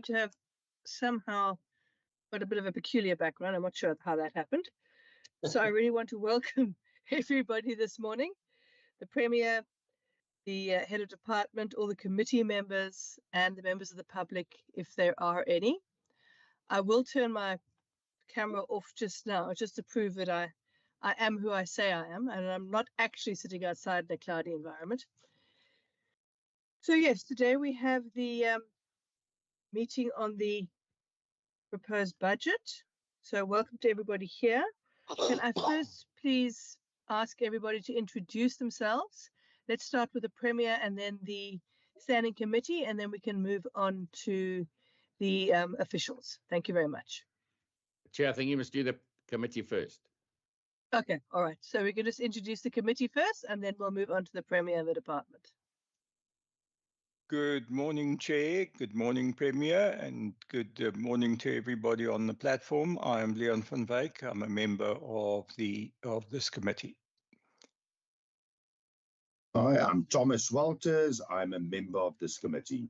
to have somehow got a bit of a peculiar background. I'm not sure how that happened. So I really want to welcome everybody this morning, the Premier, the head of department, all the committee members, and the members of the public, if there are any. I will turn my camera off just now, just to prove that I am who I say I am, and I'm not actually sitting outside in a cloudy environment. So yes, today we have the meeting on the proposed budget. So welcome to everybody here. Can I first please ask everybody to introduce themselves? Let's start with the Premier and then the Standing Committee, and then we can move on to the officials. Thank you very much. Chair, I think you must do the committee first. Okay, all right. So we can just introduce the committee first, and then we'll move on to the Premier and the department. Good morning, Chair. Good morning, Premier, and good morning to everybody on the platform. I am Leon van Wyk. I'm a member of this committee. Hi, I'm Thomas Walters. I'm a member of this committee.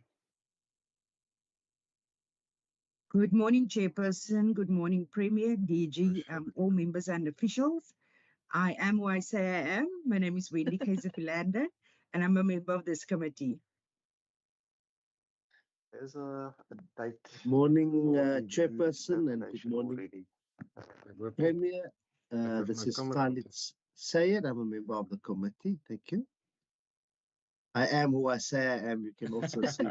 Good morning, Chairperson. Good morning, Premier, DG, all members and officials. I am who I say I am. My name is Wendy Kaiser-Philander, and I'm a member of this committee. There's a date. Morning, Chairperson, and good morning, Premier. This is Khalid Sayed. I'm a member of the committee. Thank you. I am who I say I am. You can also see.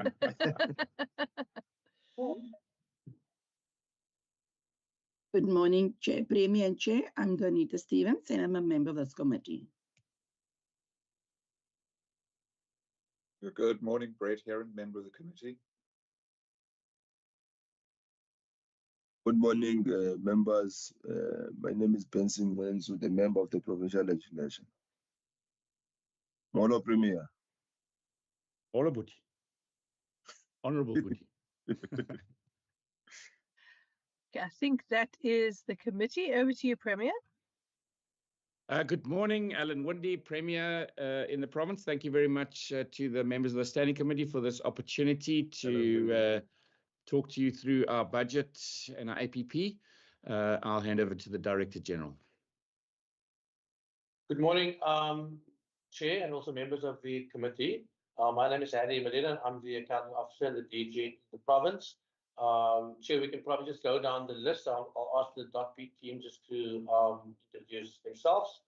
Good morning, Chair, Premier and Chair. I'm Donita Stevens, and I'm a member of this committee. Good morning, Brett Heron, member of the committee. Good morning, members. My name is Benson Wenzu, the member of the Provincial Legislation. Molo Premier. Molo Buti. Honorable Buti. Okay, I think that is the committee. Over to you, Premier. Good morning, Alan Wundy, Premier in the province. Thank you very much to the members of the Standing Committee for this opportunity to talk to you through our budget and our APP. I'll hand over to the Director General. Good morning, Chair and also members of the committee. My name is Andy Medina. I'm the Accounting Officer in the DG in the province. Chair, we can probably just go down the list. I'll ask the .P team just to introduce themselves.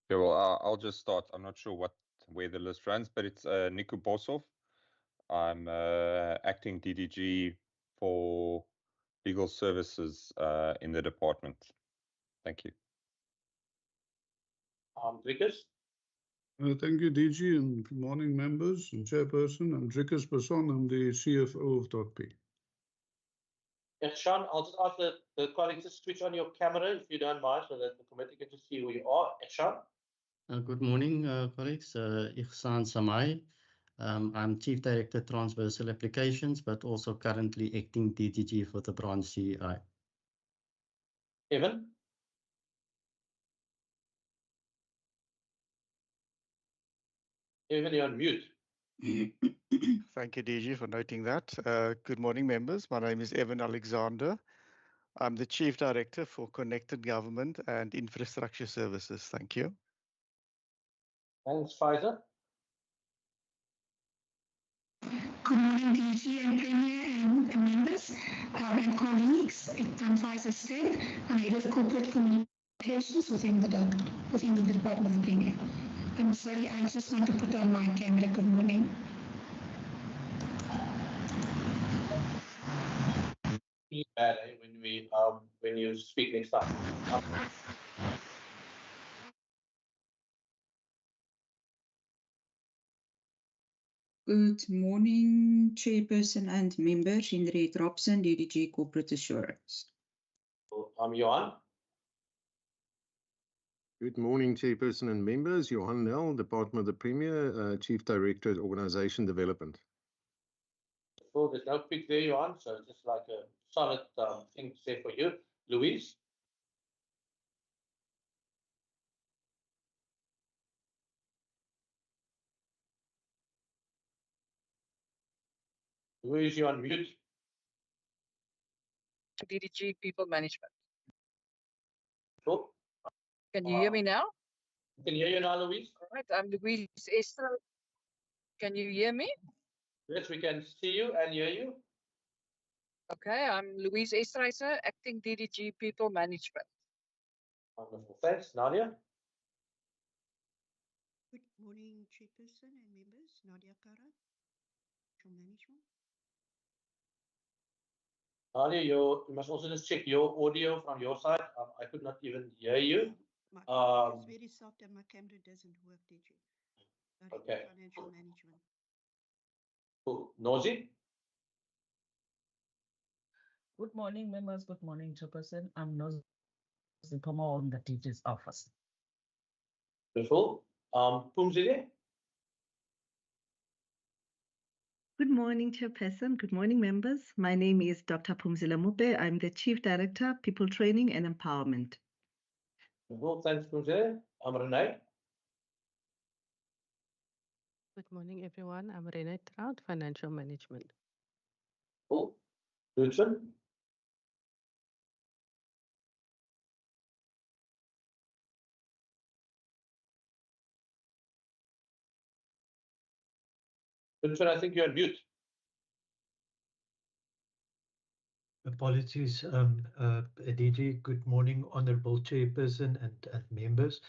Yeah, well, I'll just start. I'm not sure where the list runs, but it's Niku Bosov. I'm acting DDG for legal services in the department. Thank you. Drikus. Thank you, DG, and good morning, members and Chairperson. I'm Drikus Basson. I'm the CFO of .P. Yes, Sean, I'll just ask the colleagues to switch on your camera if you don't mind, so that the committee can just see who you are. Sean. Good morning, colleagues. Ihsan Samai. I'm Chief Director Transversal Applications, but also currently acting DTG for the branch CEI. Evan. Evan, you're on mute. Thank you, DG, for noting that. Good morning, members. My name is Evan Alexander. I'm the Chief Director for Connected Government and Infrastructure Services. Thank you. Thanks, Pfizer. Good morning, DG and Premier and members and colleagues. I'm Pfizer Stead. I'm head of corporate communications within the Department of Premier. I'm sorry, I just want to put on my camera. Good morning. Bad when you speak next time. Good morning, Chairperson and members. Henriette Robson, DDG Corporate Assurance. I'm Johan. Good morning, Chairperson and members. Johan Nel, Department of the Premier, Chief Director at Organisation Development. So there's no pick there, Johan, so it's just like a solid thing to say for you. Louise? Who is you on mute? DDG People Management. Sure. Can you hear me now? I can hear you now, Louise. All right, I'm Louise Esther. Can you hear me? Yes, we can see you and hear you. Okay, I'm Louise Estreiser, Acting DDG People Management. Wonderful. Thanks, Nadia. Good morning, Chairperson and members. Nadia Kara, Provincial Management. Nadia, you must also just check your audio from your side. I could not even hear you. My audio is very soft and my camera doesn't work, DG. Okay. Financial Management. Cool. Nozi? Good morning, members. Good morning, Chairperson. I'm Nozi Poma on the teacher's office. Beautiful. Pumzile? Good morning, Chairperson. Good morning, members. My name is Dr. Pumzile Mupe. I'm the Chief Director, People Training and Empowerment. Well, thanks, Pumzile. Renee? Good morning, everyone. I'm Renee Trout, Financial Management. Cool. Ludwig? Ludwig, I think you're on mute. Apologies, DG. Good morning, Honourable Chairperson and members.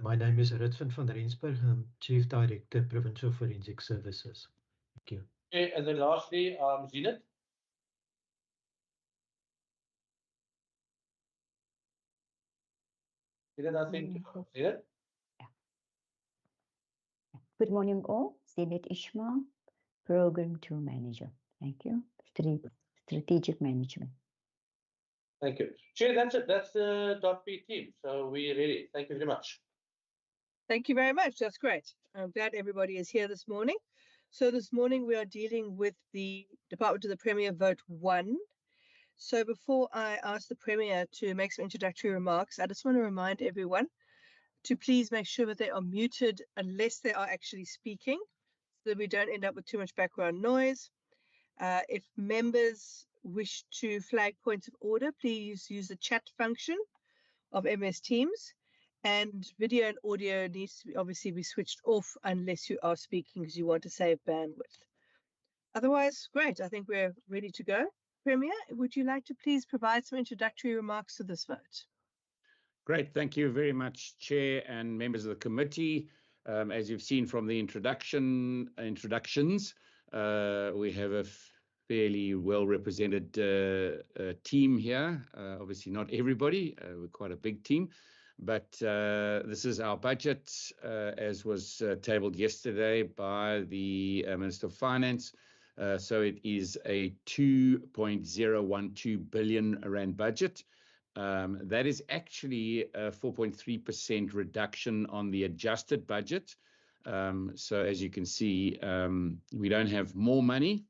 My name is Ritvan van Rensburg. I'm Chief Director, Provincial Forensic Services. Thank you. Okay, and then lastly, Zenith. Zenith, I think. Zenith? Good morning, all. Zenith Ishmael, Program 2 Manager. Thank you. Strategic Management. Thank you. Chair, that's it. That's the .P team. So we're ready. Thank you very much. Thank you very much. That's great. I'm glad everybody is here this morning. So this morning we are dealing with the Department of the Premier Vote 1. So before I ask the Premier to make some introductory remarks, I just want to remind everyone to please make sure that they are muted unless they are actually speaking, so that we don't end up with too much background noise. If members wish to flag points of order, please use the chat function of MS Teams. And video and audio needs to obviously be switched off unless you are speaking because you want to save bandwidth. Otherwise, great. I think we're ready to go. Premier, would you like to please provide some introductory remarks to this vote? Great. Thank you very much, Chair and members of the committee. As you've seen from the introductions, we have a fairly well-represented team here. Obviously, not everybody. We're quite a big team. But this is our budget, as was tabled yesterday by the Minister of Finance. So it is a 2.012 billion rand budget. That is actually a 4.3% reduction on the adjusted budget. So as you can see, we don't have more money.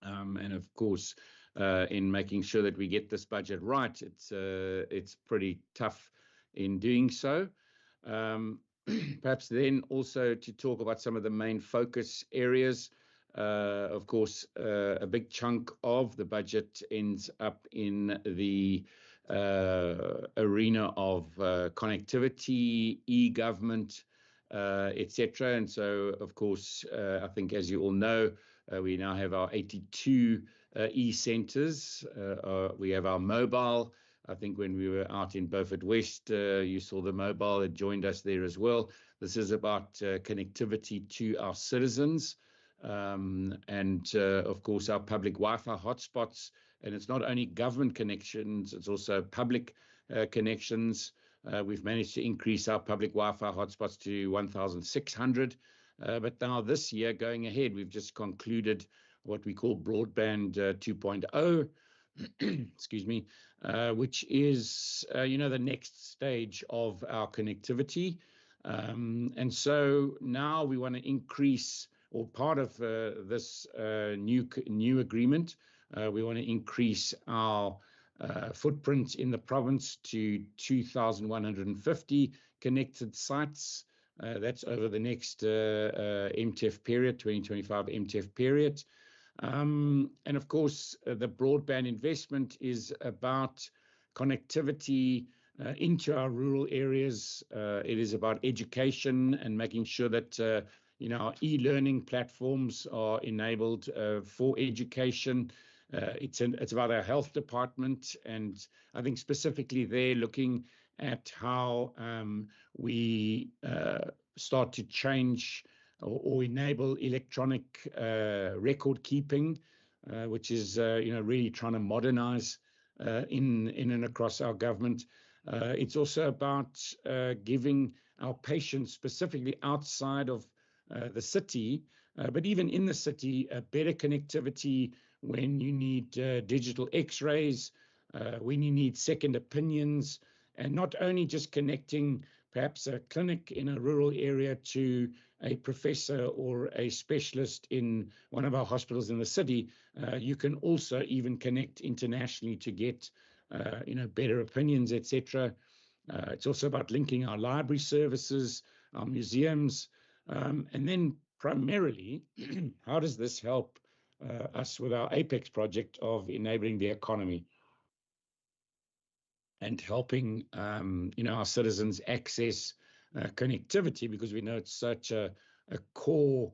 And of course, in making sure that we get this budget right, it's pretty tough in doing so. Perhaps then also to talk about some of the main focus areas. Of course, a big chunk of the budget ends up in the arena of connectivity, e-government, etc. And so, of course, I think as you all know, we now have our 82 e-centres. We have our mobile. I think when we were out in Beaufort West, you saw the mobile. It joined us there as well. This is about connectivity to our citizens. And of course, our public Wi-Fi hotspots. And it's not only government connections, it's also public connections. We've managed to increase our public Wi-Fi hotspots to 1,600. But now this year, going ahead, we've just concluded what we call Broadband 2.0. Excuse me, which is, the next stage of our connectivity. And so now we want to increase, or part of this new agreement, we want to increase our footprint in the province to 2,150 connected sites. That's over the next MTEF period, 2025 MTEF period. And of course, the broadband investment is about connectivity into our rural areas. It is about education and making sure that our e-learning platforms are enabled for education. It's about our health department, and I think specifically there looking at how we start to change or enable electronic record keeping, which is really trying to modernize in and across our government. It's also about giving our patients, specifically outside of the city, but even in the city, better connectivity when you need digital x-rays, when you need second opinions, and not only just connecting perhaps a clinic in a rural area to a professor or a specialist in one of our hospitals in the city. You can also even connect internationally to get better opinions, etc. It's also about linking our library services, our museums, and then primarily, how does this help us with our Apex project of enabling the economy and helping our citizens access connectivity, because we know it's such a core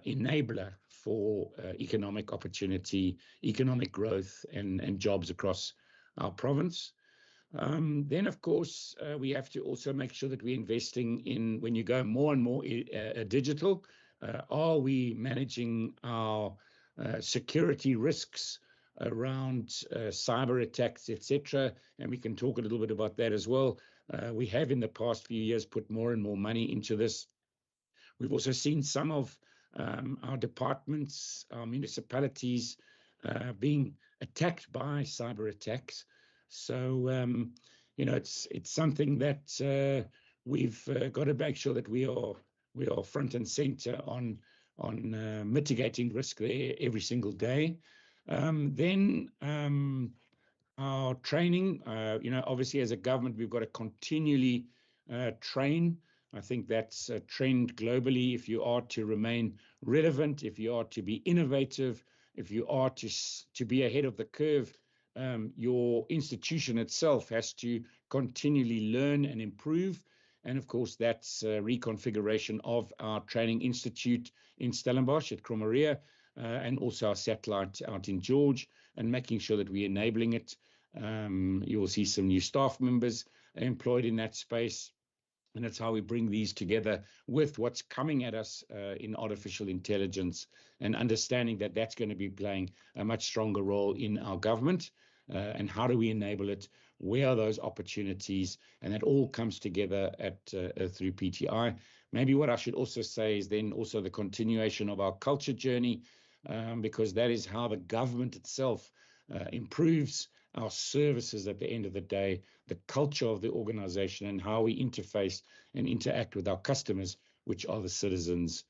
enabler for economic opportunity, economic growth, and jobs across our province. Then, of course, we have to also make sure that we're investing in, when you go more and more digital, are we managing our security risks around cyber attacks, etc. And we can talk a little bit about that as well. We have in the past few years put more and more money into this. We've also seen some of our departments, our municipalities being attacked by cyber attacks. So, it's something that we've got to make sure that we are front and center on mitigating risk there every single day. Then our training, obviously as a government, we've got to continually train. I think that's a trend globally. If you are to remain relevant, if you are to be innovative, if you are to be ahead of the curve, your institution itself has to continually learn and improve. And of course, that's reconfiguration of our training institute in Stellenbosch at Cromaria, and also our satellite out in George, and making sure that we're enabling it. You will see some new staff members employed in that space. And that's how we bring these together with what's coming at us in artificial intelligence, and understanding that that's going to be playing a much stronger role in our government. And how do we enable it? Where are those opportunities? And that all comes together through PTI. Maybe what I should also say is then also the continuation of our culture journey, because that is how the government itself improves our services at the end of the day, the culture of the organization, and how we interface and interact with our customers, which are the citizens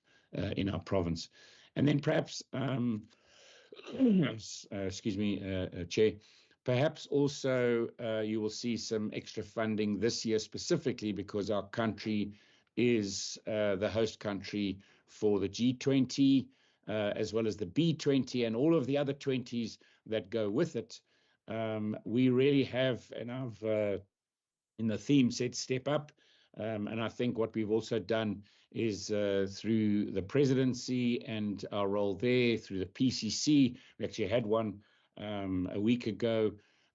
in our province. And then perhaps, excuse me, Chair, perhaps also you will see some extra funding this year specifically because our country is the host country for the G20, as well as the B20 and all of the other 20s that go with it. We really have, and I've in the theme said step up, and I think what we've also done is through the presidency and our role there, through the PCC, we actually had one a week ago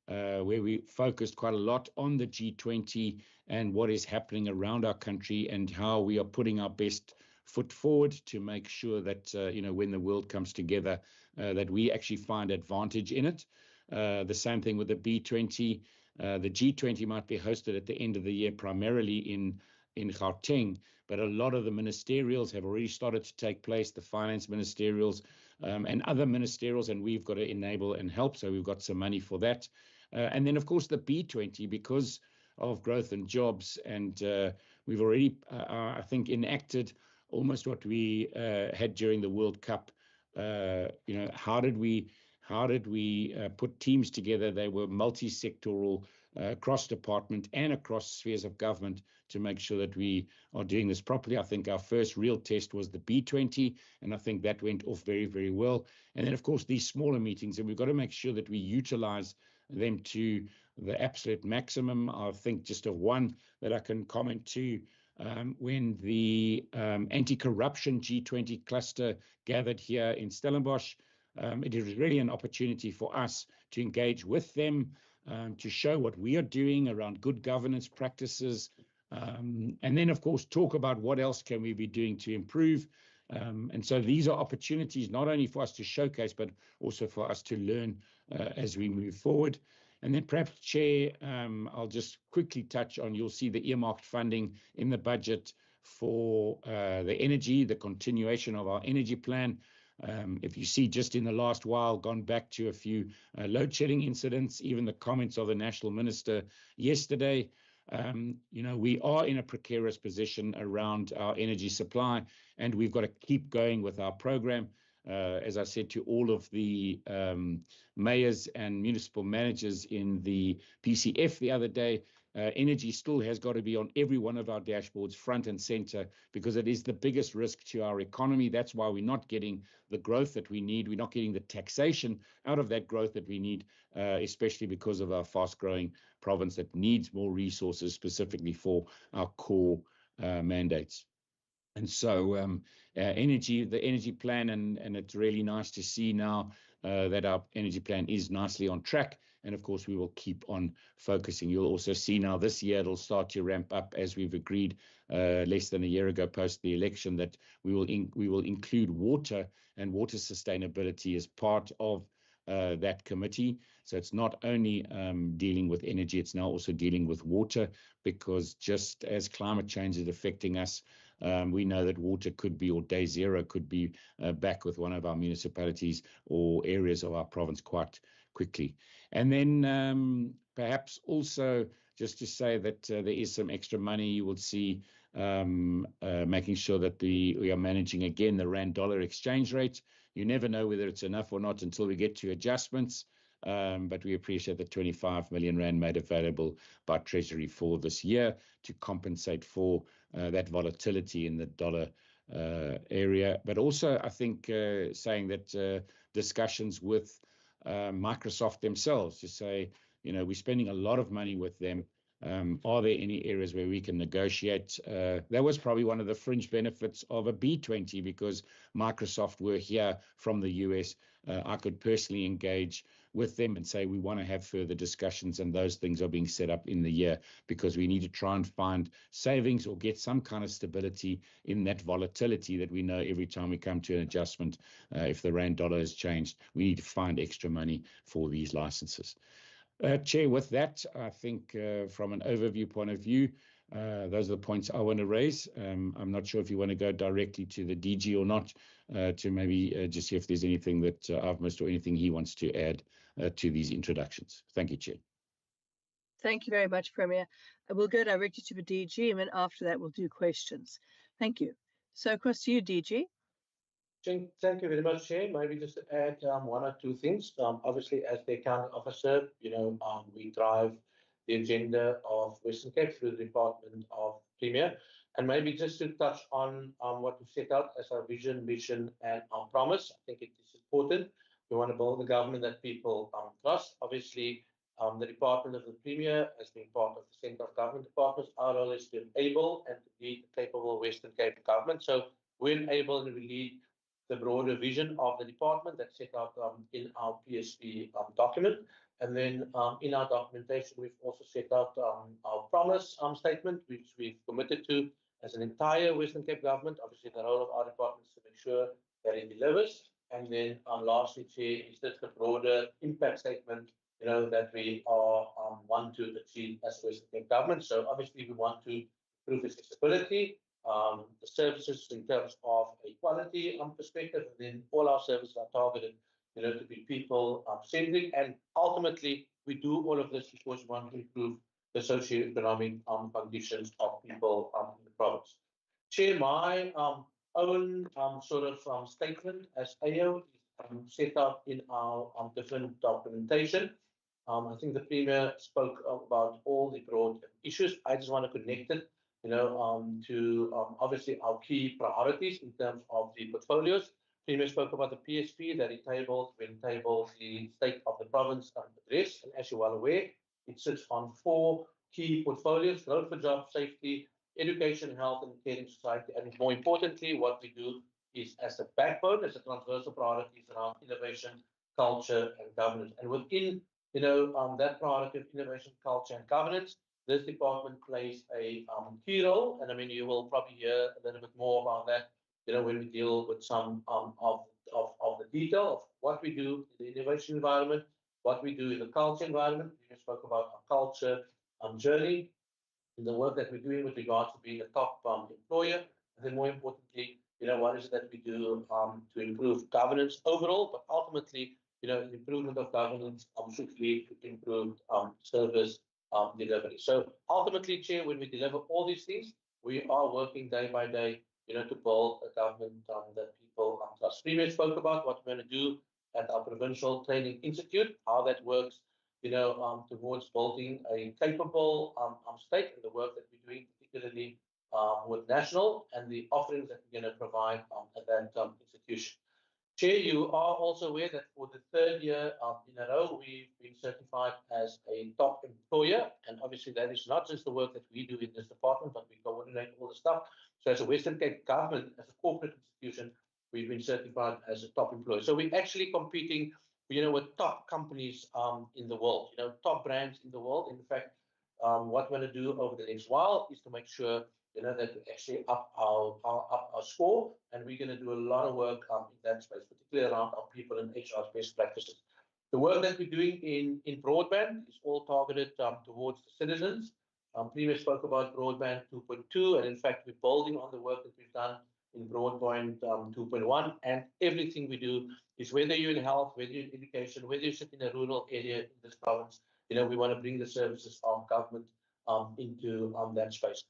where we focused quite a lot on the G20 and what is happening around our country and how we are putting our best foot forward to make sure that when the world comes together, that we actually find advantage in it. The same thing with the B20. The G20 might be hosted at the end of the year, primarily in Gauteng, but a lot of the ministerials have already started to take place, the finance ministerials and other ministerials, and we've got to enable and help. So we've got some money for that. And then, of course, the B20, because of growth and jobs, and we've already, I think, enacted almost what we had during the World Cup. How did we put teams together? They were multi-sectoral across department and across spheres of government to make sure that we are doing this properly. I think our first real test was the B20, and I think that went off very, very well. And then, of course, these smaller meetings, and we've got to make sure that we utilize them to the absolute maximum. I think just of one that I can comment to, when the anti-corruption G20 cluster gathered here in Stellenbosch, it is really an opportunity for us to engage with them, to show what we are doing around good governance practices, and then, of course, talk about what else can we be doing to improve. And so these are opportunities not only for us to showcase, but also for us to learn as we move forward. And then perhaps, Chair, I'll just quickly touch on, you'll see the earmarked funding in the budget for the energy, the continuation of our energy plan. If you see just in the last while, gone back to a few load shedding incidents, even the comments of the National Minister yesterday, we are in a precarious position around our energy supply, and we've got to keep going with our program. As I said to all of the mayors and municipal managers in the PCF the other day, energy still has got to be on every one of our dashboards, front and center, because it is the biggest risk to our economy. That's why we're not getting the growth that we need. We're not getting the taxation out of that growth that we need, especially because of our fast-growing province that needs more resources specifically for our core mandates. And so the energy plan, and it's really nice to see now that our energy plan is nicely on track. And of course, we will keep on focusing. You'll also see now this year it'll start to ramp up, as we've agreed less than a year ago post the election, that we will include water and water sustainability as part of that committee. So it's not only dealing with energy, it's now also dealing with water, because just as climate change is affecting us, we know that water could be, or day zero could be back with one of our municipalities or areas of our province quite quickly. And then perhaps also just to say that there is some extra money. You will see making sure that we are managing again the rand-dollar exchange rate. You never know whether it's enough or not until we get to adjustments. But we appreciate the 25 million rand made available by Treasury for this year to compensate for that volatility in the dollar area. But also, I think, saying that discussions with Microsoft themselves to say, we're spending a lot of money with them. Are there any areas where we can negotiate? That was probably one of the fringe benefits of a B20, because Microsoft were here from the US. I could personally engage with them and say we want to have further discussions, and those things are being set up in the year because we need to try and find savings or get some kind of stability in that volatility that we know every time we come to an adjustment. If the rand dollar has changed, we need to find extra money for these licenses. Chair, with that, I think from an overview point of view, those are the points I want to raise. I'm not sure if you want to go directly to the DG or not, to maybe just see if there's anything that I've missed or anything he wants to add to these introductions. Thank you, Chair. Thank you very much, Premier. We'll go directly to the DG, and then after that, we'll do questions. Thank you. So across to you, DG. Thank you very much, Chair. Maybe just to add one or two things. Obviously, as the accounting officer, we drive the agenda of Western Cape through the Department of Premier. And maybe just to touch on what we've set out as our vision, mission, and our promise. I think it is important. We want to build a government that people trust. Obviously, the Department of the Premier, as being part of the Centre of Government Departments, our role is to enable and to lead a capable Western Cape government. So we enable and we lead the broader vision of the department that's set out in our PSP document. And then in our documentation, we've also set out our promise statement, which we've committed to as an entire Western Cape government. Obviously, the role of our department is to make sure that it delivers. And then lastly, Chair, is just a broader impact statement, that we want to achieve as Western Cape government. So obviously, we want to improve accessibility, the services in terms of a quality perspective, and then all our services are targeted, to be people-centric. And ultimately, we do all of this because we want to improve the socio-economic conditions of people in the province. Chair, my own sort of statement as AO is set out in our different documentation. I think the Premier spoke about all the broad issues. I just want to connect it, to obviously our key priorities in terms of the portfolios. Premier spoke about the PSP that he tabled when he tabled the State of the Province address. And as you're well aware, it sits on 4 key portfolios: growth for jobs, safety, education, health, and caring society. And more importantly, what we do is as a backbone, as a transversal priorities around innovation, culture, and governance. And within that priority of innovation, culture, and governance, this department plays a key role. And I mean, you will probably hear a little bit more about that, when we deal with some of the detail of what we do in the innovation environment, what we do in the culture environment. We spoke about our culture journey and the work that we're doing with regards to being a top employer. And then more importantly, what is it that we do to improve governance overall, but ultimately, the improvement of governance should lead to improved service delivery. So ultimately, Chair, when we deliver all these things, we are working day by day, to build a government that people trust. Premier spoke about what we're going to do at our Provincial Training Institute, how that works, towards building a capable state, and the work that we're doing, particularly with national and the offerings that we're going to provide at that institution. Chair, you are also aware that for the 3rd year in a row, we've been certified as a top employer. And obviously, that is not just the work that we do in this department, but we coordinate all the stuff. So as a Western Cape government, as a corporate institution, we've been certified as a top employer. So we're actually competing, with top companies in the world, top brands in the world. In fact, what we're going to do over the next while is to make sure that we actually up our score, and we're going to do a lot of work in that space, particularly around our people and HR best practices. The work that we're doing in broadband is all targeted towards the citizens. Premier spoke about broadband 2.2, and in fact, we're building on the work that we've done in broadband 2.1, and everything we do is, whether you're in health, whether you're in education, whether you sit in a rural area in this province, we want to bring the services of government into that space.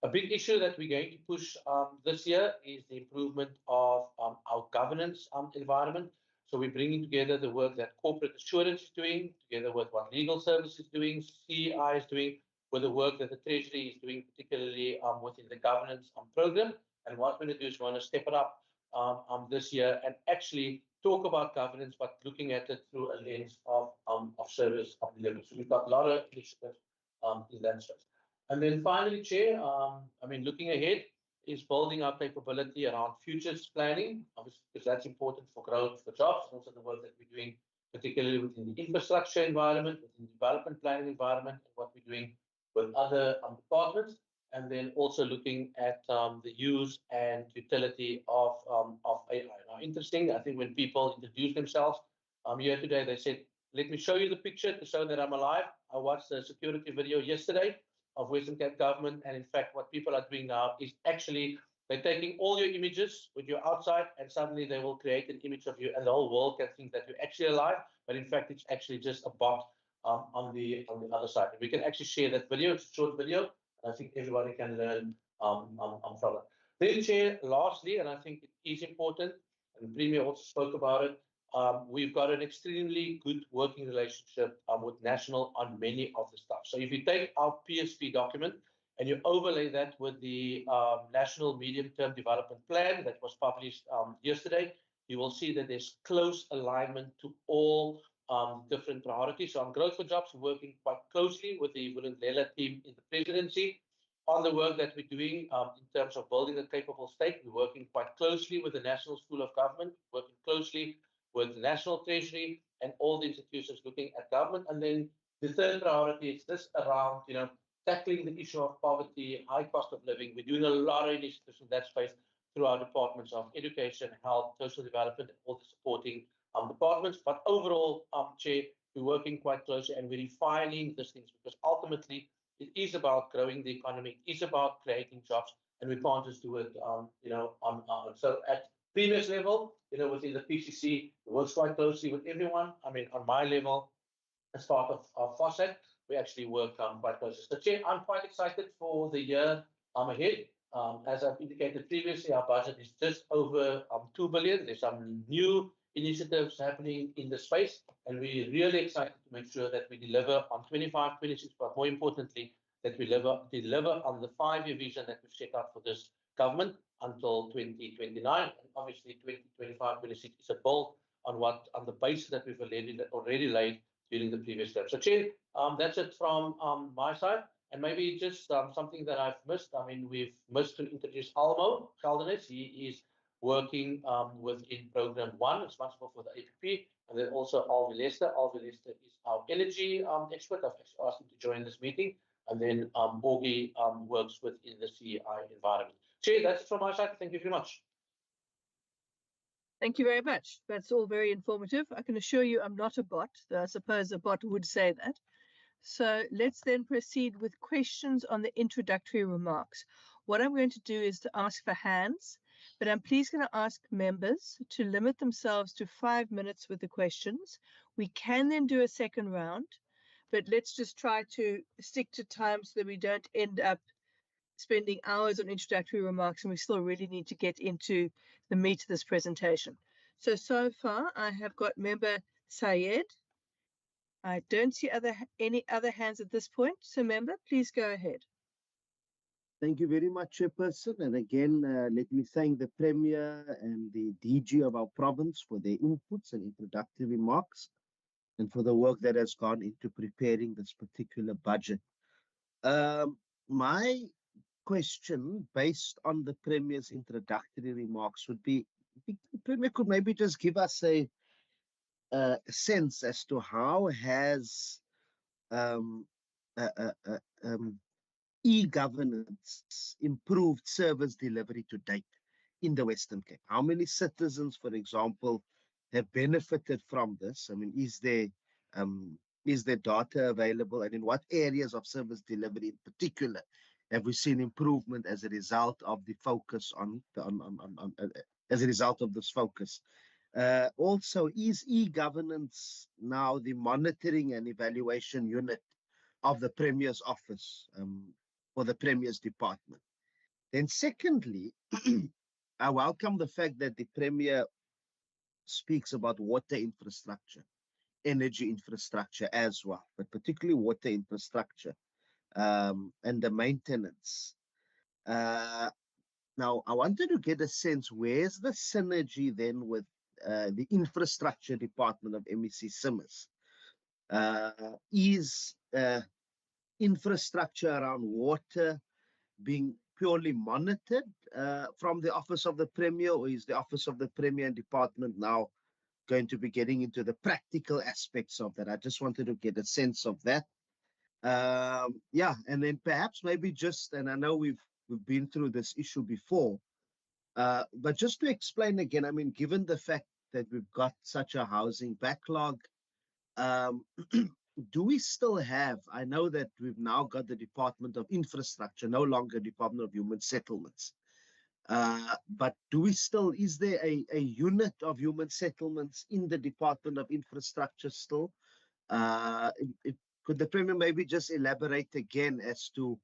A big issue that we're going to push this year is the improvement of our governance environment. So we're bringing together the work that corporate assurance is doing, together with what legal service is doing, CEI is doing, with the work that the Treasury is doing, particularly within the governance program. And what we're going to do is we want to step it up this year and actually talk about governance, but looking at it through a lens of service delivery. So we've got a lot of initiatives in that space. And then finally, Chair, looking ahead is building our capability around futures planning, obviously, because that's important for growth, for jobs, and also the work that we're doing, particularly within the infrastructure environment, within the development planning environment, and what we're doing with other departments, and then also looking at the use and utility of AI. Now, interesting, I think when people introduce themselves here today, they said, let me show you the picture to show that I'm alive. I watched a security video yesterday of Western Cape government, and in fact, what people are doing now is actually they're taking all your images when you're outside, and suddenly they will create an image of you, and the whole world can think that you're actually alive, but in fact, it's actually just a bot on the other side. And we can actually share that video. It's a short video, and I think everybody can learn from it. Then, Chair, lastly, and I think it is important, and Premier also spoke about it, we've got an extremely good working relationship with National on many of the stuff. So if you take our PSP document and you overlay that with the National Medium-Term Development Plan that was published yesterday, you will see that there's close alignment to all different priorities. So on growth for jobs, we're working quite closely with the Vulindlela team in the presidency. On the work that we're doing in terms of building a capable state, we're working quite closely with the National School of Government, working closely with the National Treasury and all the institutions looking at government. And then the third priority is this around, tackling the issue of poverty, high cost of living. We're doing a lot of initiatives in that space through our departments of education, health, social development, and all the supporting departments. But overall, Chair, we're working quite closely and we're refining these things, because ultimately it is about growing the economy, it is about creating jobs, and we can't just do it, so at previous level, within the PCC, we work quite closely with everyone. On my level, as part of FOSAT, we actually work quite closely. So, Chair, I'm quite excited for the year ahead. As I've indicated previously, our budget is just over 2 billion. There's some new initiatives happening in the space, and we're really excited to make sure that we deliver on 25, 26, but more importantly, that we deliver on the 5-year vision that we've set out for this government until 2029. And obviously, 2025, 26 is a build on the base that we've already laid during the previous term. So, Chair, that's it from my side. And maybe just something that I've missed. I mean, we've missed to introduce Almo Caldenes. He is working within Program 1, responsible for the APP, and then also Alvi Lester. Alvi Lester is our energy expert. I've actually asked him to join this meeting. And then Borgie works within the CI environment. Chair, that's it from my side. Thank you very much. Thank you very much. That's all very informative. I can assure you I'm not a bot, though I suppose a bot would say that. So let's then proceed with questions on the introductory remarks. What I'm going to do is to ask for hands, but I'm please going to ask members to limit themselves to 5 minutes with the questions. We can then do a second round, but let's just try to stick to time so that we don't end up spending hours on introductory remarks, and we still really need to get into the meat of this presentation. So far, I have got member Syed. I don't see any other hands at this point. So member, please go ahead. Thank you very much, Chairperson. And again, let me thank the Premier and the DG of our province for their inputs and introductory remarks, and for the work that has gone into preparing this particular budget. My question, based on the Premier's introductory remarks, would be, the Premier could maybe just give us a sense as to how has e-governance improved service delivery to date in the Western Cape? How many citizens, for example, have benefited from this? I mean, is there data available, and in what areas of service delivery in particular have we seen improvement as a result of the focus as a result of this focus? Also, is e-governance now the monitoring and evaluation unit of the Premier's office for the Premier's department? Then secondly, I welcome the fact that the Premier speaks about water infrastructure, energy infrastructure as well, but particularly water infrastructure and the maintenance. Now, I wanted to get a sense, where's the synergy then with the infrastructure department of MEC Simmers? Is infrastructure around water being purely monitored from the Office of the Premier, or is the Office of the Premier and department now going to be getting into the practical aspects of that? I just wanted to get a sense of that. Yeah, and then perhaps maybe just, and I know we've been through this issue before, but just to explain again, I mean, given the fact that we've got such a housing backlog, do we still have, I know that we've now got the Department of Infrastructure, no longer Department of Human Settlements, but do we still, is there a unit of human settlements in the Department of Infrastructure still? Could the Premier maybe just elaborate again as to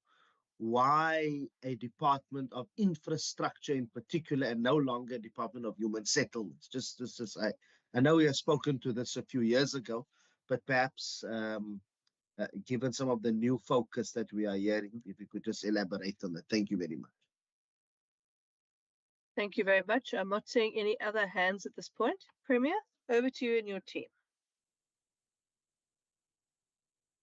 why a Department of Infrastructure in particular and no longer Department of Human Settlements? Just I know we have spoken to this a few years ago, but perhaps given some of the new focus that we are hearing, if you could just elaborate on that. Thank you very much. Thank you very much. I'm not seeing any other hands at this point. Premier, over to you and your team.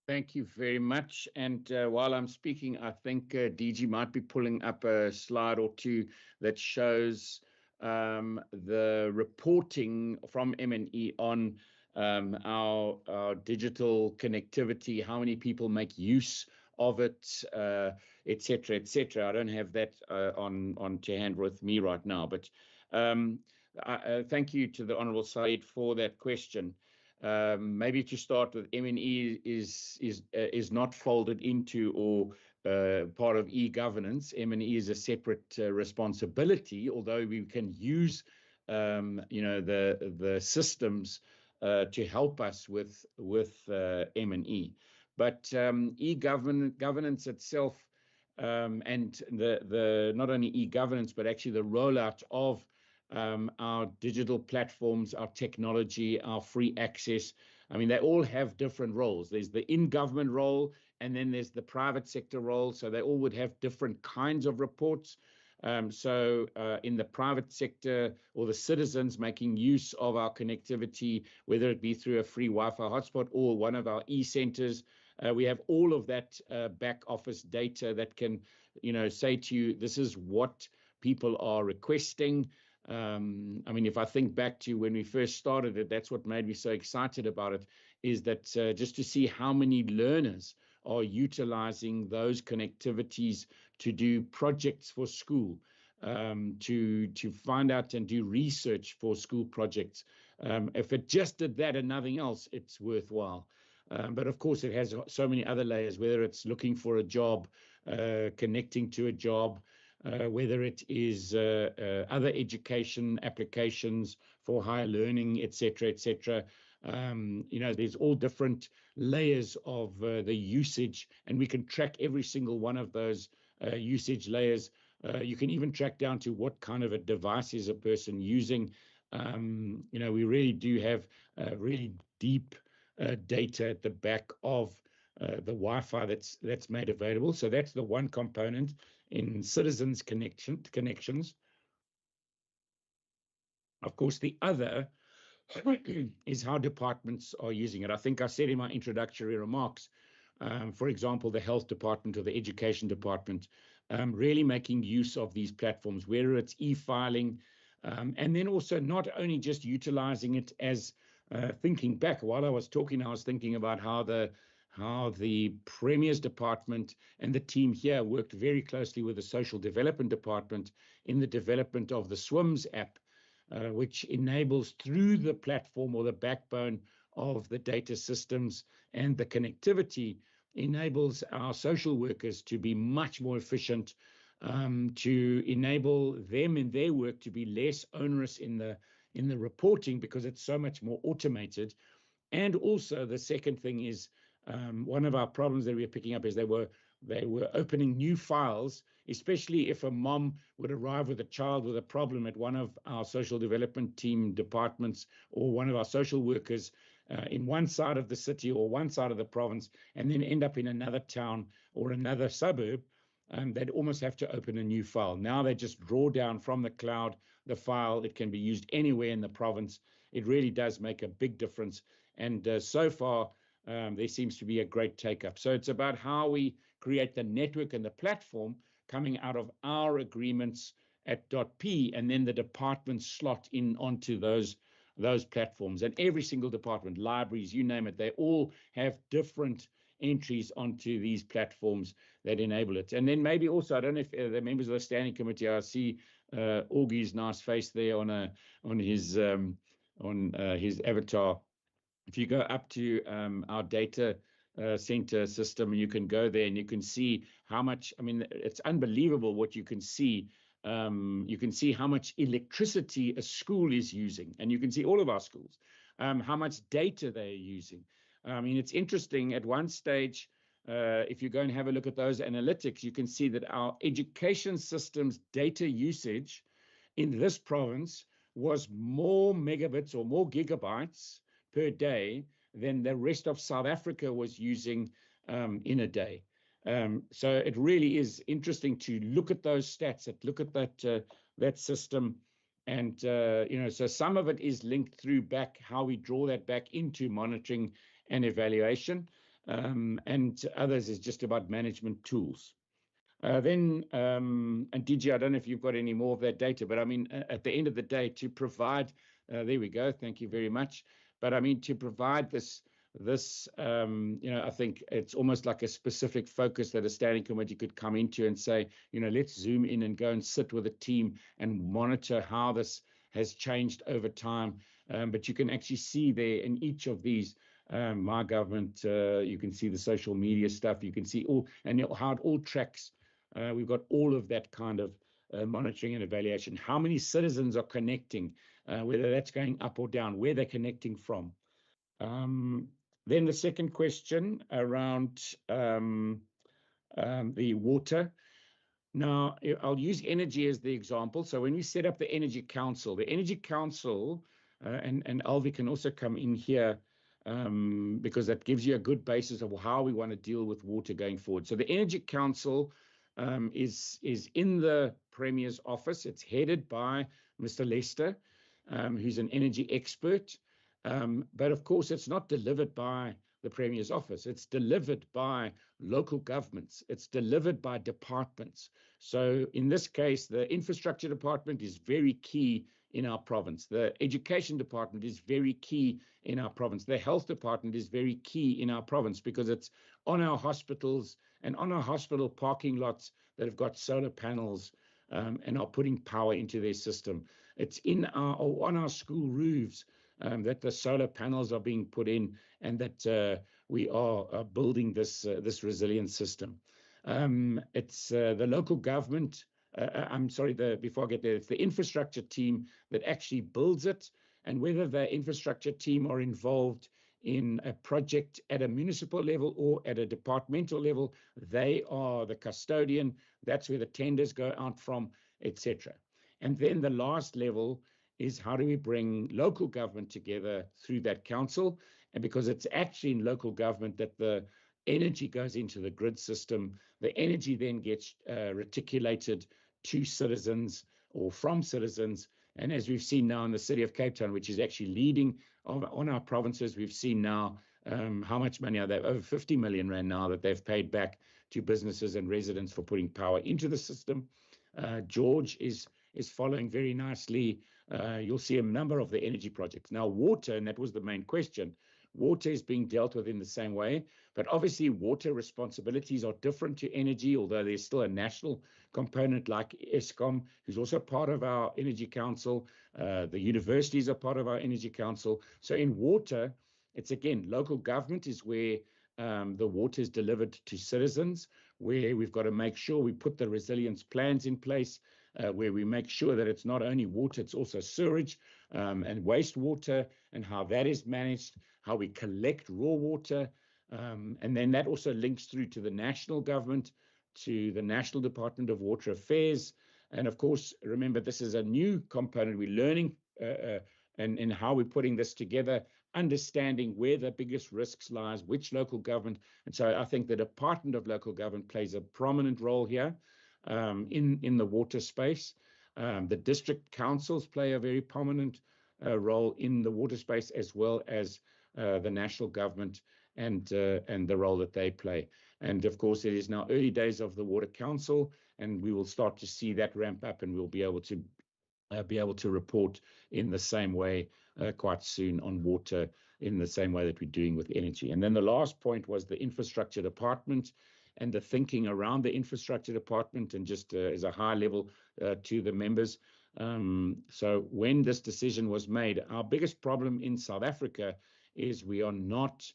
Thank you very much. And while I'm speaking, I think DG might be pulling up a slide or two that shows the reporting from M&E on our digital connectivity, how many people make use of it, et cetera, et cetera. I don't have that on to hand with me right now, but thank you to the Honourable Said for that question. Maybe to start with, M&E is not folded into or part of e-governance. M&E is a separate responsibility, although we can use the systems to help us with M&E. But e-governance itself and the not only e-governance but actually the rollout of our digital platforms, our technology, our free access. I mean, they all have different roles. There's the in-government role, and then there's the private sector role. So they all would have different kinds of reports. So in the private sector, or the citizens making use of our connectivity, whether it be through a free Wi-Fi hotspot or one of our e-centers, we have all of that back office data that can, say to you, this is what people are requesting. I mean, if I think back to when we first started it, that's what made me so excited about it, is that just to see how many learners are utilizing those connectivities to do projects for school, to find out and do research for school projects. If it just did that and nothing else, it's worthwhile. But of course, it has so many other layers, whether it's looking for a job, connecting to a job, whether it is other education applications for higher learning, etc., etc. There's all different layers of the usage, and we can track every single one of those usage layers. You can even track down to what kind of a device is a person using. We really do have really deep data at the back of the Wi-Fi that's made available. So that's the one component in citizens connections. Of course, the other is how departments are using it. I think I said in my introductory remarks, for example, the health department or the education department, really making use of these platforms, whether it's e-filing, and then also not only just utilizing it as thinking back. While I was talking, I was thinking about how the Premier's department and the team here worked very closely with the social development department in the development of the SWIMS app, which enables, through the platform or the backbone of the data systems and the connectivity, enables our social workers to be much more efficient, to enable them in their work to be less onerous in the reporting, because it's so much more automated. And also the second thing is, one of our problems that we are picking up is they were opening new files, especially if a mom would arrive with a child with a problem at one of our social development team departments, or one of our social workers in one side of the city or one side of the province, and then end up in another town or another suburb. They'd almost have to open a new file. Now they just draw down from the cloud the file. It can be used anywhere in the province. It really does make a big difference. And so far, there seems to be a great take-up. So it's about how we create the network and the platform coming out of our agreements at .p, and then the departments slot in onto those platforms. And every single department, libraries, you name it, they all have different entries onto these platforms that enable it. And then maybe also, I don't know if the members of the standing committee, I see Augie's nice face there on his avatar. If you go up to our data center system, you can go there and you can see how much, I mean, it's unbelievable what you can see. You can see how much electricity a school is using, and you can see all of our schools, how much data they're using. I mean, it's interesting. At one stage, if you go and have a look at those analytics, you can see that our education system's data usage in this province was more megabits or more gigabytes per day than the rest of South Africa was using in a day. So it really is interesting to look at those stats, look at that system. And, so some of it is linked through back, how we draw that back into monitoring and evaluation. And others is just about management tools. And DG, I don't know if you've got any more of that data, but I mean, at the end of the day, to provide, there we go, thank you very much. But I mean, to provide this, I think it's almost like a specific focus that a standing committee could come into and say, let's zoom in and go and sit with a team and monitor how this has changed over time. But you can actually see there in each of these, my government, you can see the social media stuff, you can see how it all tracks. We've got all of that kind of monitoring and evaluation. How many citizens are connecting, whether that's going up or down, where they're connecting from. Then the second question around the water. Now, I'll use energy as the example. So when we set up the Energy Council, and Alvi can also come in here because that gives you a good basis of how we want to deal with water going forward. So the Energy Council is in the Premier's office. It's headed by Mr. Lester, who's an energy expert. But of course, it's not delivered by the Premier's office. It's delivered by local governments. It's delivered by departments. So in this case, the infrastructure department is very key in our province. The education department is very key in our province. The health department is very key in our province because it's on our hospitals and on our hospital parking lots that have got solar panels and are putting power into their system. It's on our school roofs that the solar panels are being put in, and that we are building this resilient system. It's the local government. Before I get there, it's the infrastructure team that actually builds it, and whether the infrastructure team are involved in a project at a municipal level or at a departmental level, they are the custodian. That's where the tenders go out from, etc. And then the last level is how do we bring local government together through that council? And because it's actually in local government that the energy goes into the grid system, the energy then gets reticulated to citizens or from citizens. And as we've seen now in the city of Cape Town, which is actually leading on our provinces, we've seen now how much money are they? Over 50 million rand now that they've paid back to businesses and residents for putting power into the system. George is following very nicely. You'll see a number of the energy projects. Now, water, and that was the main question, water is being dealt with in the same way, but obviously water responsibilities are different to energy, although there's still a national component like Eskom, who's also part of our Energy Council. The universities are part of our Energy Council. So in water, it's again, local government is where the water is delivered to citizens, where we've got to make sure we put the resilience plans in place, where we make sure that it's not only water, it's also sewage and wastewater, and how that is managed, how we collect raw water. And then that also links through to the national government, to the National Department of Water Affairs. And of course, remember, this is a new component. We're learning and how we're putting this together, understanding where the biggest risks lies, which local government. And so I think the Department of Local Government plays a prominent role here in the water space. The district councils play a very prominent role in the water space, as well as the national government and the role that they play. And of course, it is now early days of the Water Council, and we will start to see that ramp up, and we'll be able to report in the same way quite soon on water, in the same way that we're doing with energy. And then the last point was the infrastructure department and the thinking around the infrastructure department, and just as a high level to the members. So when this decision was made, our biggest problem in South Africa is we are not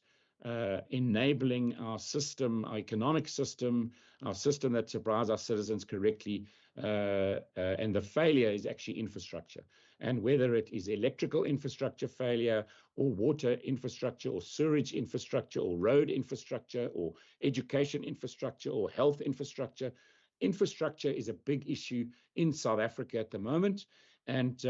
enabling our system, our economic system, our system that supplies our citizens correctly, and the failure is actually infrastructure. And whether it is electrical infrastructure failure, or water infrastructure, or sewage infrastructure, or road infrastructure, or education infrastructure, or health infrastructure, infrastructure is a big issue in South Africa at the moment. And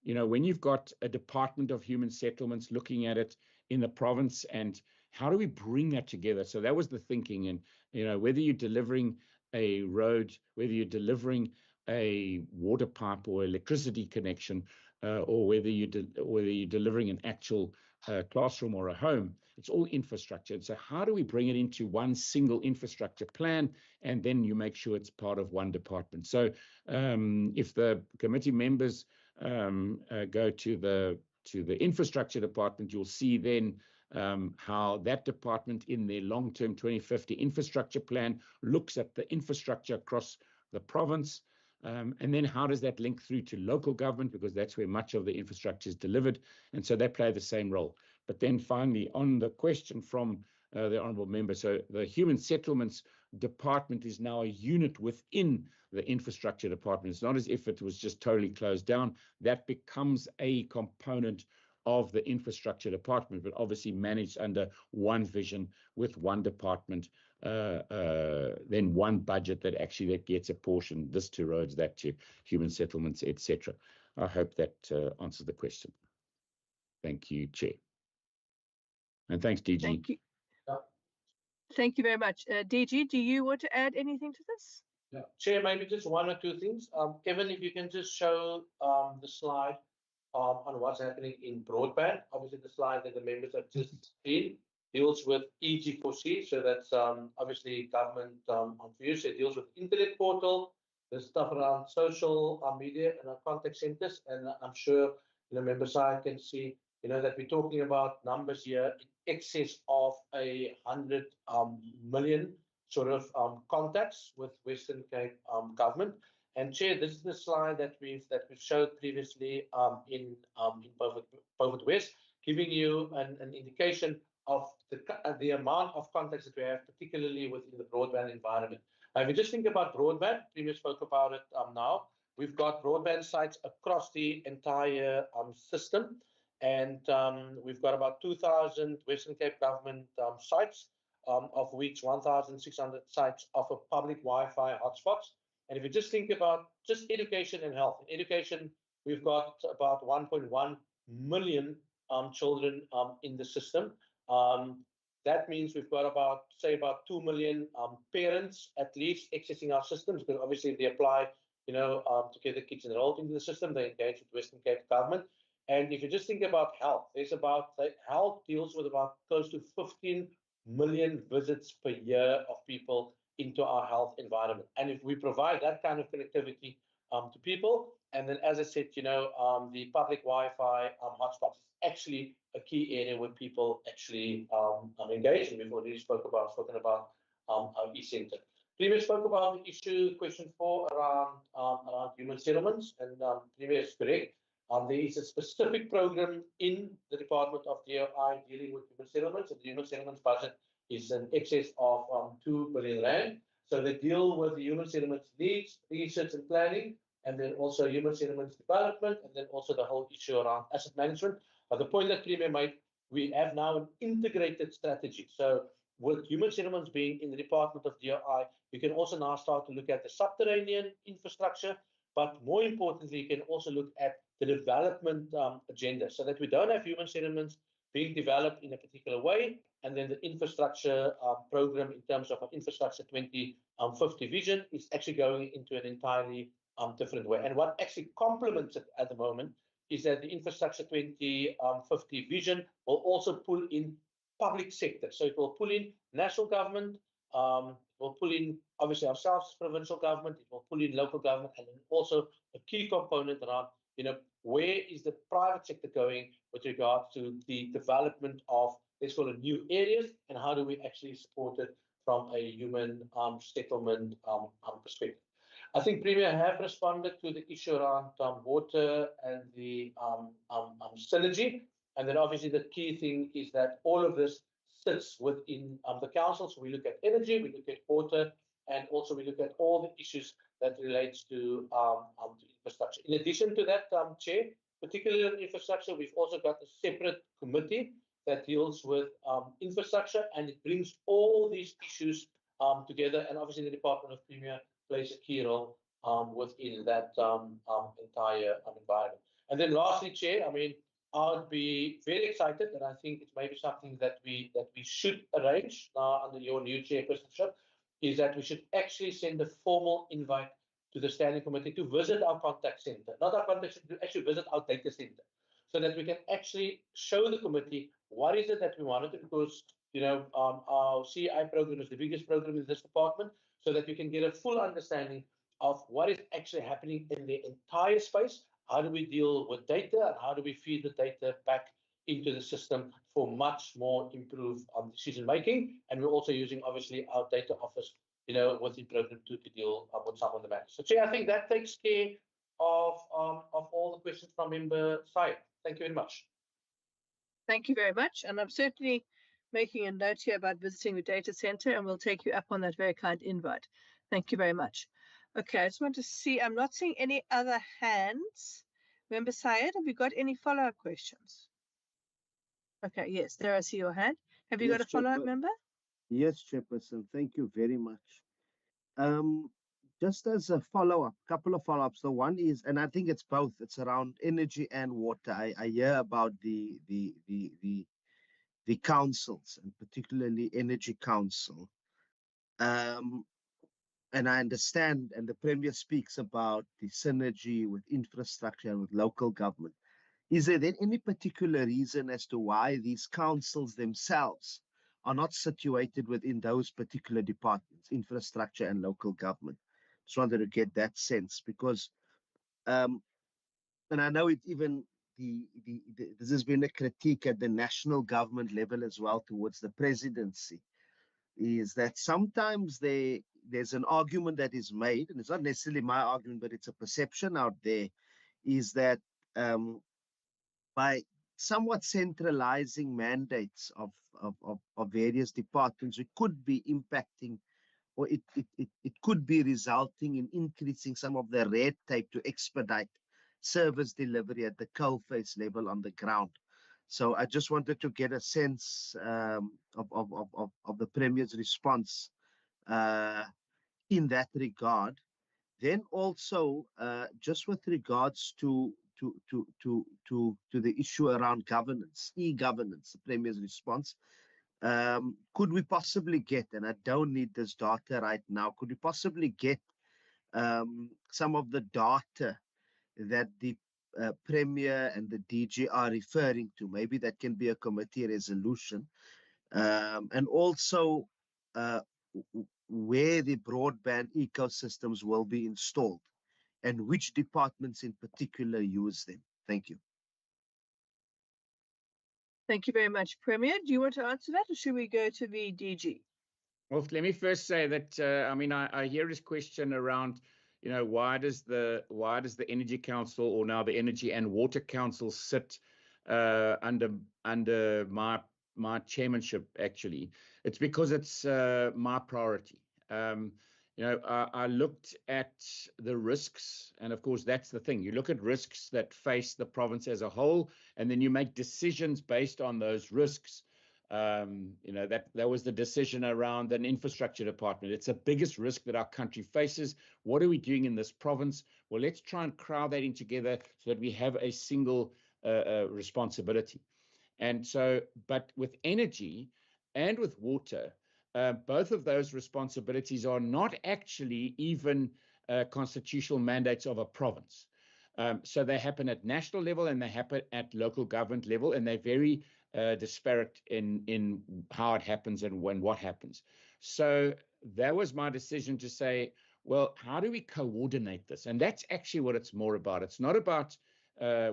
when you've got a Department of Human Settlements looking at it in the province, and how do we bring that together? So that was the thinking. And whether you're delivering a road, whether you're delivering a water pipe or electricity connection, or whether you're delivering an actual classroom or a home, it's all infrastructure. And so how do we bring it into one single infrastructure plan, and then you make sure it's part of one department? So if the committee members go to the infrastructure department, you'll see then how that department in their long-term 2050 infrastructure plan looks at the infrastructure across the province. And then how does that link through to local government, because that's where much of the infrastructure is delivered. And so they play the same role. But then finally, on the question from the honourable member, so the Human Settlements Department is now a unit within the infrastructure department. It's not as if it was just totally closed down. That becomes a component of the infrastructure department, but obviously managed under one vision with one department then one budget that actually gets apportioned, this to roads, that to human settlements, etc. I hope that answers the question. Thank you, Chair. And thanks, DG. Thank you. Thank you very much. DG, do you want to add anything to this? Yeah. Chair, maybe just one or two things. Kevin, if you can just show the slide on what's happening in broadband. Obviously, the slide that the members have just seen deals with EG4C, so that's obviously government on view. So it deals with internet portal, the stuff around social media and our contact centers, and I'm sure member side can see that we're talking about numbers here in excess of 100 million sort of contacts with Western Cape government. And Chair, this is the slide that we've showed previously in Beaufort West, giving you an indication of the amount of contacts that we have, particularly within the broadband environment. If you just think about broadband, Premier spoke about it now. We've got broadband sites across the entire system, and we've got about 2,000 Western Cape government sites, of which 1,600 sites offer public Wi-Fi hotspots. And if you just think about just education and health, in education, we've got about 1.1 million children in the system. That means we've got about 2 million parents at least accessing our systems, because obviously if they apply, to get the kids enrolled into the system, they engage with Western Cape government. And if you just think about health, health deals with about close to 15 million visits per year of people into our health environment. And if we provide that kind of connectivity to people, and then as I said, the public Wi-Fi hotspots is actually a key area where people actually engage. And we've already spoken about our e-center. Premier spoke about the issue, question 4, around human settlements, and Premier is correct. There is a specific program in the Department of DOI dealing with human settlements, and the human settlements budget is in excess of 2 billion rand. So they deal with the human settlements needs, research and planning, and then also human settlements development, and then also the whole issue around asset management. But the point that Premier made, we have now an integrated strategy. So with human settlements being in the Department of DOI, you can also now start to look at the subterranean infrastructure, but more importantly, you can also look at the development agenda, so that we don't have human settlements being developed in a particular way, and then the infrastructure program in terms of our infrastructure 2050 vision is actually going into an entirely different way. And what actually complements it at the moment is that the infrastructure 2050 vision will also pull in public sector. So it will pull in national government, will pull in obviously ourselves, provincial government, it will pull in local government, and then also a key component around, where is the private sector going with regard to the development of, let's call it, new areas, and how do we actually support it from a human settlement perspective. I think Premier have responded to the issue around water and the synergy. And then obviously the key thing is that all of this sits within the council. So we look at energy, we look at water, and also we look at all the issues that relates to infrastructure. In addition to that, Chair, particularly in infrastructure, we've also got a separate committee that deals with infrastructure, and it brings all these issues together. And obviously the Department of Premier plays a key role within that entire environment. And then lastly, Chair, I'd be very excited, and I think it's maybe something that we should arrange now under your new chairpersonship, is that we should actually send a formal invite to the standing committee to visit our contact center, not our contact center, to actually visit our data center, so that we can actually show the committee what is it that we wanted, because our CI program is the biggest program in this department, so that we can get a full understanding of what is actually happening in the entire space. How do we deal with data, and how do we feed the data back into the system for much more improved decision making? And we're also using obviously our data office, with the program to deal with some of the matters. So Chair, I think that takes care of all the questions from member side. Thank you very much. Thank you very much. And I'm certainly making a note here about visiting the data center, and we'll take you up on that very kind invite. Thank you very much. Okay, I just want to see, I'm not seeing any other hands. Member Syed, have you got any follow-up questions? Okay, yes, there I see your hand. Have you got a follow-up, member? Yes, Chairperson, thank you very much. Just as a follow-up, couple of follow-ups. The one is, and I think it's both, it's around energy and water. I hear about the councils, and particularly Energy Council. And I understand, and the Premier speaks about the synergy with infrastructure and with local government. Is there then any particular reason as to why these councils themselves are not situated within those particular departments, infrastructure and local government? Just wanted to get that sense because, and I know it even this has been a critique at the national government level as well towards the presidency, is that sometimes there's an argument that is made, and it's not necessarily my argument, but it's a perception out there, is that by somewhat centralizing mandates of various departments, it could be impacting, or it could be resulting in increasing some of the red tape to expedite service delivery at the coalface level on the ground. So I just wanted to get a sense of the Premier's response in that regard. Then also, just with regards to the issue around governance, e-governance, the Premier's response, could we possibly get, and I don't need this data right now, could we possibly get some of the data that the Premier and the DG are referring to? Maybe that can be a committee resolution. And also where the broadband ecosystems will be installed and which departments in particular use them. Thank you. Thank you very much. Premier, do you want to answer that, or should we go to the DG? Well, let me first say that I mean I hear this question around, you know, why does the Energy Council, or now the Energy and Water Council, sit under my chairmanship? Actually, it's because it's my priority. You know, I looked at the risks, and of course that's the thing. You look at risks that face the province as a whole, and then you make decisions based on those risks. You know, that was the decision around an infrastructure department. It's the biggest risk that our country faces. What are we doing in this province? Well, let's try and crowd that in together so that we have a single responsibility. And so, but with energy and with water, both of those responsibilities are not actually even constitutional mandates of a province. So they happen at national level and they happen at local government level, and they're very disparate in how it happens and when what happens. So that was my decision to say, well, how do we coordinate this? And that's actually what it's more about. It's not about,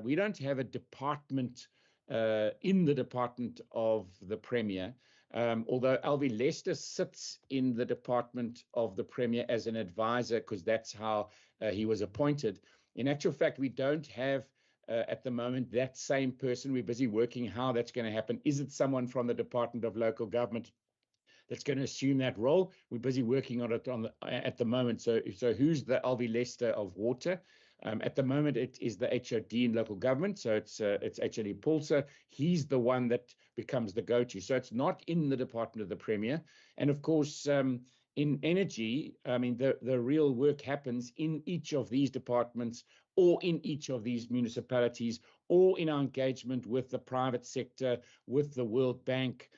we don't have a department in the department of the Premier, although Alvie Lester sits in the department of the Premier as an advisor, because that's how he was appointed. In actual fact, we don't have at the moment that same person. We're busy working how that's going to happen. Is it someone from the Department of Local Government that's going to assume that role? We're busy working on it at the moment. So who's the Alvie Lester of water? At the moment, it is the HOD in local government. So it's HOD Pulsar. He's the one that becomes the go-to. So it's not in the department of the Premier. And of course, in energy, I mean, the real work happens in each of these departments, or in each of these municipalities, or in our engagement with the private sector, with the World Bank,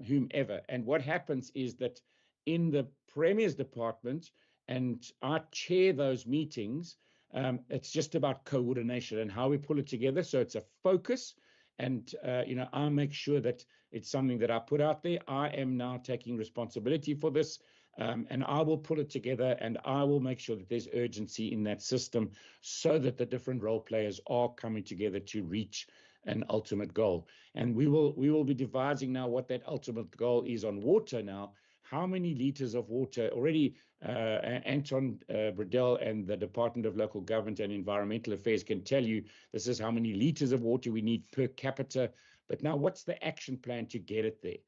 whomever. And what happens is that in the Premier's department, and I chair those meetings, it's just about coordination and how we pull it together. So it's a focus, and you know, I make sure that it's something that I put out there. I am now taking responsibility for this, and I will pull it together, and I will make sure that there's urgency in that system so that the different role players are coming together to reach an ultimate goal. And we will be devising now what that ultimate goal is on water now. How many liters of water already? Anton Bradell and the Department of Local Government and Environmental Affairs can tell you this is how many liters of water we need per capita. But now, what's the action plan to get it there?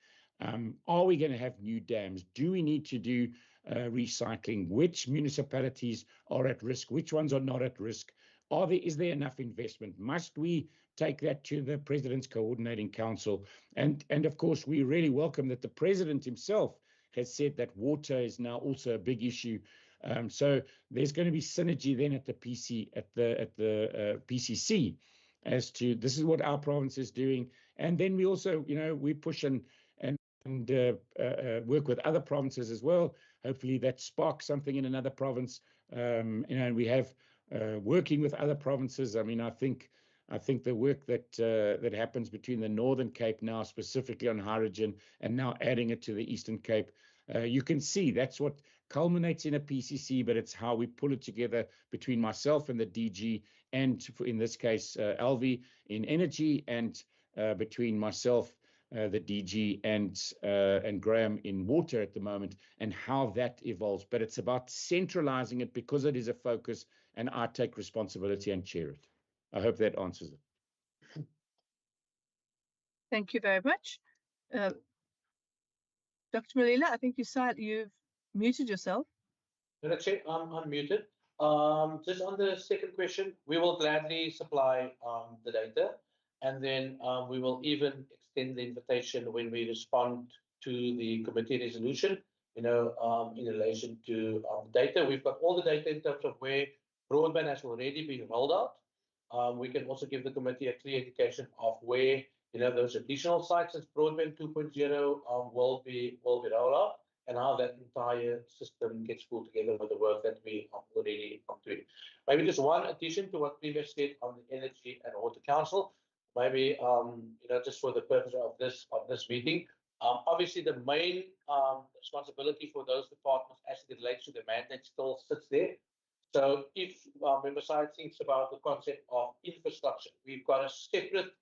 Are we going to have new dams? Do we need to do recycling? Which municipalities are at risk? Which ones are not at risk? Is there enough investment? Must we take that to the President's Coordinating Council? And of course, we really welcome that the President himself has said that water is now also a big issue. So there's going to be synergy then at the PCC as to this is what our province is doing, and then we also, we push and work with other provinces as well. Hopefully that sparks something in another province. And we have working with other provinces. I mean, I think the work that happens between the Northern Cape now, specifically on hydrogen, and now adding it to the Eastern Cape, you can see that's what culminates in a PCC, but it's how we pull it together between myself and the DG, and in this case, Alvi in energy, and between myself, the DG, and Graham in water at the moment, and how that evolves. But it's about centralizing it because it is a focus, and I take responsibility and chair it. I hope that answers it. Thank you very much. Dr. Malila, I think you've muted yourself. Chair, I'm unmuted. Just on the second question, we will gladly supply the data, and then we will even extend the invitation when we respond to the committee resolution, in relation to data. We've got all the data in terms of where broadband has already been rolled out. We can also give the committee a clear indication of where those additional sites as broadband 2.0 will be rolled out, and how that entire system gets pulled together with the work that we are already doing. Maybe just one addition to what previous said on the Energy and Water Council. Maybe just for the purpose of this meeting. Obviously, the main responsibility for those departments as it relates to the mandate still sits there. So if member side thinks about the concept of infrastructure, we've got a separate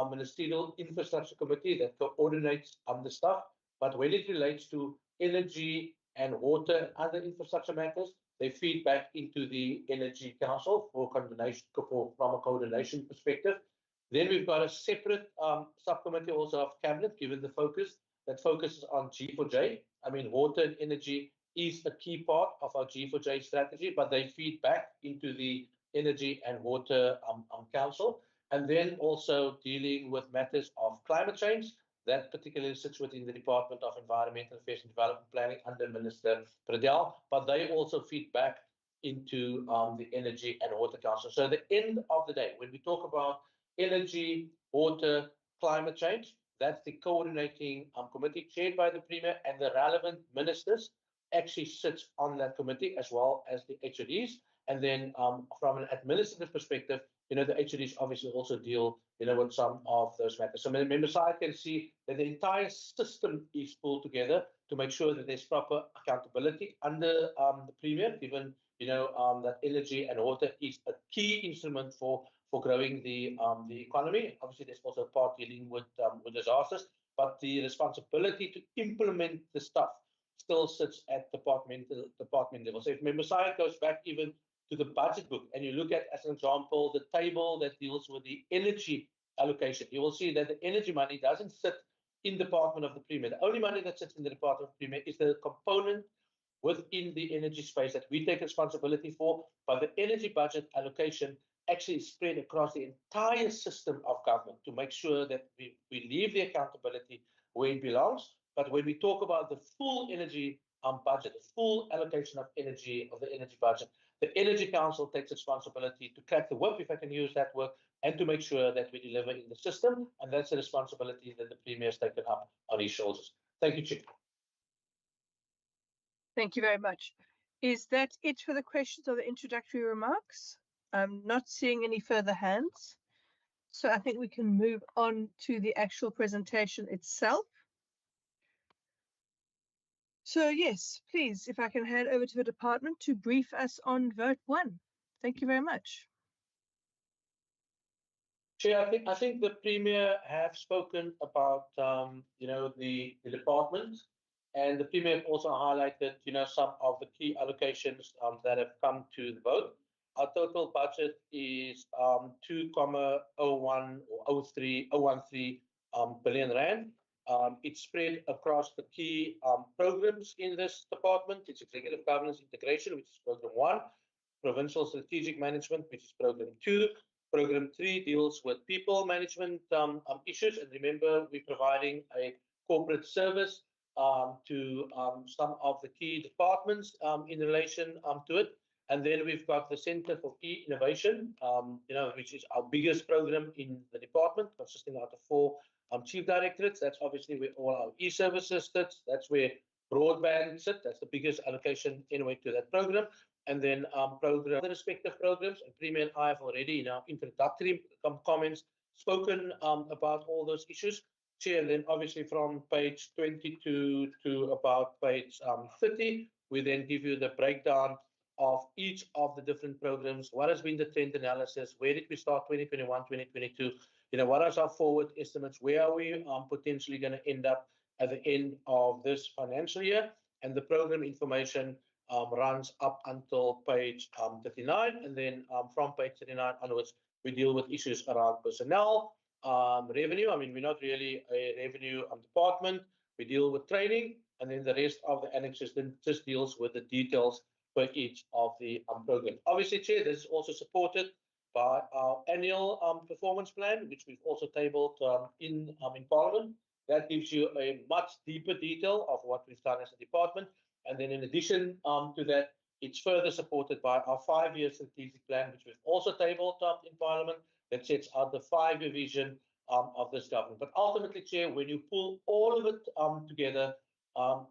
ministerial infrastructure committee that coordinates the stuff. But when it relates to energy and water and other infrastructure matters, they feed back into the Energy Council from a coordination perspective. Then we've got a separate subcommittee also of Cabinet, given the focus that focuses on G4J. I mean, water and energy is a key part of our G4J strategy, but they feed back into the Energy and Water Council. And then also dealing with matters of climate change. That particularly sits within the Department of Environmental Affairs and Development Planning under Minister Pradel, but they also feed back into the Energy and Water Council. So at the end of the day, when we talk about energy, water, climate change, that's the coordinating committee chaired by the Premier, and the relevant ministers actually sits on that committee, as well as the HODs. And then from an administrative perspective, the HODs obviously also deal with some of those matters. So member side can see that the entire system is pulled together to make sure that there's proper accountability under the Premier, given that energy and water is a key instrument for growing the economy. Obviously, there's also a part dealing with disasters, but the responsibility to implement the stuff still sits at department level. So if member side goes back even to the budget book, and you look at, as an example, the table that deals with the energy allocation, you will see that the energy money doesn't sit in the department of the Premier. The only money that sits in the department of the Premier is the component within the energy space that we take responsibility for, but the energy budget allocation actually is spread across the entire system of government to make sure that we leave the accountability where it belongs. But when we talk about the full energy budget, the full allocation of the energy budget, the Energy Council takes responsibility to crack the whip, if I can use that word, and to make sure that we deliver in the system. And that's a responsibility that the Premier has taken up on his shoulders. Thank you, Chief. Thank you very much. Is that it for the questions or the introductory remarks? I'm not seeing any further hands. So I think we can move on to the actual presentation itself. So yes, please, if I can hand over to the department to brief us on vote 1. Thank you very much. Chair, I think the Premier have spoken about the department, and the Premier also highlighted some of the key allocations that have come to the vote. Our total budget is 2.013 billion rand. It's spread across the key programs in this department. It's executive governance integration, which is program 1, provincial strategic management, which is program 2. Program 3 deals with people management issues. And remember, we're providing a corporate service to some of the key departments in relation to it. And then we've got the Center for Key Innovation, which is our biggest program in the department, consisting out of 4 chief directorates. That's obviously where all our e-services sits. That's where broadband sits. That's the biggest allocation anyway to that program. And then the respective programs. And Premier and I have already in our introductory comments spoken about all those issues. Chair, and then obviously from page 22 to about page 30, we then give you the breakdown of each of the different programs. What has been the trend analysis? Where did we start 2021, 2022? What are our forward estimates? Where are we potentially going to end up at the end of this financial year? And the program information runs up until page 39. And then from page 39 onwards, we deal with issues around personnel, revenue. I mean, we're not really a revenue department. We deal with training. And then the rest of the annexes then just deals with the details for each of the programs. Obviously, Chair, this is also supported by our annual performance plan, which we've also tabled in Parliament. That gives you a much deeper detail of what we've done as a department. And then in addition to that, it's further supported by our 5-year strategic plan, which we've also tabled in Parliament, that sets out the 5-year vision of this government. But ultimately, Chair, when you pull all of it together,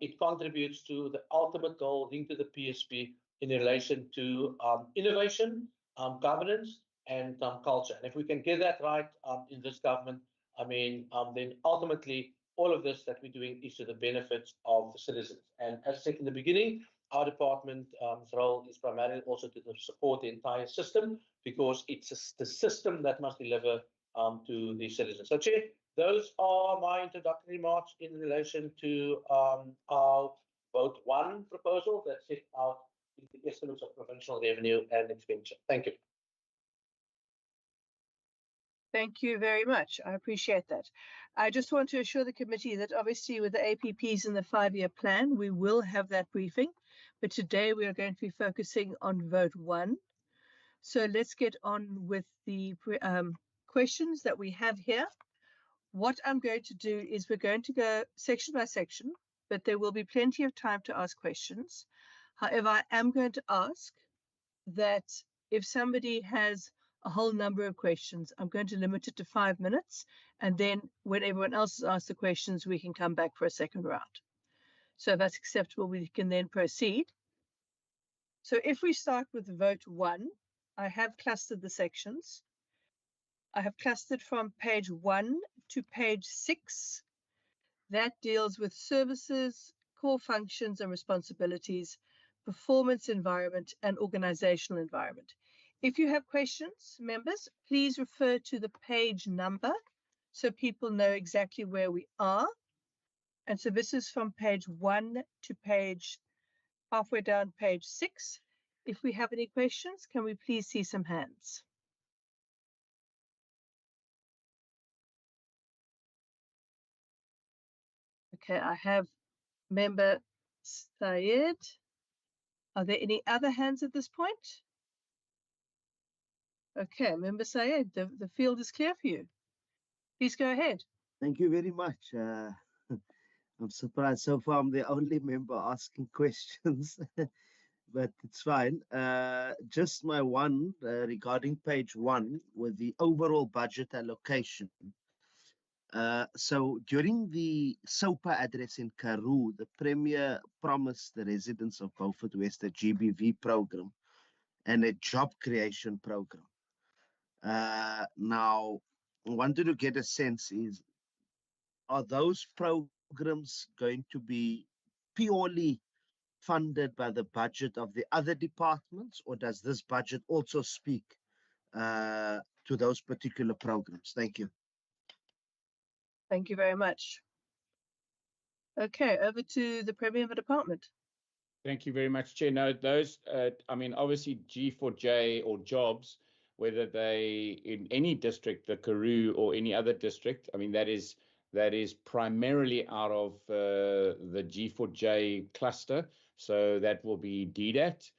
it contributes to the ultimate goal linked to the PSP in relation to innovation, governance, and culture. And if we can get that right in this government, I mean, then ultimately all of this that we're doing is to the benefits of the citizens. And as I said in the beginning, our department's role is primarily also to support the entire system, because it's the system that must deliver to the citizens. So, Chair, those are my introductory remarks in relation to our vote 1 proposal that set out the estimates of provincial revenue and expenditure. Thank you. Thank you very much. I appreciate that. I just want to assure the committee that obviously with the APPs and the 5-year plan, we will have that briefing. But today we are going to be focusing on vote 1. So let's get on with the questions that we have here. What I'm going to do is we're going to go section by section, but there will be plenty of time to ask questions. However, I am going to ask that if somebody has a whole number of questions, I'm going to limit it to 5 minutes. And then when everyone else has asked the questions, we can come back for a second round. So if that's acceptable, we can then proceed. So if we start with vote 1, I have clustered the sections. I have clustered from page 1 to page 6. That deals with services, core functions and responsibilities, performance environment, and organizational environment. If you have questions, members, please refer to the page number so people know exactly where we are. And so this is from page 1 to page halfway down page 6. If we have any questions, can we please see some hands? Okay, I have member Syed. Are there any other hands at this point? Okay, member Syed, the field is clear for you. Please go ahead. Thank you very much. I'm surprised so far I'm the only member asking questions, but it's fine. Just my one regarding page 1 with the overall budget allocation. So during the SOPA address in Karoo, the Premier promised the residents of Beaufort West a GBV program and a job creation program. Now, I wanted to get a sense is, are those programs going to be purely funded by the budget of the other departments, or does this budget also speak to those particular programs? Thank you. Thank you very much. Okay, over to the Premier of the department. Thank you very much, Chair. No, those, I mean, obviously G4J or jobs, whether they in any district, the Karoo or any other district, I mean, that is primarily out of the G4J cluster. So that will be DDAT.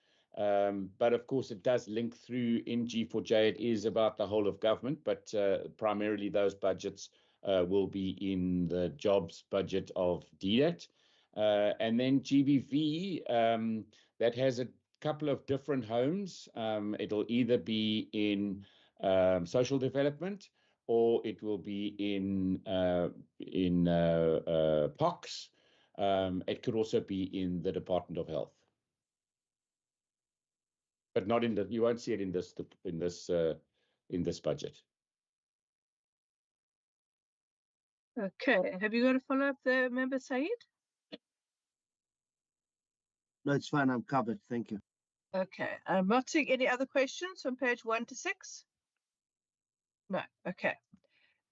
But of course, it does link through in G4J. It is about the whole of government, but primarily those budgets will be in the jobs budget of DDAT. And then GBV, that has a couple of different homes. It'll either be in social development, or it will be in POCs. It could also be in the Department of Health, but not in the. You won't see it in this budget. Okay, have you got a follow-up there, Member Said? No, it's fine. I'm covered. Thank you. Okay, I'm not seeing any other questions from page 1 to 6. No, okay.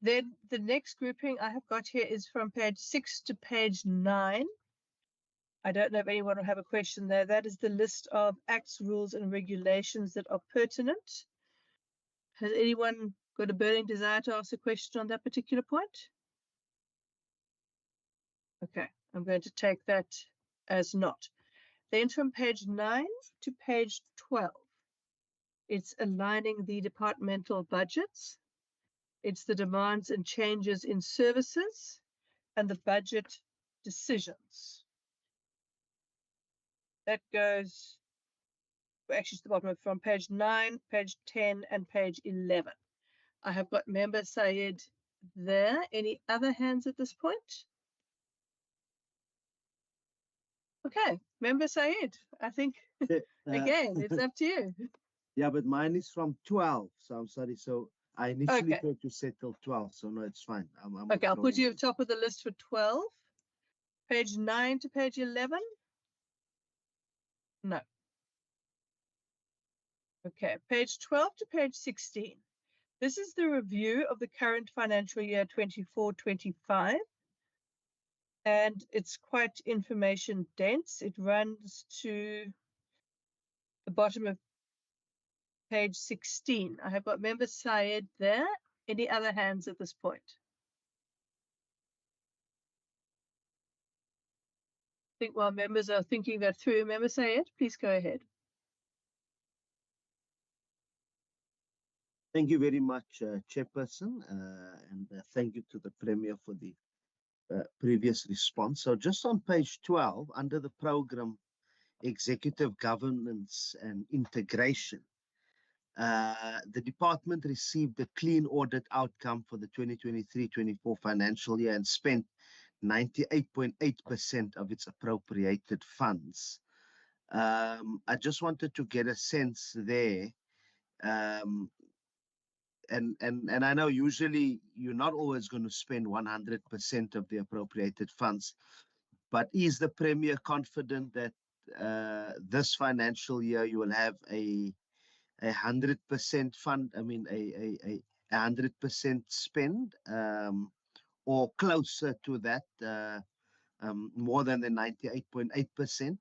Then the next grouping I have got here is from page 6 to page 9. I don't know if anyone will have a question there. That is the list of acts, rules, and regulations that are pertinent. Has anyone got a burning desire to ask a question on that particular point? Okay, I'm going to take that as not. Then from page 9 to page 12, it's aligning the departmental budgets. It's the demands and changes in services and the budget decisions. That goes actually to the bottom of from page 9, page 10, and page 11. I have got Member Sayed there. Any other hands at this point? Okay, Member Sayed, I think, again, it's up to you. Yeah, but mine is from 12, so I'm sorry. So I initially Okay. thought you said till 12, so no, it's fine. I'm Okay, I'll put withdrawing. you at the top of the list for 12. Page 9 to page 11? No. Okay, page 12 to page 16. This is the review of the current financial year 24-25. And it's quite information dense. It runs to the bottom of page 16. I have got Member Syed there. Any other hands at this point? I think while members are thinking that through, Member Syed, please go ahead. Thank you very much, Chairperson, and thank you to the Premier for the previous response. So just on page 12, under the program Executive Governance and Integration, the department received a clean audit outcome for the 2023-24 financial year and spent 98.8% of its appropriated funds. I just wanted to get a sense there. And I know usually you're not always going to spend 100% of the appropriated funds, but is the Premier confident that this financial year you will have a 100% fund? I mean, a 100% spend, or closer to that, more than the 98.8%?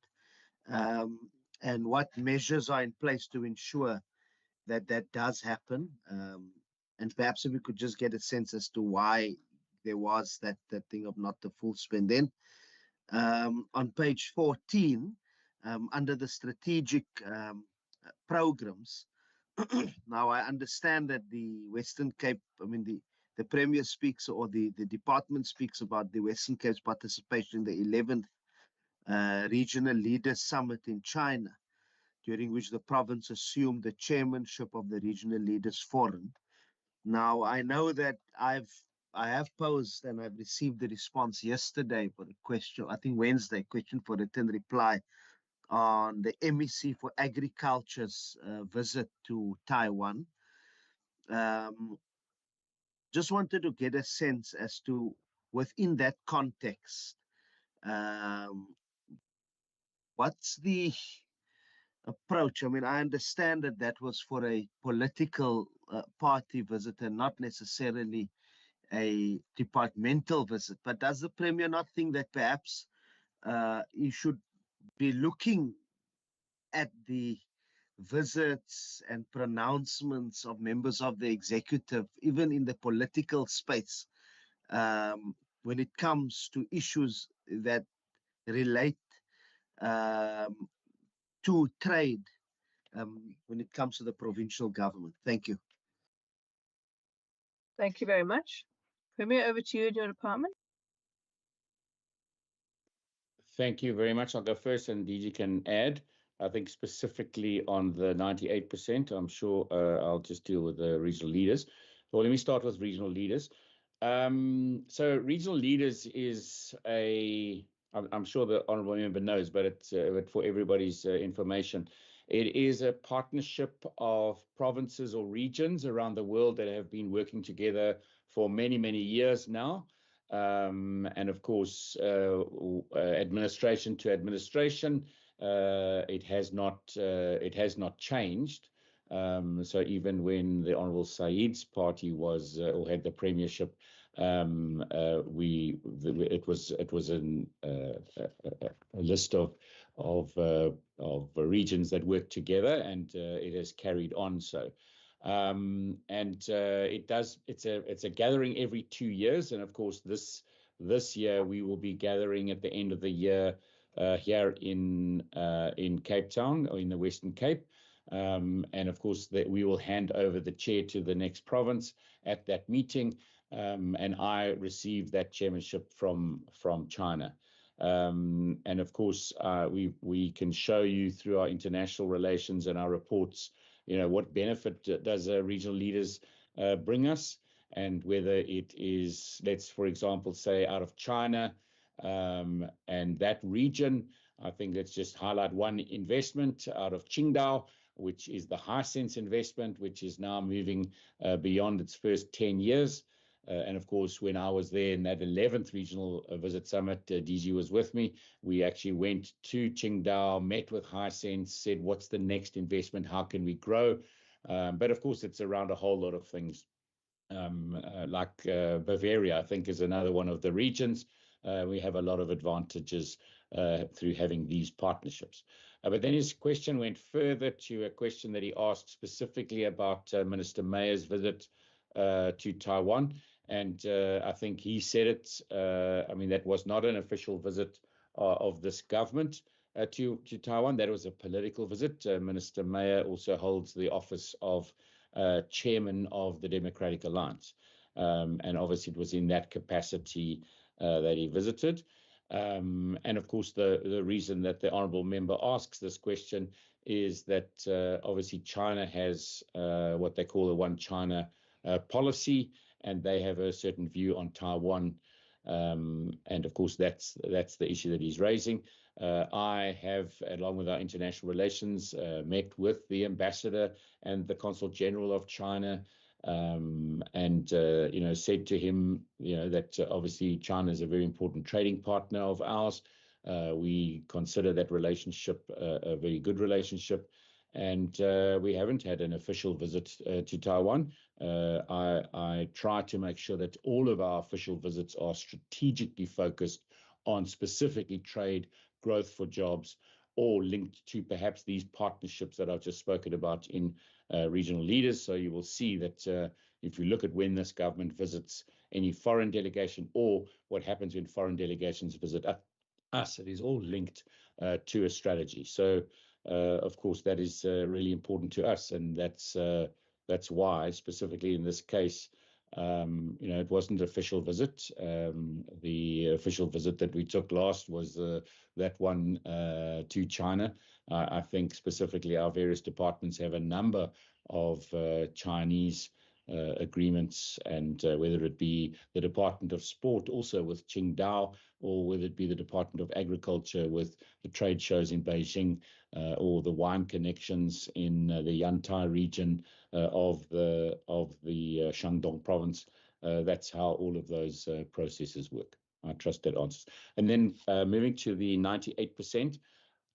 And what measures are in place to ensure that that does happen? And perhaps if we could just get a sense as to why there was that thing of not the full spend. Then on page 14, under the strategic programs, now I understand that the Western Cape, I mean, the Premier speaks, or the department speaks about the Western Cape's participation in the 11th Regional Leaders Summit in China, during which the province assumed the chairmanship of the Regional Leaders Forum. Now, I know that I have posed and I've received the response yesterday for a question, I think Wednesday, question for written reply on the MEC for Agriculture's visit to Taiwan. Just wanted to get a sense as to, within that context, what's the approach? I mean, I understand that that was for a political party visit and not necessarily a departmental visit, but does the Premier not think that perhaps he should be looking at the visits and pronouncements of members of the executive, even in the political space, when it comes to issues that relate to trade, when it comes to the provincial government? Thank you. Thank you very much. Premier, over to you in your department. Thank you very much. I'll go first and DG can add. I think specifically on the 98%, I'm sure I'll just deal with the regional leaders. Well, let me start with regional leaders. So regional leaders is I'm sure the honourable member knows, but for everybody's information, it is a partnership of provinces or regions around the world that have been working together for many, many years now. And of course, administration to administration, it has not changed. So even when the Honourable Said's party was or had the premiership, it was a list of regions that worked together, and it has carried on so. It's a gathering every 2 years, and of course this year we will be gathering at the end of the year here in Cape Town, or in the Western Cape. And of course, we will hand over the chair to the next province at that meeting, and I received that chairmanship from China. And of course, we can show you through our international relations and our reports, what benefit does regional leaders bring us, and whether it is, let's for example say, out of China and that region. I think let's just highlight one investment out of Qingdao, which is the Hisense investment, which is now moving beyond its first 10 years. And of course, when I was there in that 11th regional visit summit, DG was with me. We actually went to Qingdao, met with Hisense, said, what's the next investment? How can we grow? But of course, it's around a whole lot of things. Like Bavaria, I think, is another one of the regions. We have a lot of advantages through having these partnerships. But then his question went further to a question that he asked specifically about Minister Mayer's visit to Taiwan. And I think he said it, I mean, that was not an official visit of this government to Taiwan. That was a political visit. Minister Mayer also holds the office of chairman of the Democratic Alliance. And obviously it was in that capacity that he visited. And of course, the reason that the honourable member asks this question is that obviously China has what they call the One China policy, and they have a certain view on Taiwan. And of course, that's the issue that he's raising. I have, along with our international relations, met with the ambassador and the consul general of China, and said to him, that obviously China is a very important trading partner of ours. We consider that relationship a very good relationship, and we haven't had an official visit to Taiwan. I try to make sure that all of our official visits are strategically focused on specifically trade, growth for jobs, or linked to perhaps these partnerships that I've just spoken about in regional leaders. So you will see that if you look at when this government visits any foreign delegation, or what happens when foreign delegations visit us, it is all linked to a strategy. So of course, that is really important to us, and that's why, specifically in this case, it wasn't an official visit. The official visit that we took last was that one to China. I think specifically our various departments have a number of Chinese agreements, and whether it be the Department of Sport also with Qingdao, or whether it be the Department of Agriculture with the trade shows in Beijing, or the wine connections in the Yantai region of the Shandong province. That's how all of those processes work. I trust that answers. And then moving to the 98%,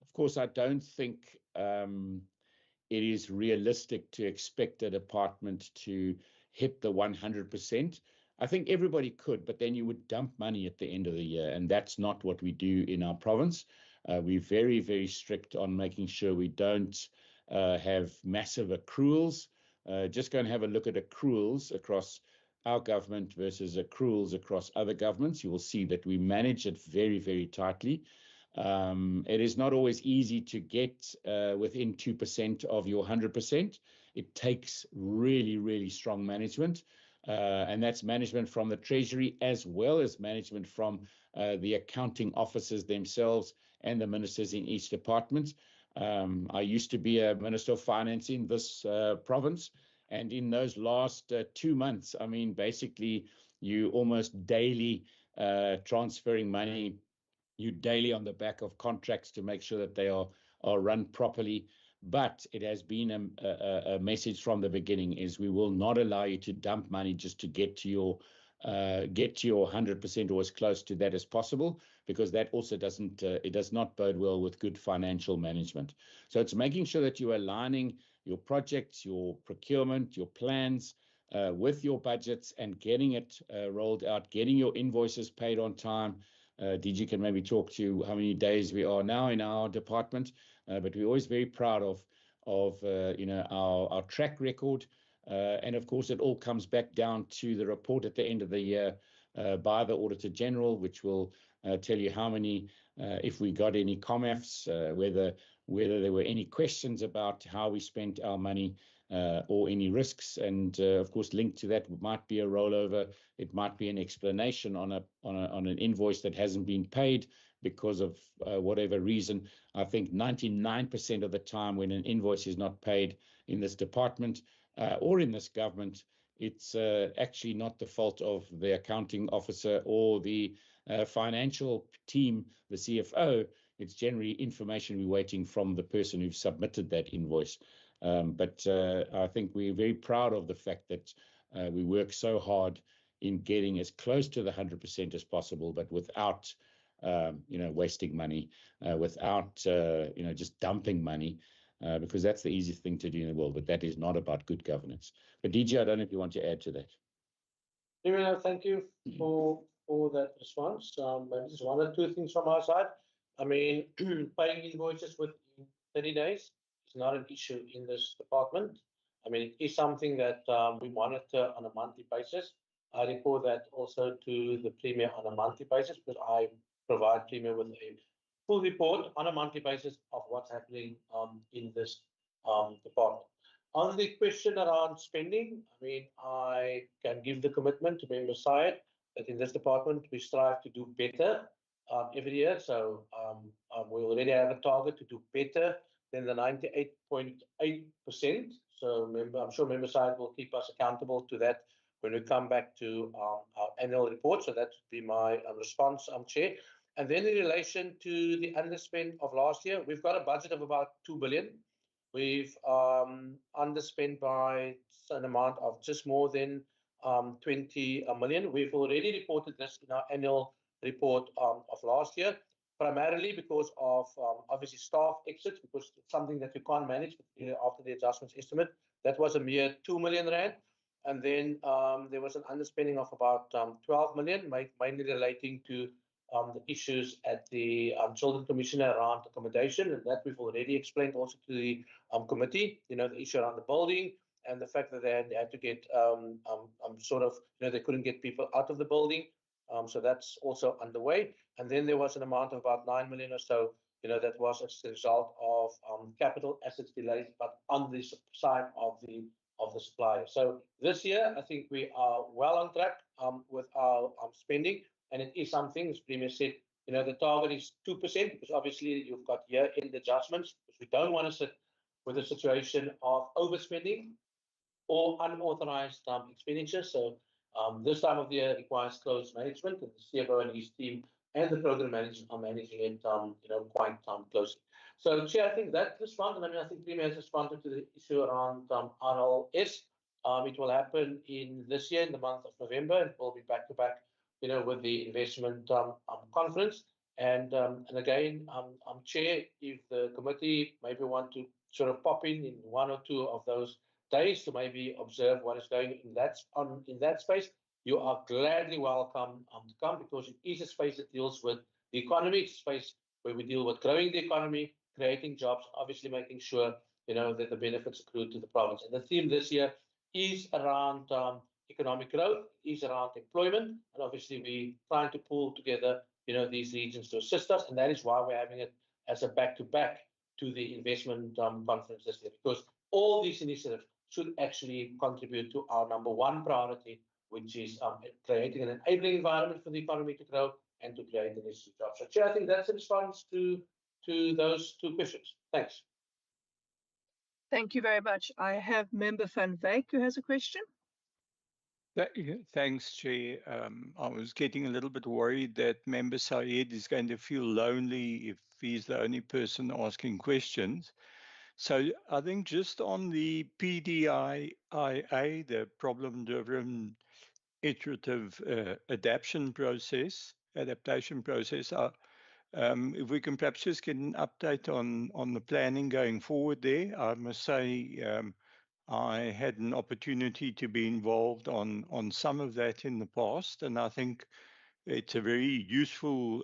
of course, I don't think it is realistic to expect a department to hit the 100%. I think everybody could, but then you would dump money at the end of the year, and that's not what we do in our province. We're very, very strict on making sure we don't have massive accruals. Just go and have a look at accruals across our government versus accruals across other governments. You will see that we manage it very, very tightly. It is not always easy to get within 2% of your 100%. It takes really, really strong management. And that's management from the Treasury as well as management from the accounting officers themselves and the ministers in each department. I used to be a Minister of Finance in this province, and in those last 2 months, I mean, basically, you almost daily transferring money. You daily on the back of contracts to make sure that they are run properly. But it has been a message from the beginning is we will not allow you to dump money just to get to your 100% or as close to that as possible, because that also it does not bode well with good financial management. So it's making sure that you're aligning your projects, your procurement, your plans with your budgets and getting it rolled out, getting your invoices paid on time. DG can maybe talk to how many days we are now in our department, but we're always very proud of our track record. And of course, it all comes back down to the report at the end of the year by the Auditor General, which will tell you how many, if we got any COMAFs, whether there were any questions about how we spent our money, or any risks. And of course, linked to that might be a rollover. It might be an explanation on an invoice that hasn't been paid because of whatever reason. I think 99% of the time when an invoice is not paid in this department or in this government, it's actually not the fault of the accounting officer or the financial team, the CFO. It's generally information we're waiting from the person who submitted that invoice. But I think we're very proud of the fact that we work so hard in getting as close to the 100% as possible, but without wasting money, without just dumping money, because that's the easiest thing to do in the world. But that is not about good governance. But DG, I don't know if you want to add to that. Thank you for that response. Maybe just one or two things from our side. I mean, paying invoices within 30 days is not an issue in this department. I mean, it is something that we monitor on a monthly basis. I report that also to the Premier on a monthly basis, because I provide Premier with a full report on a monthly basis of what's happening in this department. On the question around spending, I mean, I can give the commitment to Member Syed that in this department we strive to do better every year. So we already have a target to do better than the 98.8%. So I'm sure Member Syed will keep us accountable to that when we come back to our annual report. So that would be my response, Chair. And then in relation to the underspend of last year, we've got a budget of about 2 billion. We've underspent by an amount of just more than 20 million. We've already reported this in our annual report of last year, primarily because of obviously staff exits, because it's something that you can't manage after the adjustments estimate. That was a mere 2 million rand. And then there was an underspending of about 12 million, mainly relating to the issues at the Children Commissioner around accommodation, and that we've already explained also to the committee, the issue around the building and the fact that they had to get they couldn't get people out of the building. So that's also underway. And then there was an amount of about 9 million or so, that was as a result of capital assets delays, but on the side of the supplier. So this year, I think we are well on track with our spending. And it is something, as Premier said, the target is 2%, because obviously you've got year-end adjustments, because we don't want to sit with a situation of overspending or unauthorized expenditure. So this time of the year requires close management, and the CFO and his team and the program managers are managing it, quite closely. So, Chair, I think that responds. I think Premier has responded to the issue around RLS. It will happen in this year, in the month of November, and we'll be back to back with the investment conference. And again, Chair, if the committee maybe want to sort of pop in one or two of those days to maybe observe what is going in that space, you are gladly welcome to come, because it is a space that deals with the economy. It's a space where we deal with growing the economy, creating jobs, obviously making sure that the benefits accrue to the province. And the theme this year is around economic growth, is around employment, and obviously we're trying to pull together these regions to assist us, and that is why we're having it as a back-to-back to the investment conference this year, because all these initiatives should actually contribute to our number one priority which is creating an enabling environment for the economy to grow and to create the necessary jobs. So, Chair, I think that's a response to those two questions. Thanks. Thank you very much. I have Member Van Wyk who has a question. Thanks, Chair. I was getting a little bit worried that Member Saeed is going to feel lonely if he's the only person asking questions. So I think just on the PDIIA, the problem-driven iterative adaptation process, if we can perhaps just get an update on the planning going forward there. I must say, I had an opportunity to be involved on some of that in the past, and I think it's a very useful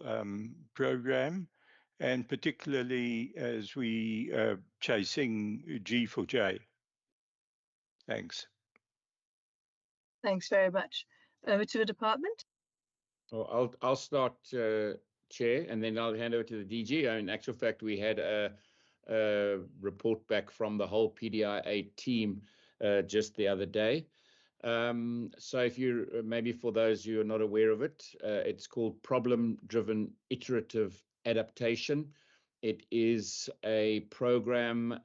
program, and particularly as we are chasing G4J. Thanks. Thanks very much. Over to the department. Well, I'll start, Chair, and then I'll hand over to the DG. In actual fact, we had a report back from the whole PDIIA team just the other day. So if you maybe for those who are not aware of it, it's called problem-driven iterative adaptation. It is a program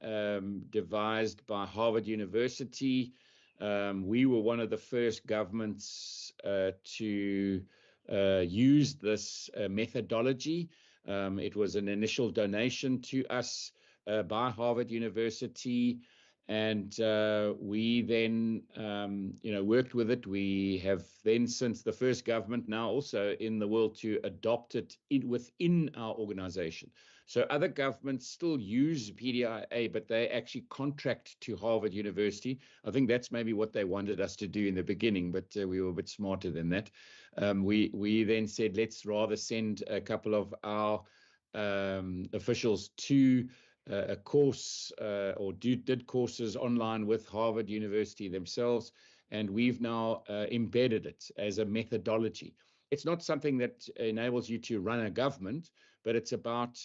devised by Harvard University. We were one of the first governments to use this methodology. It was an initial donation to us by Harvard University, and we then worked with it. We have then, since the first government now also in the world, to adopt it within our organization. So other governments still use PDIIA, but they actually contract to Harvard University. I think that's maybe what they wanted us to do in the beginning, but we were a bit smarter than that. We then said, let's rather send a couple of our officials to a course or did courses online with Harvard University themselves, and we've now embedded it as a methodology. It's not something that enables you to run a government, but it's about,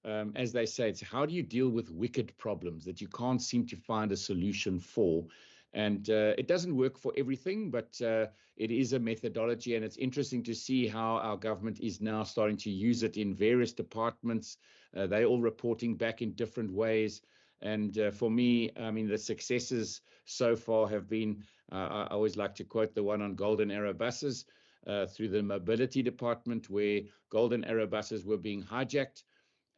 as they say, it's how do you deal with wicked problems that you can't seem to find a solution for. And it doesn't work for everything, but it is a methodology, and it's interesting to see how our government is now starting to use it in various departments. They're all reporting back in different ways. And for me, I mean, the successes so far have been, I always like to quote the one on Golden Arrow buses through the mobility department, where Golden Arrow buses were being hijacked.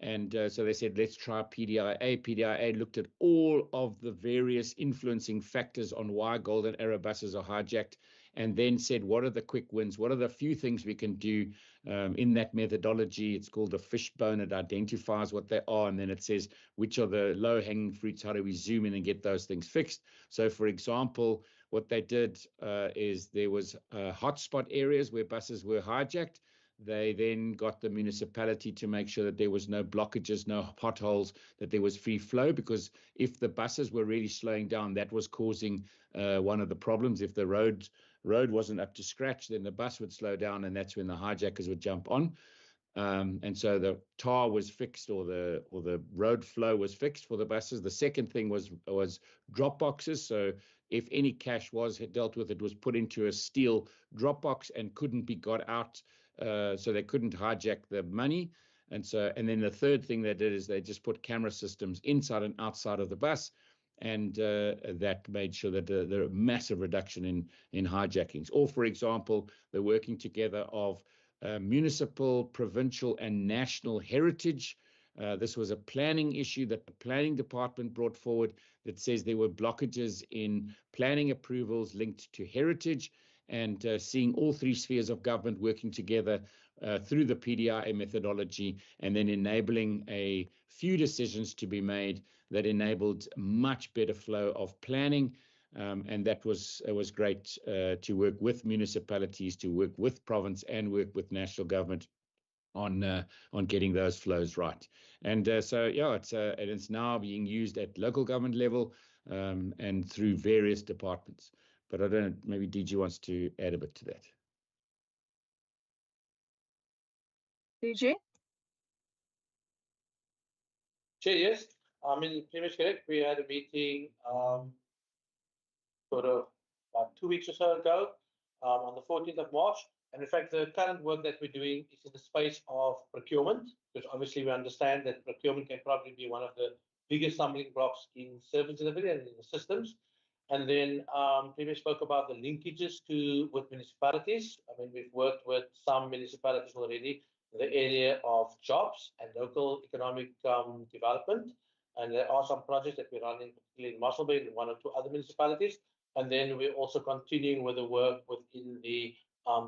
And so they said, let's try PDIIA. PDIIA looked at all of the various influencing factors on why Golden Arrow buses are hijacked, and then said, what are the quick wins? What are the few things we can do in that methodology? It's called the fishbone. It identifies what they are, and then it says, which are the low-hanging fruits? How do we zoom in and get those things fixed? So, for example, what they did is there was hotspot areas where buses were hijacked. They then got the municipality to make sure that there was no blockages, no potholes, that there was free flow, because if the buses were really slowing down, that was causing one of the problems. If the road wasn't up to scratch, then the bus would slow down, and that's when the hijackers would jump on. And so the tar was fixed, or the road flow was fixed for the buses. The second thing was drop boxes. So if any cash was dealt with, it was put into a steel drop box and couldn't be got out. So they couldn't hijack the money. And then the third thing they did is they just put camera systems inside and outside of the bus. And that made sure that there were a massive reduction in hijackings. Or, for example, the working together of municipal, provincial, and national heritage. This was a planning issue that the planning department brought forward that says there were blockages in planning approvals linked to heritage, and seeing all three spheres of government working together through the PDIIA methodology, and then enabling a few decisions to be made that enabled much better flow of planning. And that was great to work with municipalities, to work with province, and work with national government on getting those flows right. And so, yeah, it's now being used at local government level and through various departments. But I don't know, maybe DG wants to add a bit to that. DG? Chair, yes. I mean, pretty much correct. We had a meeting sort of about 2 weeks or so ago. on the 14th of March. And in fact, the current work that we're doing is in the space of procurement, because obviously we understand that procurement can probably be one of the biggest stumbling blocks in service delivery and in the systems. And then Premier spoke about the linkages with municipalities. I mean, we've worked with some municipalities already in the area of jobs and local economic development. And there are some projects that we're running, particularly in Muscle Bay and one or two other municipalities. And then we're also continuing with the work within the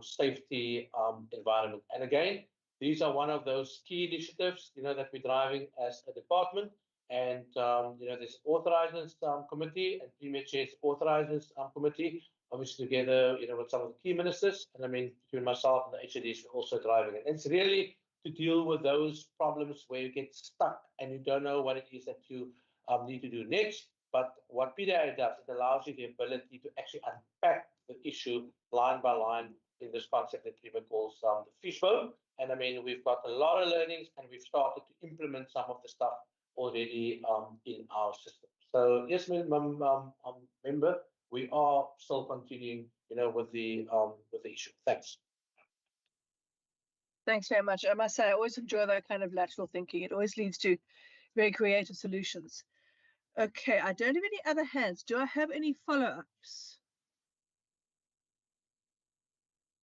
safety environment. And again, these are one of those key initiatives, that we're driving as a department. And, there's authorizers committee and Premier Chair's authorizers committee, obviously together, with some of the key ministers. And I mean, between myself and the HODs, we're also driving it. And it's really to deal with those problems where you get stuck and you don't know what it is that you need to do next. But what PDA does, it allows you the ability to actually unpack the issue line by line in this concept that Premier calls the fishbowl. And I mean, we've got a lot of learnings and we've started to implement some of the stuff already in our system. So yes, member, we are still continuing, with the issue. Thanks. Thanks very much. I must say, I always enjoy that kind of lateral thinking. It always leads to very creative solutions. Okay, I don't have any other hands. Do I have any follow-ups?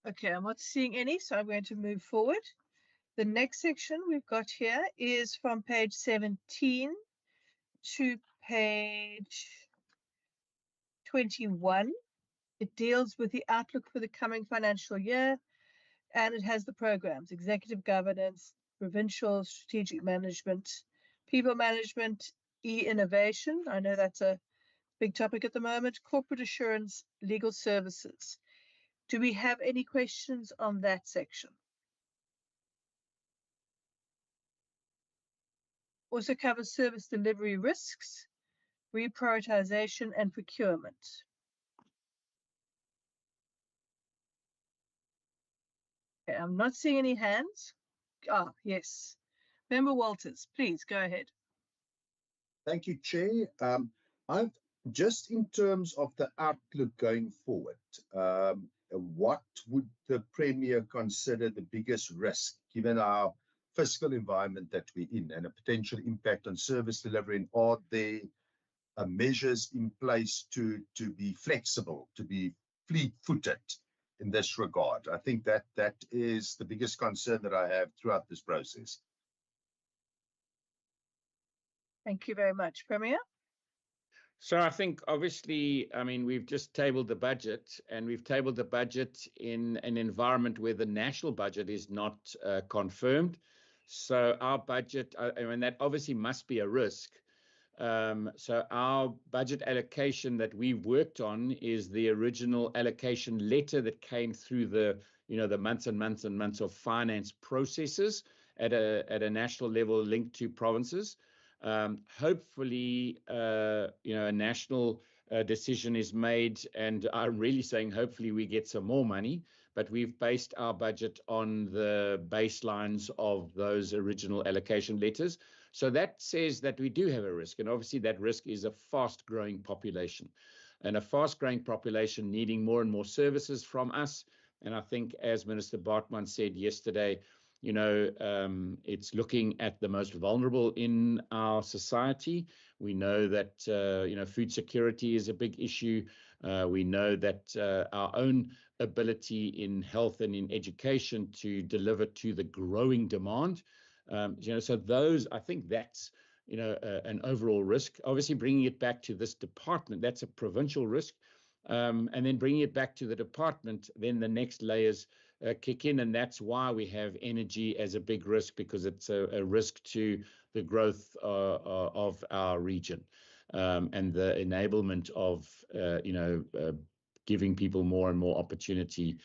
Okay, I'm not seeing any, so I'm going to move forward. The next section we've got here is from page 17 to page 21. It deals with the outlook for the coming financial year, and it has the programs: executive governance, provincial strategic management, people management, e-innovation. I know that's a big topic at the moment. Corporate assurance, legal services. Do we have any questions on that section? Also covers service delivery risks, reprioritization and procurement. Okay, I'm not seeing any hands. Ah, yes. Member Walters, please go ahead. Thank you, Chair. I've just in terms of the outlook going forward, what would the Premier consider the biggest risk given our fiscal environment that we're in and a potential impact on service delivery? And are there measures in place to be flexible, to be fleet-footed in this regard? I think that is the biggest concern that I have throughout this process. Thank you very much. Premier? So I think obviously, I mean, we've just tabled the budget, and we've tabled the budget in an environment where the national budget is not confirmed. So our budget, I mean, that obviously must be a risk. So our budget allocation that we've worked on is the original allocation letter that came through the, the months and months and months of finance processes at a national level linked to provinces. Hopefully, a national decision is made, and I'm really saying hopefully we get some more money, but we've based our budget on the baselines of those original allocation letters. So that says that we do have a risk, and obviously that risk is a fast-growing population, and a fast-growing population needing more and more services from us. And I think, as Minister Bartman said yesterday, it's looking at the most vulnerable in our society. We know that, food security is a big issue. We know that our own ability in health and in education to deliver to the growing demand. So those, I think that's, an overall risk. Obviously, bringing it back to this department, that's a provincial risk. And then bringing it back to the department, then the next layers kick in, and that's why we have energy as a big risk, because it's a risk to the growth of our region, and the enablement of giving people more and more opportunity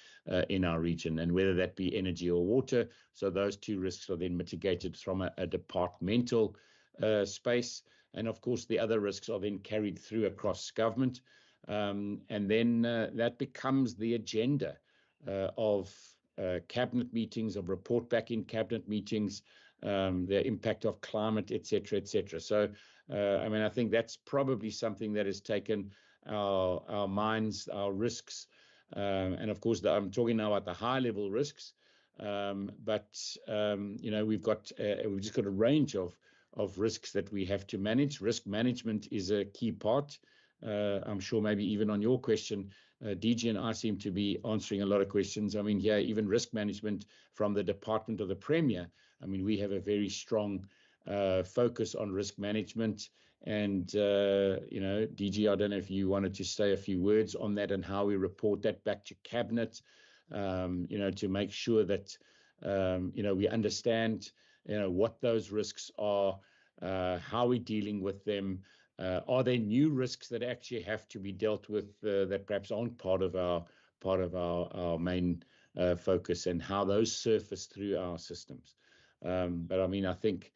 in our region, and whether that be energy or water. So those two risks are then mitigated from a departmental space, and of course the other risks are then carried through across government. And then that becomes the agenda of cabinet meetings, of report back in cabinet meetings, the impact of climate, etc., etc. So, I mean, I think that's probably something that has taken our minds, our risks, And of course, I'm talking now about the high-level risks. But you know, we've just got a range of risks that we have to manage. Risk management is a key part. I'm sure maybe even on your question, DG and I seem to be answering a lot of questions. I mean, yeah, even risk management from the Department of the Premier. I mean, we have a very strong focus on risk management. And, you know, DG, I don't know if you wanted to say a few words on that and how we report that back to Cabinet, you know, to make sure that, you know, we understand, you know, what those risks are, how we're dealing with them. Are there new risks that actually have to be dealt with that perhaps aren't part of our main focus, and how those surface through our systems? But I mean, I think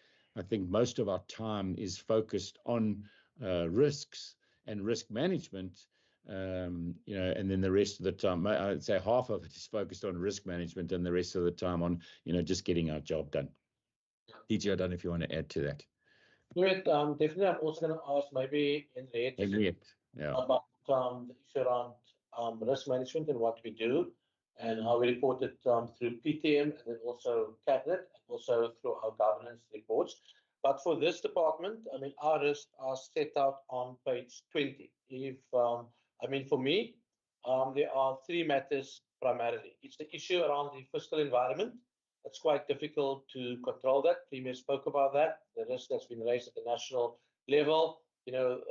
most of our time is focused on risks and risk management, you know, and then the rest of the time, I'd say half of it is focused on risk management, and the rest of the time on, you know, just getting our job done. DG, I don't know if you want to add to that. Definitely. I'm also going to ask maybe Henriette, yeah, about the issue around risk management and what we do, and how we report it through PTM, and then also Cabinet, and also through our governance reports. But for this department, I mean, our risks are set out on page 20. I mean, for me, there are three matters primarily. It's the issue around the fiscal environment. It's quite difficult to control that. Premier spoke about that, the risk that's been raised at the national level. You know,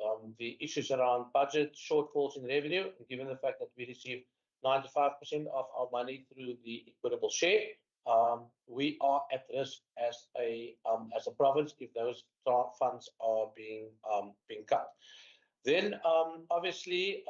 the issues around budget, shortfalls in revenue, and given the fact that we receive 95% of our money through the equitable share, we are at risk as a province if those funds are being cut. Then, obviously,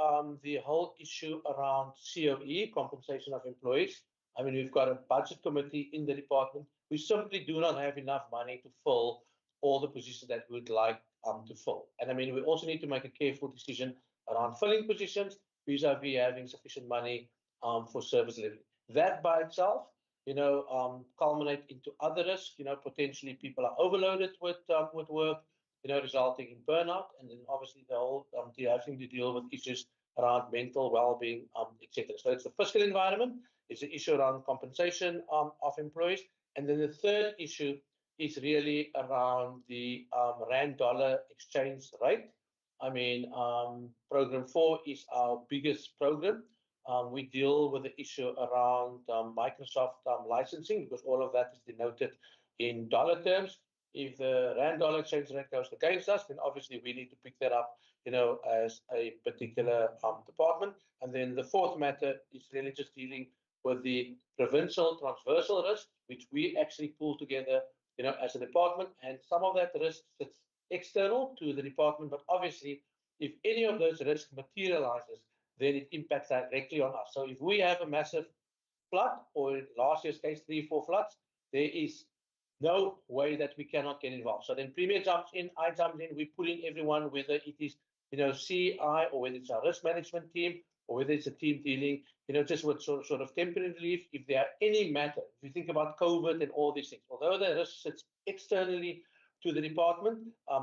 the whole issue around COE, compensation of employees. I mean, we've got a budget committee in the department. We simply do not have enough money to fill all the positions that we would like to fill. And I mean, we also need to make a careful decision around filling positions vis-a-vis having sufficient money for service delivery. That by itself, you know, culminate into other risks. You know, potentially people are overloaded with work, you know, resulting in burnout, and then obviously the whole having to deal with issues around mental well-being, etc. So it's the fiscal environment. It's the issue around compensation of employees. And then the third issue is really around the rand-dollar exchange rate. I mean, Program 4 is our biggest program. We deal with the issue around Microsoft licensing, because all of that is denoted in dollar terms. If the rand-dollar exchange rate goes against us, then obviously we need to pick that up, you know, as a particular department. And then the fourth matter is really just dealing with the provincial transversal risk, which we actually pull together, you know, as a department. And some of that risk sits external to the department, but obviously, if any of those risks materializes, then it impacts directly on us. So if we have a massive flood, or in last year's case, 3-4 floods, there is no way that we cannot get involved. So then Premier jumps in, I jump in, we pull in everyone, whether it is, you know, CI, or whether it's our risk management team, or whether it's a team dealing, you know, just with sort of temporary relief. If there are any matter, if you think about COVID and all these things, although the risk sits externally to the department,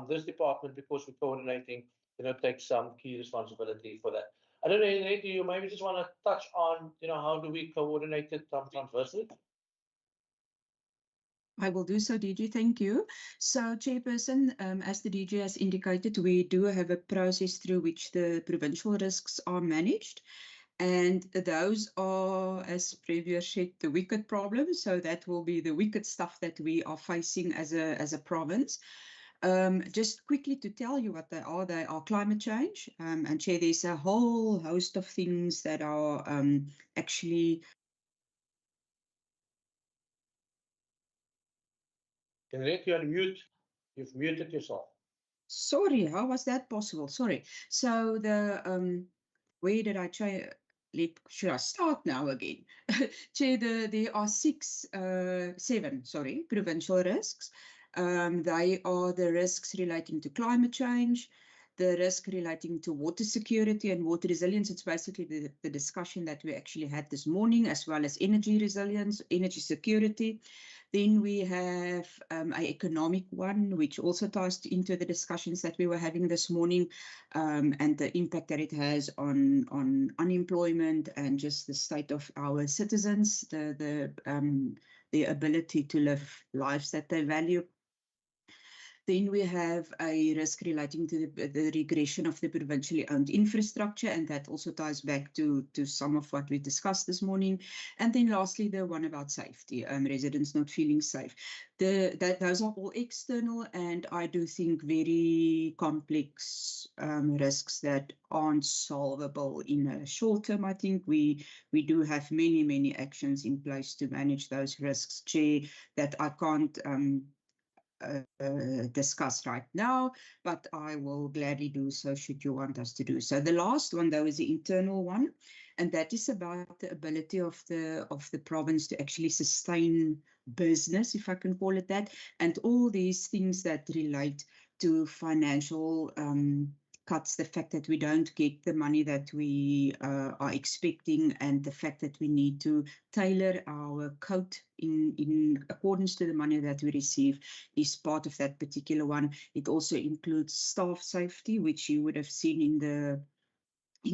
this department, because we're coordinating, you know, takes some key responsibility for that. I don't know, Henry, do you maybe just want to touch on, you know, how do we coordinate it transversely? I will do so, DG. Thank you. So, Chairperson, as the DG has indicated, we do have a process through which the provincial risks are managed. And those are, as previous said, the wicked problems. So that will be the wicked stuff that we are facing as a province. Just quickly to tell you what they are climate change. And Chair, there's a whole host of things that are actually... Henriette, you're on mute. You've muted yourself. Sorry, how was that possible? Sorry. So the where did I try? Should I start now again? Chair, there are 7 provincial risks. They are the risks relating to climate change, the risk relating to water security and water resilience. It's basically the discussion that we actually had this morning, as well as energy resilience, energy security. Then we have an economic one, which also ties into the discussions that we were having this morning, and the impact that it has on unemployment and just the state of our citizens, the ability to live lives that they value. Then we have a risk relating to the regression of the provincially owned infrastructure, and that also ties back to some of what we discussed this morning. And then lastly, the one about safety, residents not feeling safe. Those are all external, and I do think very complex risks that aren't solvable in a short term. I think we do have many actions in place to manage those risks, Chair, that I can't discuss right now, but I will gladly do so should you want us to do so. The last one, though, is the internal one, and that is about the ability of the province to actually sustain business, if I can call it that, and all these things that relate to financial cuts, the fact that we don't get the money that we are expecting, and the fact that we need to tailor our code in accordance to the money that we receive is part of that particular one. It also includes staff safety, which you would have seen in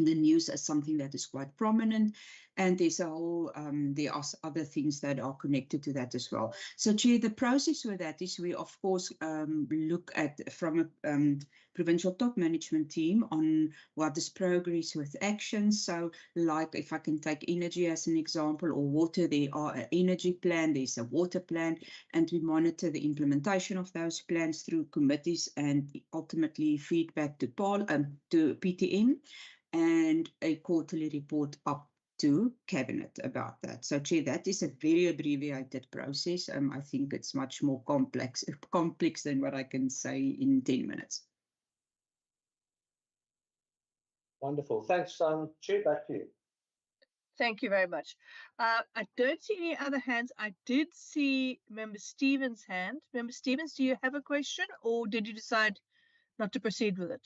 the news as something that is quite prominent, and there's a whole there are other things that are connected to that as well. So, Chair, the process with that is we of course look at from a provincial top management team on what is progress with actions. So, like if I can take energy as an example, or water, there are an energy plan, there's a water plan, and we monitor the implementation of those plans through committees and ultimately feedback to PTM, and a quarterly report up to Cabinet about that. So, Chair, that is a very abbreviated process. I think it's much more complex than what I can say in 10 minutes. Wonderful. Thanks, Chair. Back to you. Thank you very much. I don't see any other hands. I did see Member Stevens' hand. Member Stevens, do you have a question, or did you decide not to proceed with it?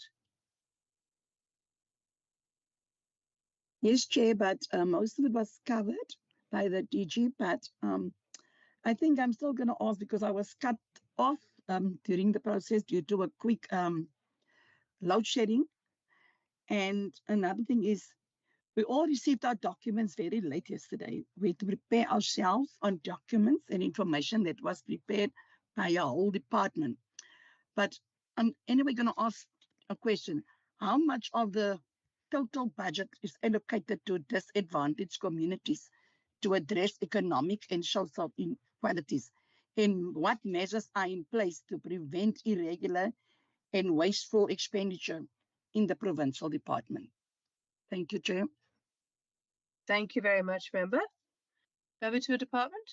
Yes, Chair, but most of it was covered by the DG, but I think I'm still going to ask because I was cut off during the process due to a quick load shedding. And another thing is, we all received our documents very late yesterday. We had to prepare ourselves on documents and information that was prepared by our whole department. But I'm anyway going to ask a question. How much of the total budget is allocated to disadvantaged communities to address economic and social inequalities? And what measures are in place to prevent irregular and wasteful expenditure in the provincial department? Thank you, Chair. Thank you very much, Member. Over to the department.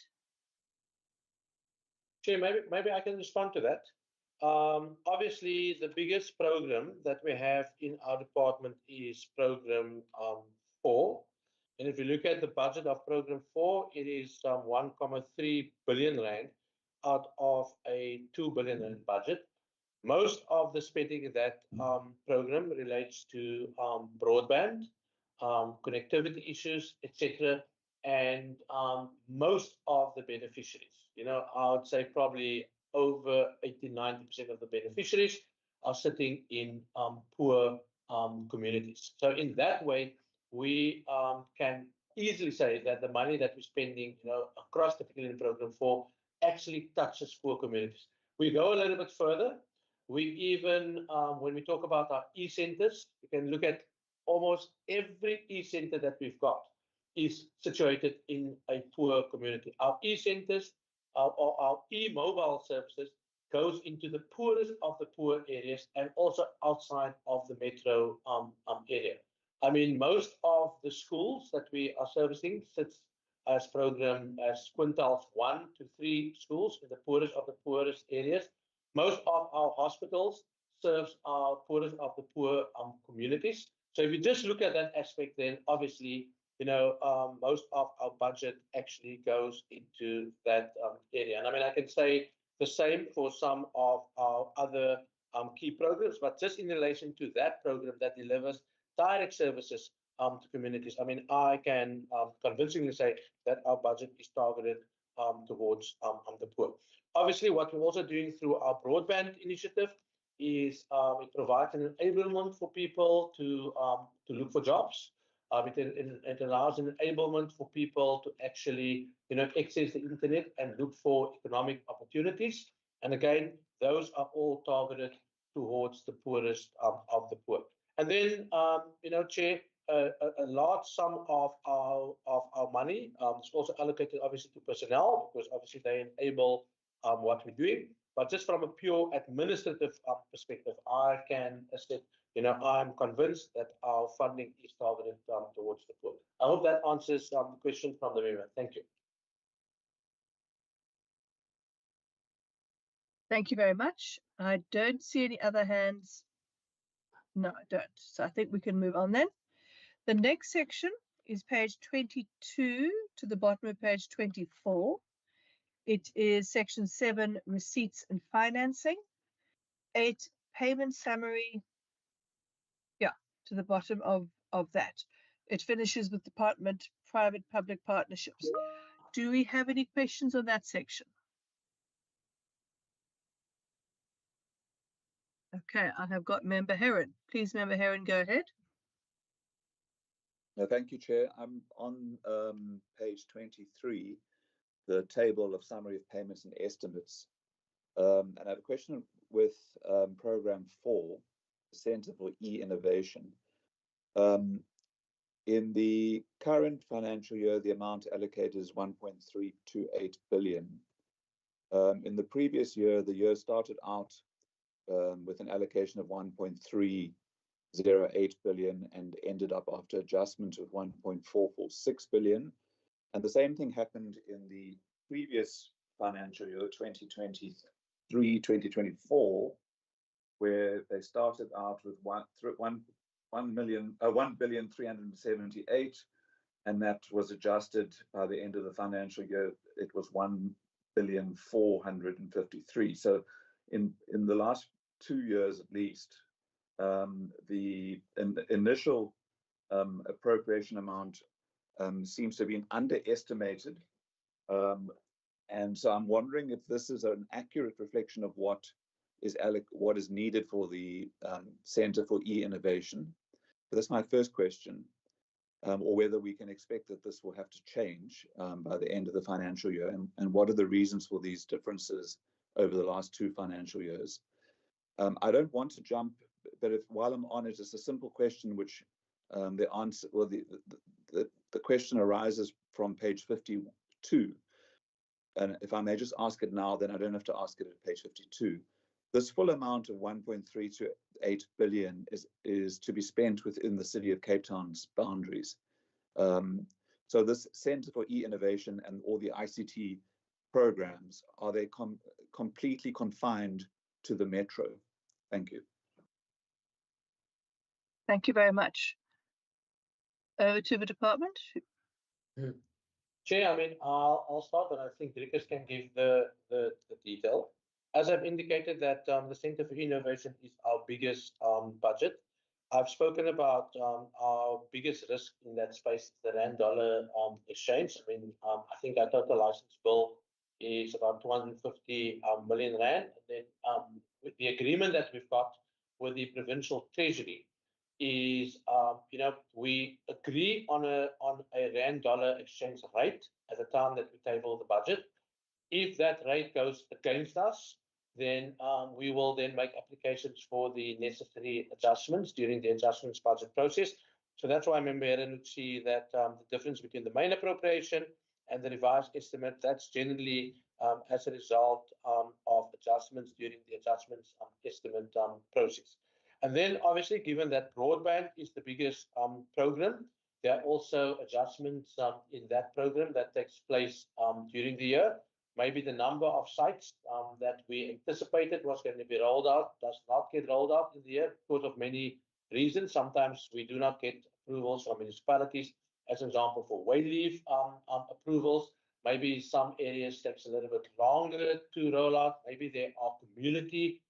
Chair, maybe I can respond to that. Obviously, the biggest program that we have in our department is Program 4. And if you look at the budget of Program 4, it is 1.3 billion rand out of a 2 billion rand budget. Most of the spending in that program relates to broadband, connectivity issues, etc. And most of the beneficiaries, I would say probably over 80–90% of the beneficiaries are sitting in poor communities. So in that way, we can easily say that the money that we're spending, across particularly in Program 4, actually touches poor communities. We go a little bit further. We even, when we talk about our e-centers, you can look at almost every e-center that we've got is situated in a poor community. Our e-centers, our e-mobile services goes into the poorest of the poor areas and also outside of the metro area. I mean, most of the schools that we are servicing sits as quintiles 1 to 3 schools in the poorest of the poorest areas. Most of our hospitals serves our poorest of the poor communities. So if you just look at that aspect, then obviously, most of our budget actually goes into that area. And I mean, I can say the same for some of our other key programs, but just in relation to that program that delivers direct services to communities, I mean, I can convincingly say that our budget is targeted towards the poor. Obviously, what we're also doing through our broadband initiative is it provides an enablement for people to look for jobs. It allows an enablement for people to actually, access the internet and look for economic opportunities. And again, those are all targeted towards the poorest of the poor. And then, Chair, a large sum of our money is also allocated, obviously, to personnel, because obviously they enable what we're doing. But just from a pure administrative perspective, I can say, I'm convinced that our funding is targeted towards the poor. I hope that answers the question from the member. Thank you. Thank you very much. I don't see any other hands. No, I don't. So I think we can move on then. The next section is page 22 to the bottom of page 24. It is section 7, receipts and financing. 8, payment summary. Yeah, to the bottom of that. It finishes with department, private, public partnerships. Do we have any questions on that section? Okay, I have got Member Heron. Please, Member Heron, go ahead. No, thank you, Chair. I'm on page 23, the table of summary of payments and estimates. And I have a question with Program 4, Centre for E-Innovation. In the current financial year, the amount allocated is 1.328 billion. In the previous year, the year started out with an allocation of 1.308 billion and ended up after adjustment with 1.446 billion. And the same thing happened in the previous financial year, 2023-2024, where they started out with 1,378,000,000, and that was adjusted by the end of the financial year. It was 1,453,000,000. So in the last 2 years at least, the initial appropriation amount seems to have been underestimated. And so I'm wondering if this is an accurate reflection of what is needed for the Centre for E-Innovation. But that's my first question, or whether we can expect that this will have to change by the end of the financial year, and what are the reasons for these differences over the last 2 financial years. I don't want to jump, but while I'm on it, it's a simple question which the answer, well, the question arises from page 52. And if I may just ask it now, then I don't have to ask it at page 52. This full amount of 1.328 billion is to be spent within the City of Cape Town's boundaries. So this Centre for E-Innovation and all the ICT programs, are they completely confined to the metro? Thank you. Thank you very much. Over to the department. Chair, I mean, I'll start, and I think Driekus can give the detail. As I've indicated, that the Centre for Innovation is our biggest budget. I've spoken about our biggest risk in that space, the rand-dollar exchange. I mean, I think our total license bill is about 250 million rand. And then with the agreement that we've got with the Provincial Treasury is, we agree on a rand-dollar exchange rate at the time that we table the budget. If that rate goes against us, then we will then make applications for the necessary adjustments during the adjustments budget process. So that's why I remember Aaron would see that the difference between the main appropriation and the revised estimate, that's generally as a result of adjustments during the adjustments estimate process. And then obviously, given that broadband is the biggest program, there are also adjustments in that program that takes place during the year. Maybe the number of sites that we anticipated was going to be rolled out does not get rolled out in the year because of many reasons. Sometimes we do not get approvals from municipalities, as an example, for way leave approvals. Maybe some areas takes a little bit longer to roll out. Maybe there are community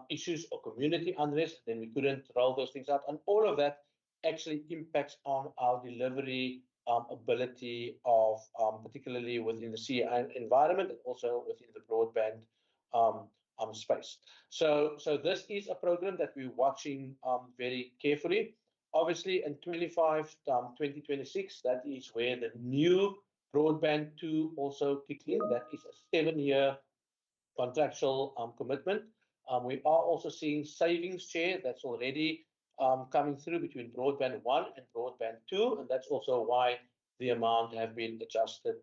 issues or community unrest, then we couldn't roll those things out. And all of that actually impacts on our delivery ability of particularly within the CA environment and also within the broadband space. So this is a program that we're watching very carefully. Obviously, in 2026, that is where the new broadband 2 also kick in. That is a 7-year contractual commitment. We are also seeing savings share that's already coming through between broadband 1 and broadband 2, and that's also why the amount have been adjusted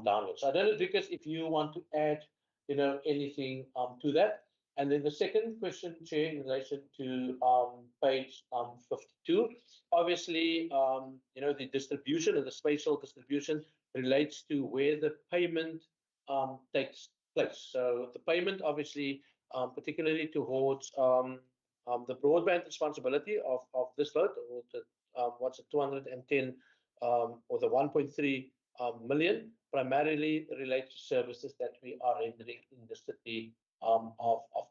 downwards. So I don't know, Driekus, if you want to add, anything to that. And then the second question, Chair, in relation to page 52, obviously, the distribution and the spatial distribution relates to where the payment takes place. So the payment, obviously, particularly towards the broadband responsibility of this load, or the what's it, 210 or the 1.3 million, primarily relates to services that we are rendering in the city of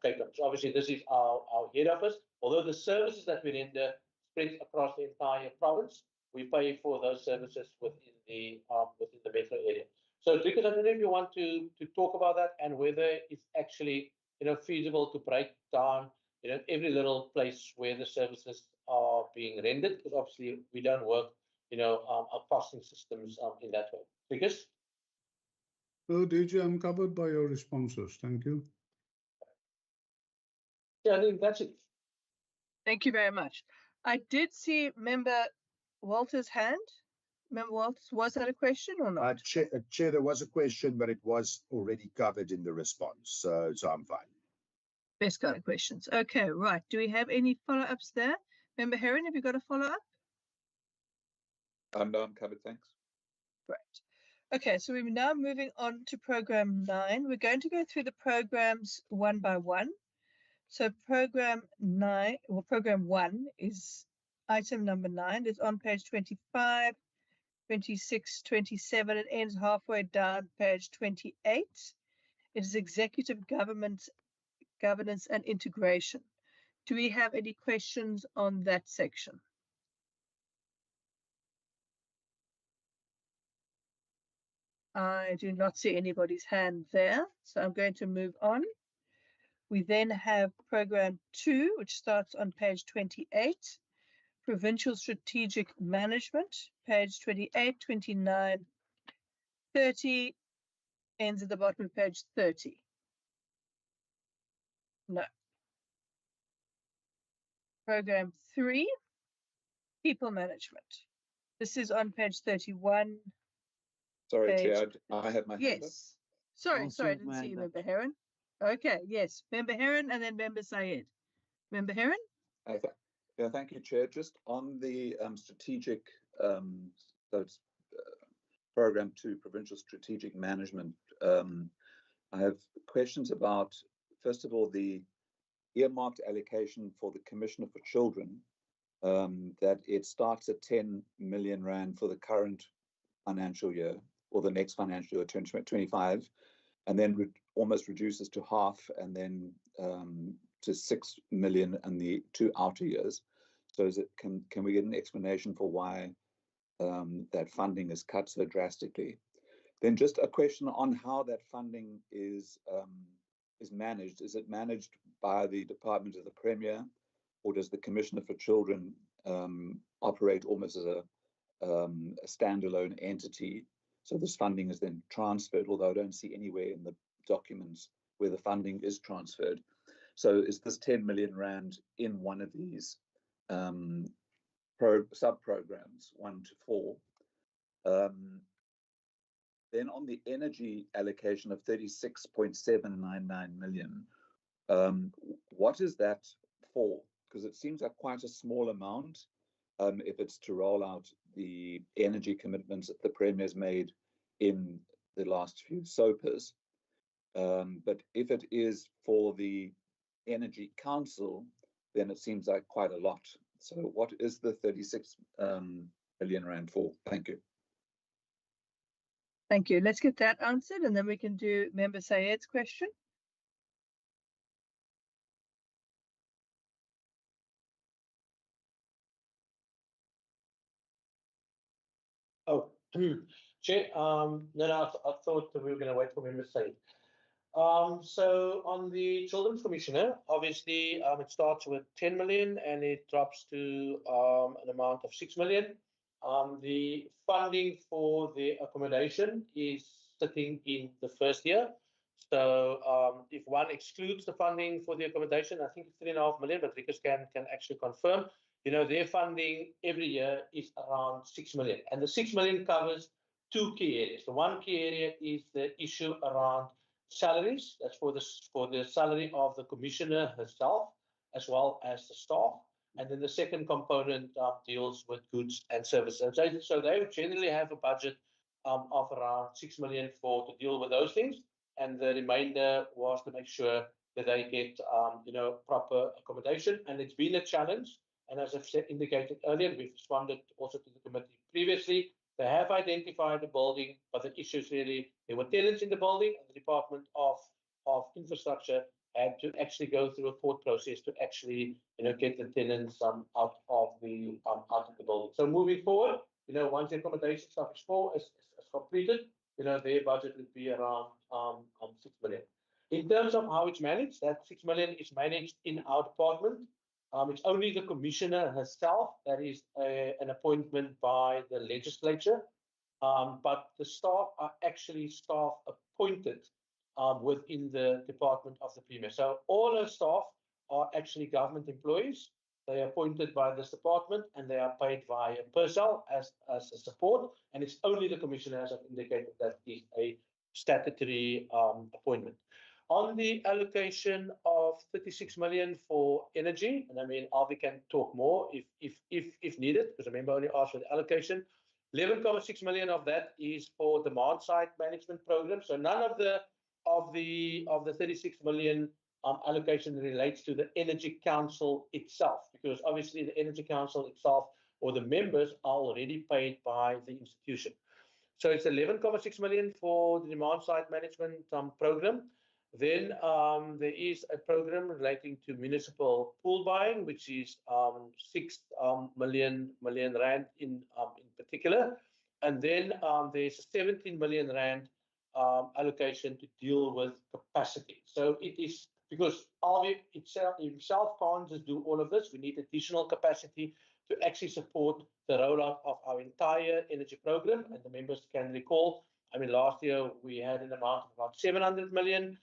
Cape Town. So obviously, this is our head office. Although the services that we render spread across the entire province, we pay for those services within the metro area. So, Driekus, I don't know if you want to talk about that and whether it's actually feasible to break down every little place where the services are being rendered, because obviously we don't work our costing systems in that way. Driekus? So, DG, I'm covered by your responses. Thank you. Yeah, I think that's it. Thank you very much. I did see Member Walter's hand. Member Walters, was that a question or not? Chair, there was a question, but it was already covered in the response, so I'm fine. Best kind of questions. Okay, right. Do we have any follow-ups there? Member Heron, have you got a follow-up? No, I'm covered, thanks. Great. Okay, so we're now moving on to program 9. We're going to go through the programs one by one. So program 9, well, program 1 is item number 9. It's on page 25, 26, 27. It ends halfway down page 28. It is executive governance and integration. Do we have any questions on that section? I do not see anybody's hand there, so I'm going to move on. We then have program 2, which starts on page 28, Provincial Strategic Management, page 28, 29, 30, ends at the bottom of page 30. No. Program 3, People Management. This is on page 31. Sorry, Chair, I have my hand up. Yes. Sorry, I didn't see you, Member Heron. Okay, yes, Member Heron and then Member Sayed. Member Heron? Yeah, thank you, Chair. Just on the strategic, program 2, Provincial Strategic Management, I have questions about, first of all, the earmarked allocation for the Commissioner for Children, that it starts at 10 million rand for the current financial year, or the next financial year, 2025, and then almost reduces to half, and then to 6 million in the 2 outer years. So can we get an explanation for why that funding is cut so drastically? Then just a question on how that funding is managed. Is it managed by the Department of the Premier, or does the Commissioner for Children operate almost as a standalone entity? So this funding is then transferred, although I don't see anywhere in the documents where the funding is transferred. So is this 10 million rand in one of these sub-programs, 1 to 4? Then on the energy allocation of 36.799 million, what is that for? Because it seems like quite a small amount if it's to roll out the energy commitments that the Premier's made in the last few SOPAs. But if it is for the Energy Council, then it seems like quite a lot. So what is the 36 million rand for? Thank you. Thank you. Let's get that answered, and then we can do Member Sayed's question. Chair, I thought that we were going to wait for members to say. So on the Children's Commissioner, obviously it starts with 10 million and it drops to an amount of 6 million. The funding for the accommodation is sitting in the first year. So if one excludes the funding for the accommodation, I think it's 3.5 million, but Rikus can actually confirm. Their funding every year is around 6 million, and the 6 million covers two key areas. The one key area is the issue around salaries. That's for the salary of the commissioner herself, as well as the staff. And then the second component deals with goods and services. So they generally have a budget of around 6 million to deal with those things, and the remainder was to make sure that they get proper accommodation. And it's been a challenge. And as I've indicated earlier, we've responded also to the committee previously. They have identified the building, but the issue is really there were tenants in the building, and the Department of Infrastructure had to actually go through a court process to actually get the tenants out of the building. So moving forward, once the accommodation stuff is completed, their budget would be around 6 million. In terms of how it's managed, that 6 million is managed in our department. It's only the commissioner herself that is an appointment by the legislature, but the staff are actually staff appointed within the department of the Premier. So all our staff are actually government employees. They are appointed by this department and they are paid via Provincial as a support. And it's only the commissioner, as I've indicated, that is a statutory appointment. On the allocation of 36 million for energy, and I mean, Alvi can talk more if needed, because I remember I only asked for the allocation. 11.6 million of that is for demand side management program. So none of the 36 million allocation relates to the Energy Council itself, because obviously the Energy Council itself or the members are already paid by the institution. So it's 11.6 million for the demand side management program. Then there is a program relating to municipal pool buying, which is 6 million rand in particular. And then there's a 17 million rand allocation to deal with capacity. So it is because Alvi himself can't just do all of this. We need additional capacity to actually support the rollout of our entire energy program. And the members can recall, I mean, last year we had an amount of about 700 million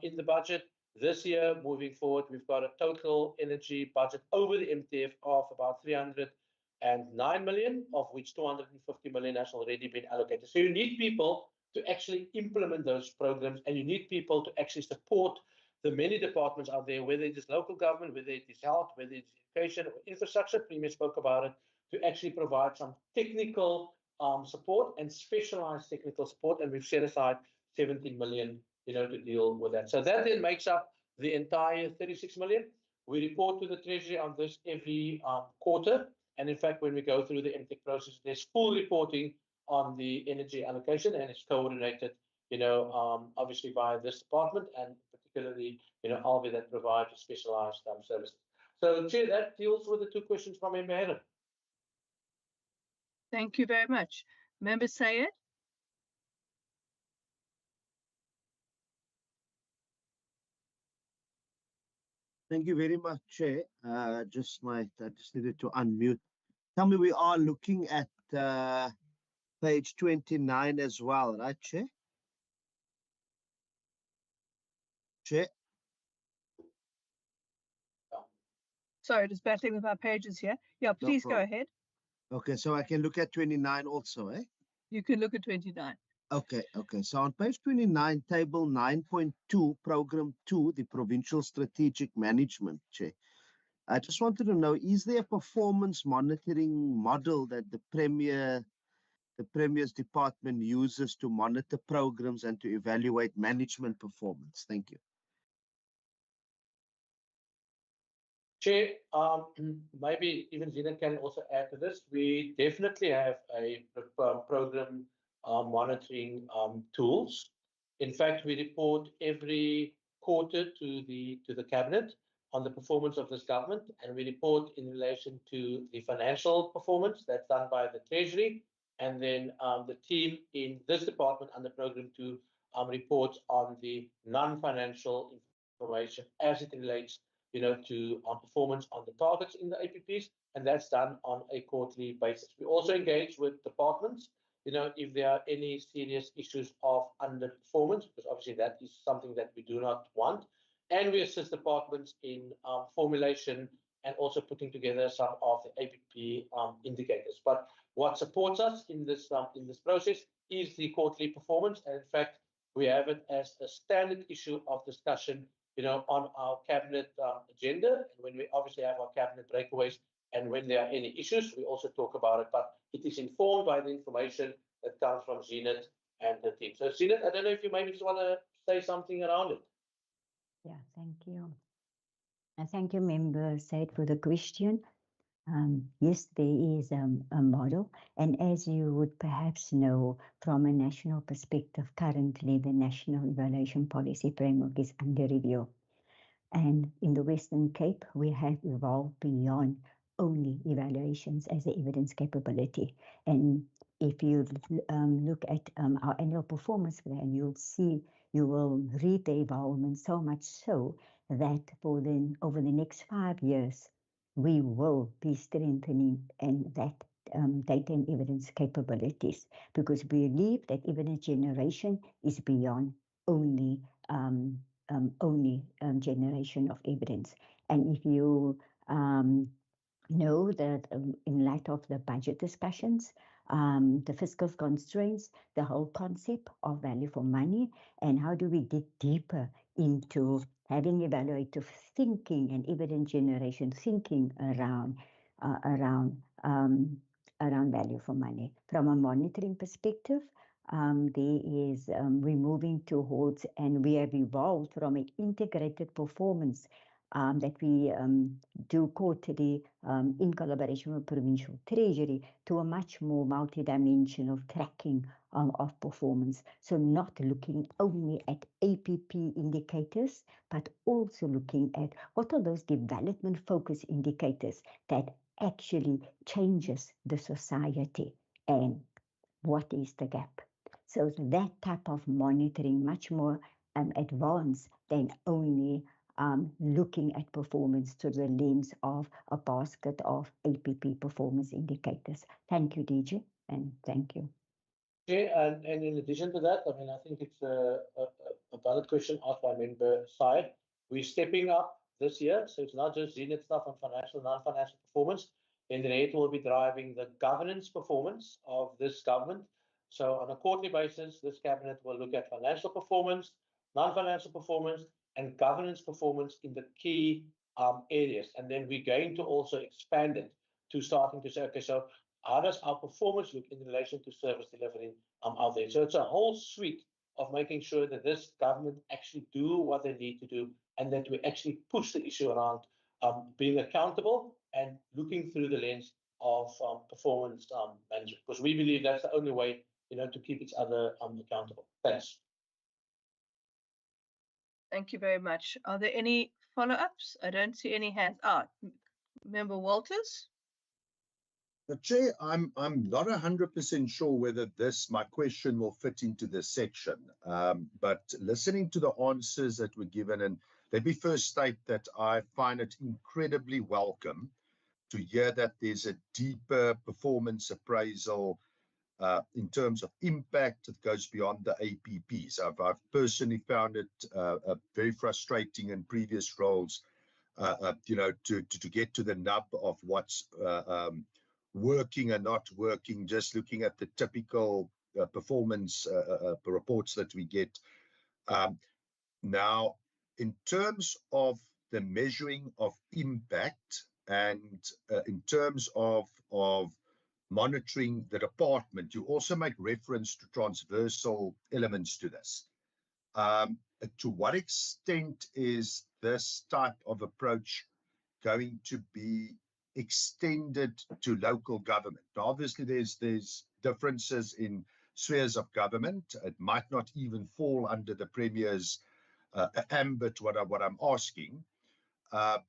in the budget. This year, moving forward, we've got a total energy budget over the MTF of about 309 million, of which 250 million has already been allocated. So you need people to actually implement those programs, and you need people to actually support the many departments out there, whether it is local government, whether it is health, whether it's education or infrastructure. Premier spoke about it, to actually provide some technical support and specialized technical support, and we've set aside 17 million to deal with that. So that then makes up the entire 36 million. We report to the Treasury on this every quarter. And in fact, when we go through the MTEC process, there's full reporting on the energy allocation, and it's coordinated, obviously by this department, and particularly, Alvi that provides specialized services. So, Chair, that deals with the two questions from Member Helen. Thank you very much. Member Sayed? Thank you very much, Chair. I just needed to unmute. Tell me, we are looking at page 29 as well, right, Chair? Chair? Sorry, just battling with our pages here. Yeah, please go ahead. Okay, so I can look at 29 also, eh? You can look at 29. Okay. So on page 29, table 9.2, program 2, the Provincial Strategic Management, Chair. I just wanted to know, is there a performance monitoring model that the Premier's department uses to monitor programs and to evaluate management performance? Thank you. Chair, maybe even Zina can also add to this. We definitely have a program monitoring tools. In fact, we report every quarter to the cabinet on the performance of this government, and we report in relation to the financial performance that's done by the Treasury. And then the team in this department under Program 2 reports on the non-financial information as it relates, to performance on the targets in the APPs, and that's done on a quarterly basis. We also engage with departments, if there are any serious issues of underperformance, because obviously that is something that we do not want. And we assist departments in formulation and also putting together some of the APP indicators. But what supports us in this process is the quarterly performance, and in fact, we have it as a standard issue of discussion, on our cabinet agenda. And when we obviously have our cabinet breakaways, and when there are any issues, we also talk about it. But it is informed by the information that comes from Zenith and the team. So Zenith, I don't know if you maybe just want to say something around it. Yeah, thank you. And thank you, Member Said, for the question. Yes, there is a model, and as you would perhaps know from a national perspective, currently the National Evaluation Policy Framework is under review. And in the Western Cape, we have evolved beyond only evaluations as an evidence capability. And if you look at our annual performance plan, you will read the involvement so much so that over the next 5 years, we will be strengthening and that data and evidence capabilities, because we believe that evidence generation is beyond only generation of evidence. And if you know that in light of the budget discussions, the fiscal constraints, the whole concept of value for money, and how do we get deeper into having evaluative thinking and evidence generation thinking around value for money. From a monitoring perspective, we're moving towards, and we have evolved from an integrated performance that we do quarterly in collaboration with Provincial Treasury to a much more multidimensional tracking of performance. So not looking only at APP indicators, but also looking at what are those development focus indicators that actually changes the society and what is the gap. So that type of monitoring much more advanced than only looking at performance through the lens of a basket of APP performance indicators. Thank you, DJ, and thank you. Okay, and in addition to that, I think it's a valid question asked by Member Syed. We're stepping up this year, so it's not just Zenith stuff on financial, non-financial performance. And then it will be driving the governance performance of this government. So on a quarterly basis, this cabinet will look at financial performance, non-financial performance, and governance performance in the key areas. And then we're going to also expand it to starting to say, okay, so how does our performance look in relation to service delivery out there? So it's a whole suite of making sure that this government actually do what they need to do, and that we actually push the issue around being accountable and looking through the lens of performance management, because we believe that's the only way, to keep each other accountable. Thanks. Thank you very much. Are there any follow-ups? I don't see any hands. Member Walters? Chair, I'm not 100% sure whether my question will fit into this section, but listening to the answers that were given, and let me first state that I find it incredibly welcome to hear that there's a deeper performance appraisal in terms of impact that goes beyond the APPs. I've personally found it very frustrating in previous roles, to get to the nub of what's working and not working, just looking at the typical performance reports that we get. Now, in terms of the measuring of impact and in terms of monitoring the department, you also make reference to transversal elements to this. To what extent is this type of approach going to be extended to local government? Obviously, there's differences in spheres of government. It might not even fall under the Premier's ambit, what I'm asking.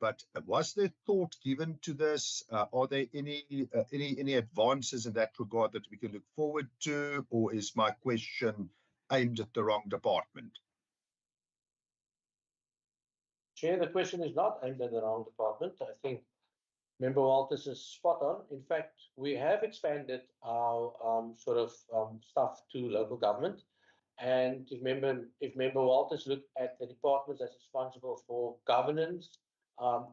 But was there thought given to this? Are there any advances in that regard that we can look forward to, or is my question aimed at the wrong department? Chair, the question is not aimed at the wrong department. I think Member Walters is spot on. In fact, we have expanded our stuff to local government. And if Member Walters look at the departments that's responsible for governance,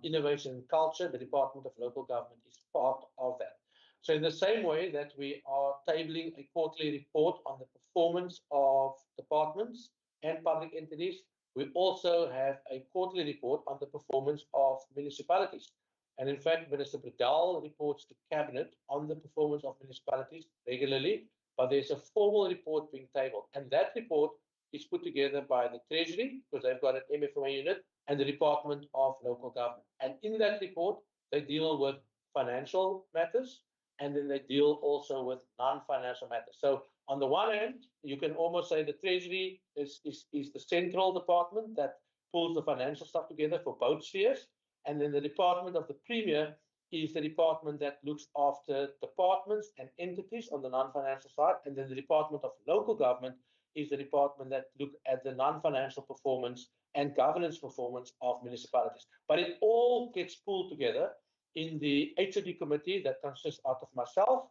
innovation and culture, the Department of Local Government is part of that. So in the same way that we are tabling a quarterly report on the performance of departments and public entities, we also have a quarterly report on the performance of municipalities. And in fact, Minister Bredal reports to Cabinet on the performance of municipalities regularly, but there's a formal report being tabled. And that report is put together by the Treasury, because they've got an MFMA unit, and the Department of Local Government. And in that report, they deal with financial matters, and then they deal also with non-financial matters. So on the one hand, you can almost say the Treasury is the central department that pulls the financial stuff together for both spheres. And then the Department of the Premier is the department that looks after departments and entities on the non-financial side. And then the Department of Local Government is the department that look at the non-financial performance and governance performance of municipalities. But it all gets pulled together in the HOD committee that consists out of myself,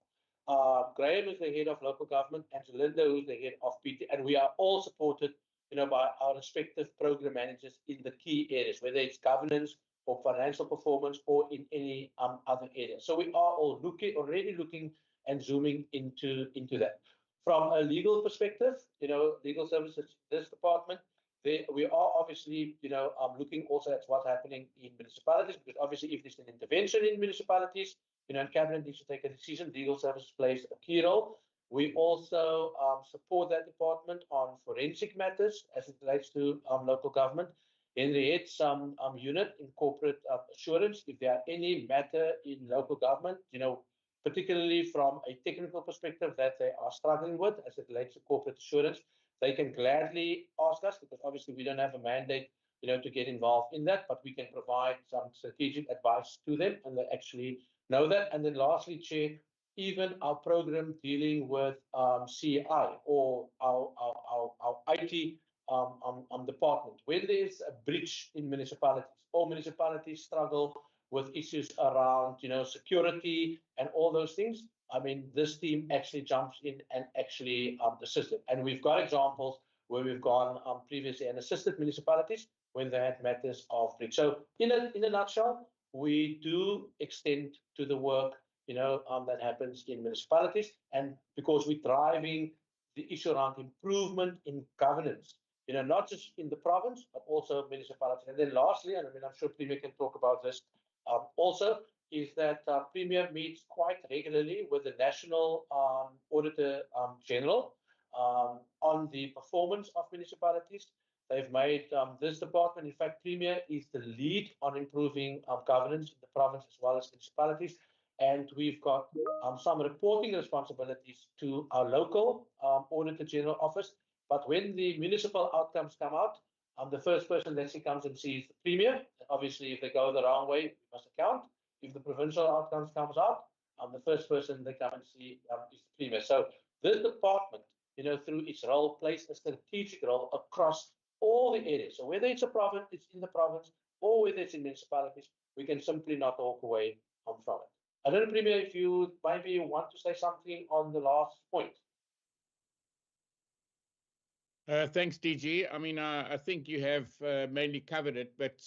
Graham is the head of local government, and Linda, who's the head of PT, and we are all supported, by our respective program managers in the key areas, whether it's governance or financial performance or in any other area. So we are all already looking and zooming into that. From a legal perspective, legal services, this department, we are obviously, looking also at what's happening in municipalities, because obviously if there's an intervention in municipalities, and Cabinet needs to take a decision, legal services plays a key role. We also support that department on forensic matters as it relates to local government. Henry heads some unit in corporate assurance. If there are any matter in local government, particularly from a technical perspective that they are struggling with as it relates to corporate assurance, they can gladly ask us, because obviously we don't have a mandate, to get involved in that, but we can provide some strategic advice to them, and they actually know that. And then lastly, Chair, even our program dealing with CI or our IT department, when there's a breach in municipalities or municipalities struggle with issues around, security and all those things, this team actually jumps in and actually assists them. And we've got examples where we've gone previously and assisted municipalities when they had matters of breach. So in a nutshell, we do extend to the work, that happens in municipalities, and because we're driving the issue around improvement in governance, not just in the province, but also municipalities. And then lastly, and I'm sure Premier can talk about this also, is that Premier meets quite regularly with the National Auditor General on the performance of municipalities. They've made this department, in fact, Premier is the lead on improving governance in the province as well as municipalities. And we've got some reporting responsibilities to our local Auditor General office. But when the municipal outcomes come out, the first person that she comes and sees the Premier. Obviously, if they go the wrong way, we must account. If the provincial outcomes comes out, the first person they come and see is the Premier. So this department, through its role, plays a strategic role across all the areas. So whether it's a province, it's in the province, or whether it's in municipalities, we can simply not walk away from it. I don't know, Premier, if you maybe want to say something on the last point. Thanks, DG. I think you have mainly covered it, but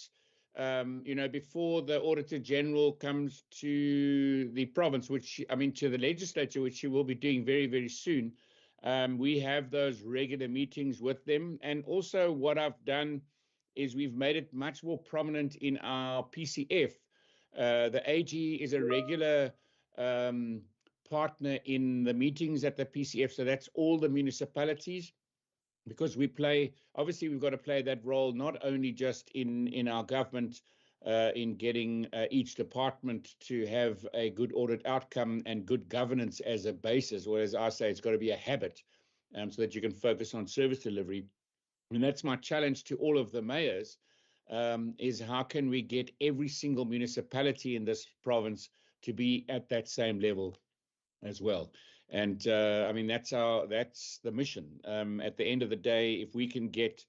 before the Auditor General comes to the province, to the legislature, which she will be doing very, very soon, we have those regular meetings with them. And also what I've done is we've made it much more prominent in our PCF. The AG is a regular partner in the meetings at the PCF, so that's all the municipalities. Because we've got to play that role not only just in our government, in getting each department to have a good audit outcome and good governance as a basis, or as I say, it's got to be a habit, so that you can focus on service delivery. And that's my challenge to all of the mayors, is how can we get every single municipality in this province to be at that same level as well. And I mean, that's the mission. At the end of the day, if we can get,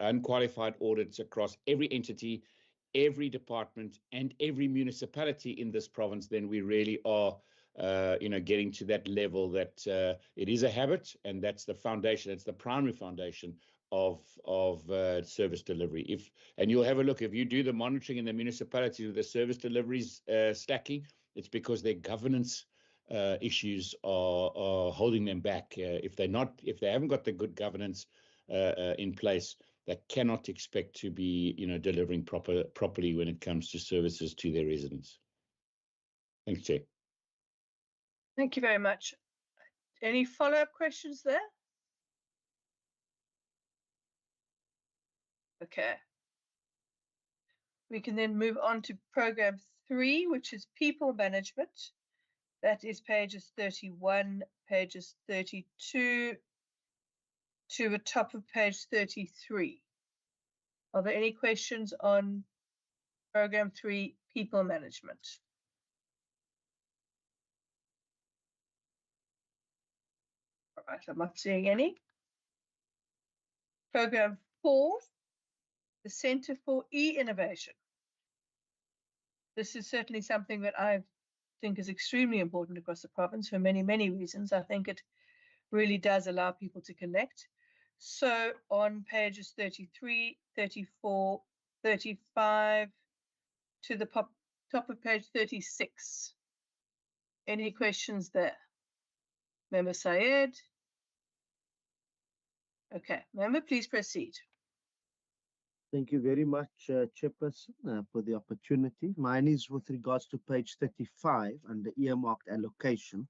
unqualified audits across every entity, every department, and every municipality in this province, then we really are, getting to that level that it is a habit, and that's the foundation. It's the primary foundation of service delivery. And you'll have a look, if you do the monitoring in the municipalities with the service deliveries stacking, it's because their governance issues are holding them back. If they haven't got the good governance in place, they cannot expect to be, delivering properly when it comes to services to their residents. Thanks, Chair. Thank you very much. Any follow-up questions there? Okay. We can then move on to program 3, which is people management. That is pages 31, pages 32 to the top of page 33. Are there any questions on program 3, people management? All right, I'm not seeing any. Program 4, the Centre for E-Innovation. This is certainly something that I think is extremely important across the province for many, many reasons. I think it really does allow people to connect. So on pages 33, 34, 35 to the top of page 36. Any questions there? Member Syed? Okay, member, please proceed. Thank you very much, Chairperson, for the opportunity. Mine is with regards to page 35 under earmarked allocation,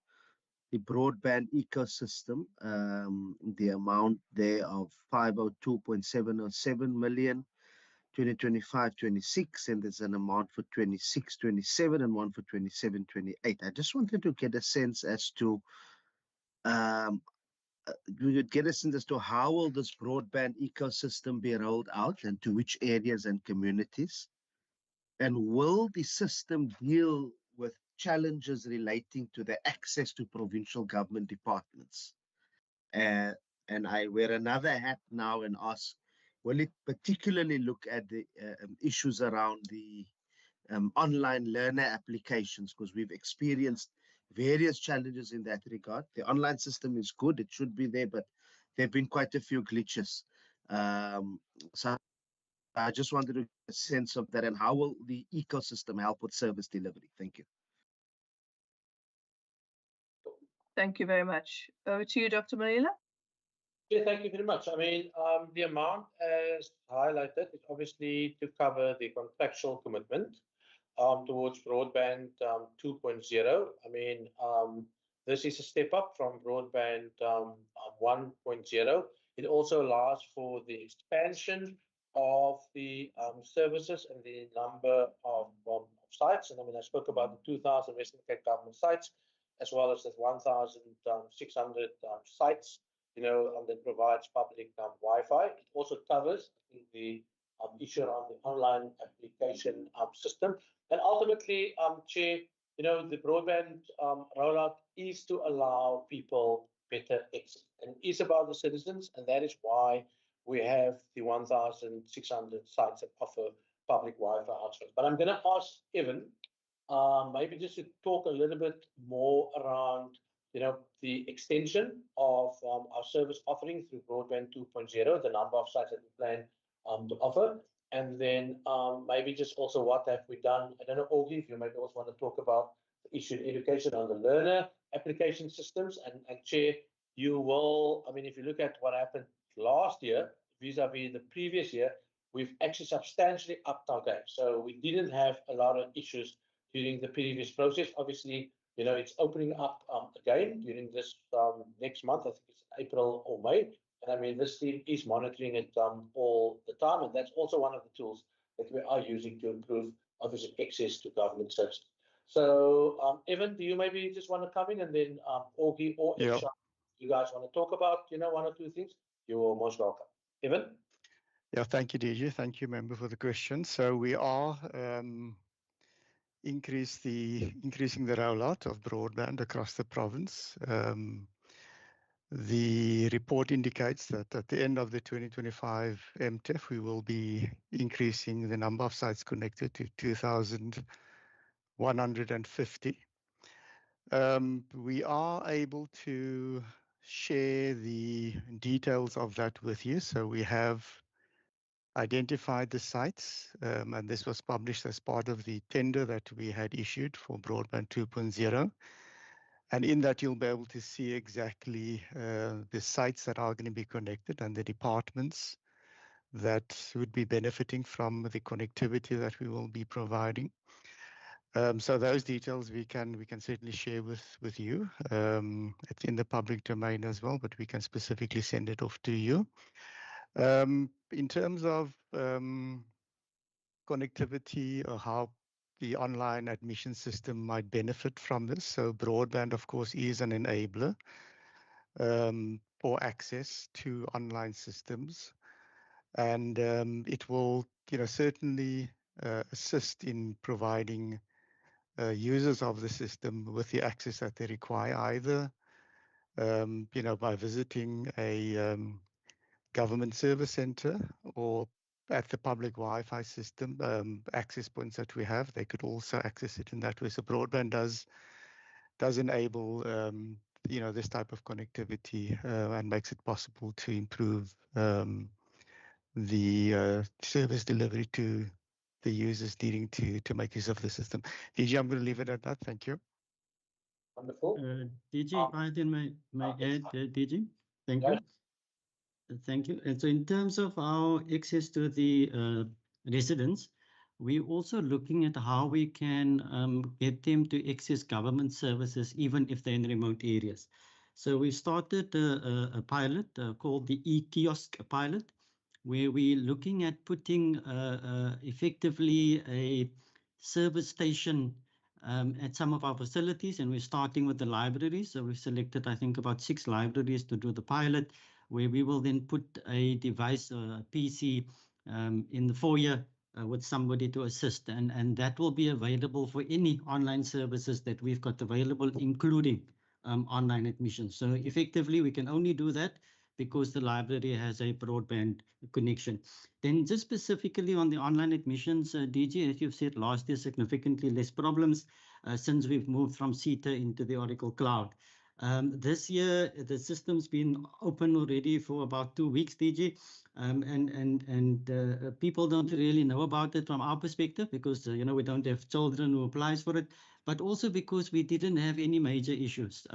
the broadband ecosystem, the amount there of 502.707 million, 2025-26, and there's an amount for 26-27 and one for 27-28. I just wanted to get a sense as to we would get a sense as to how will this broadband ecosystem be rolled out and to which areas and communities? And will the system deal with challenges relating to the access to provincial government departments? And I wear another hat now and ask, will it particularly look at the issues around the online learner applications? Because we've experienced various challenges in that regard. The online system is good, it should be there, but there have been quite a few glitches. So I just wanted to get a sense of that, and how will the ecosystem help with service delivery? Thank you. Thank you very much. Over to you, Dr. Malila. Yeah, thank you very much. I mean, the amount as highlighted is obviously to cover the contractual commitment towards broadband 2.0. I mean, this is a step up from broadband 1.0. It also allows for the expansion of the services and the number of sites. And I mean, I spoke about the 2,000 Western Cape government sites, as well as the 1,600 sites, that provides public Wi-Fi. It also covers the issue around the online application system. And ultimately, Chair, the broadband rollout is to allow people better access. And it is about the citizens, and that is why we have the 1,600 sites that offer public Wi-Fi access. But I'm going to ask Evan, maybe just to talk a little bit more around, the extension of our service offering through broadband 2.0, the number of sites that we plan to offer. And then maybe just also what have we done? I don't know, Augie, if you maybe also want to talk about the issue in education on the learner application systems. And Chair, you will, I mean, if you look at what happened last year, vis-a-vis the previous year, we've actually substantially upped our game. So we didn't have a lot of issues during the previous process. Obviously, it's opening up again during this next month. I think it's April or May. And I mean, this team is monitoring it all the time. And that's also one of the tools that we are using to improve, obviously, access to government services. So, Evan, do you maybe just want to come in, and then Augie or Isha, you guys want to talk about, one or two things? You're most welcome. Evan? Yeah, thank you, DG. Thank you, member, for the question. So we are increasing the rollout of broadband across the province. The report indicates that at the end of the 2025 MTEF, we will be increasing the number of sites connected to 2,150. We are able to share the details of that with you. So we have identified the sites, and this was published as part of the tender that we had issued for Broadband 2.0. And in that, you'll be able to see exactly the sites that are going to be connected and the departments that would be benefiting from the connectivity that we will be providing. So those details we can certainly share with you. It's in the public domain as well, but we can specifically send it off to you. In terms of connectivity or how the online admission system might benefit from this. So broadband, of course, is an enabler for access to online systems. And it will, certainly assist in providing users of the system with the access that they require, either, by visiting a government service center or at the public Wi-Fi system access points that we have. They could also access it in that way. So broadband does enable this type of connectivity and makes it possible to improve the service delivery to the users needing to make use of the system. DG, I'm going to leave it at that. Thank you. Wonderful. DG, I then may add, DG. Thank you. Thank you. And so in terms of our access to the residents, we're also looking at how we can get them to access government services, even if they're in remote areas. So we started a pilot called the e-kiosk pilot, where we're looking at putting effectively a service station at some of our facilities, and we're starting with the libraries. So we've selected, I think, about 6 libraries to do the pilot, where we will then put a device, a PC, in the foyer with somebody to assist. And that will be available for any online services that we've got available, including online admissions. So effectively, we can only do that because the library has a broadband connection. Then just specifically on the online admissions, DG, as you've said, last year, significantly less problems since we've moved from CETA into the Oracle Cloud. This year, the system's been open already for about 2 weeks, DG, and people don't really know about it from our perspective because, we don't have children who applies for it, but also because we didn't have any major issues.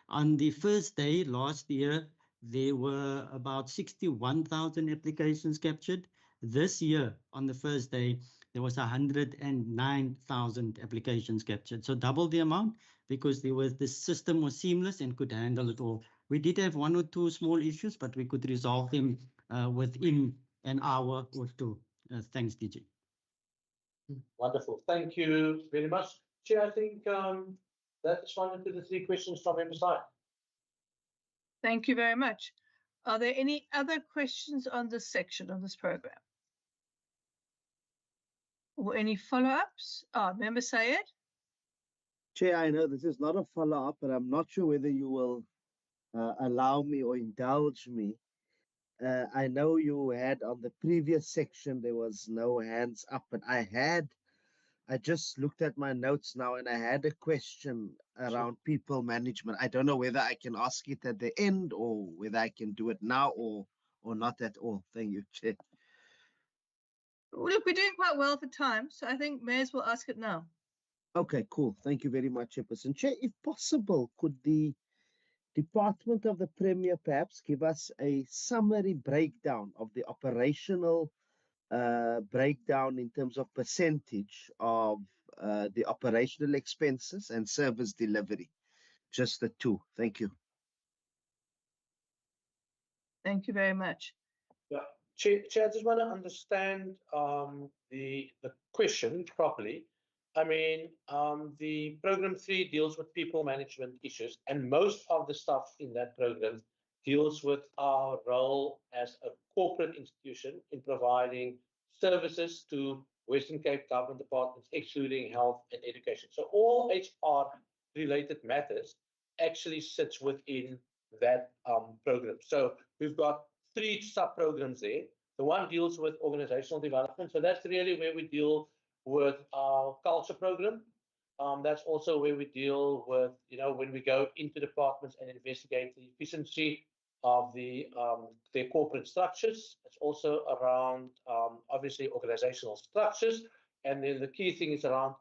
On the first day last year, there were about 61,000 applications captured. This year, on the first day, there was 109,000 applications captured. So double the amount because the system was seamless and could handle it all. We did have 1 or 2 small issues, but we could resolve them within an hour or 2. Thanks, DG. Wonderful. Thank you very much. Chair, I think that responded to the 3 questions from member side. Thank you very much. Are there any other questions on this section of this program? Or any follow-ups? Member Sayed? Chair, I know this is not a follow-up, but I'm not sure whether you will allow me or indulge me. I know you had on the previous section, there was no hands up, but I just looked at my notes now and I had a question around people management. I don't know whether I can ask it at the end or whether I can do it now or not at all. Thank you, Chair. Look, we're doing quite well for time, so I think may as well ask it now. Okay, cool. Thank you very much, Chairperson. Chair, if possible, could the Department of the Premier perhaps give us a summary breakdown of the operational breakdown in terms of percentage of the operational expenses and service delivery? Just the 2. Thank you. Thank you very much. Yeah, Chair, I just want to understand the question properly. I mean, the program 3 deals with people management issues, and most of the stuff in that program deals with our role as a corporate institution in providing services to Western Cape government departments, excluding health and education. So all HR related matters actually sits within that program. So we've got 3 sub-programs there. The one deals with organizational development. So that's really where we deal with our culture program. That's also where we deal with, when we go into departments and investigate the efficiency of their corporate structures. It's also around, obviously, organizational structures. And then the key thing is around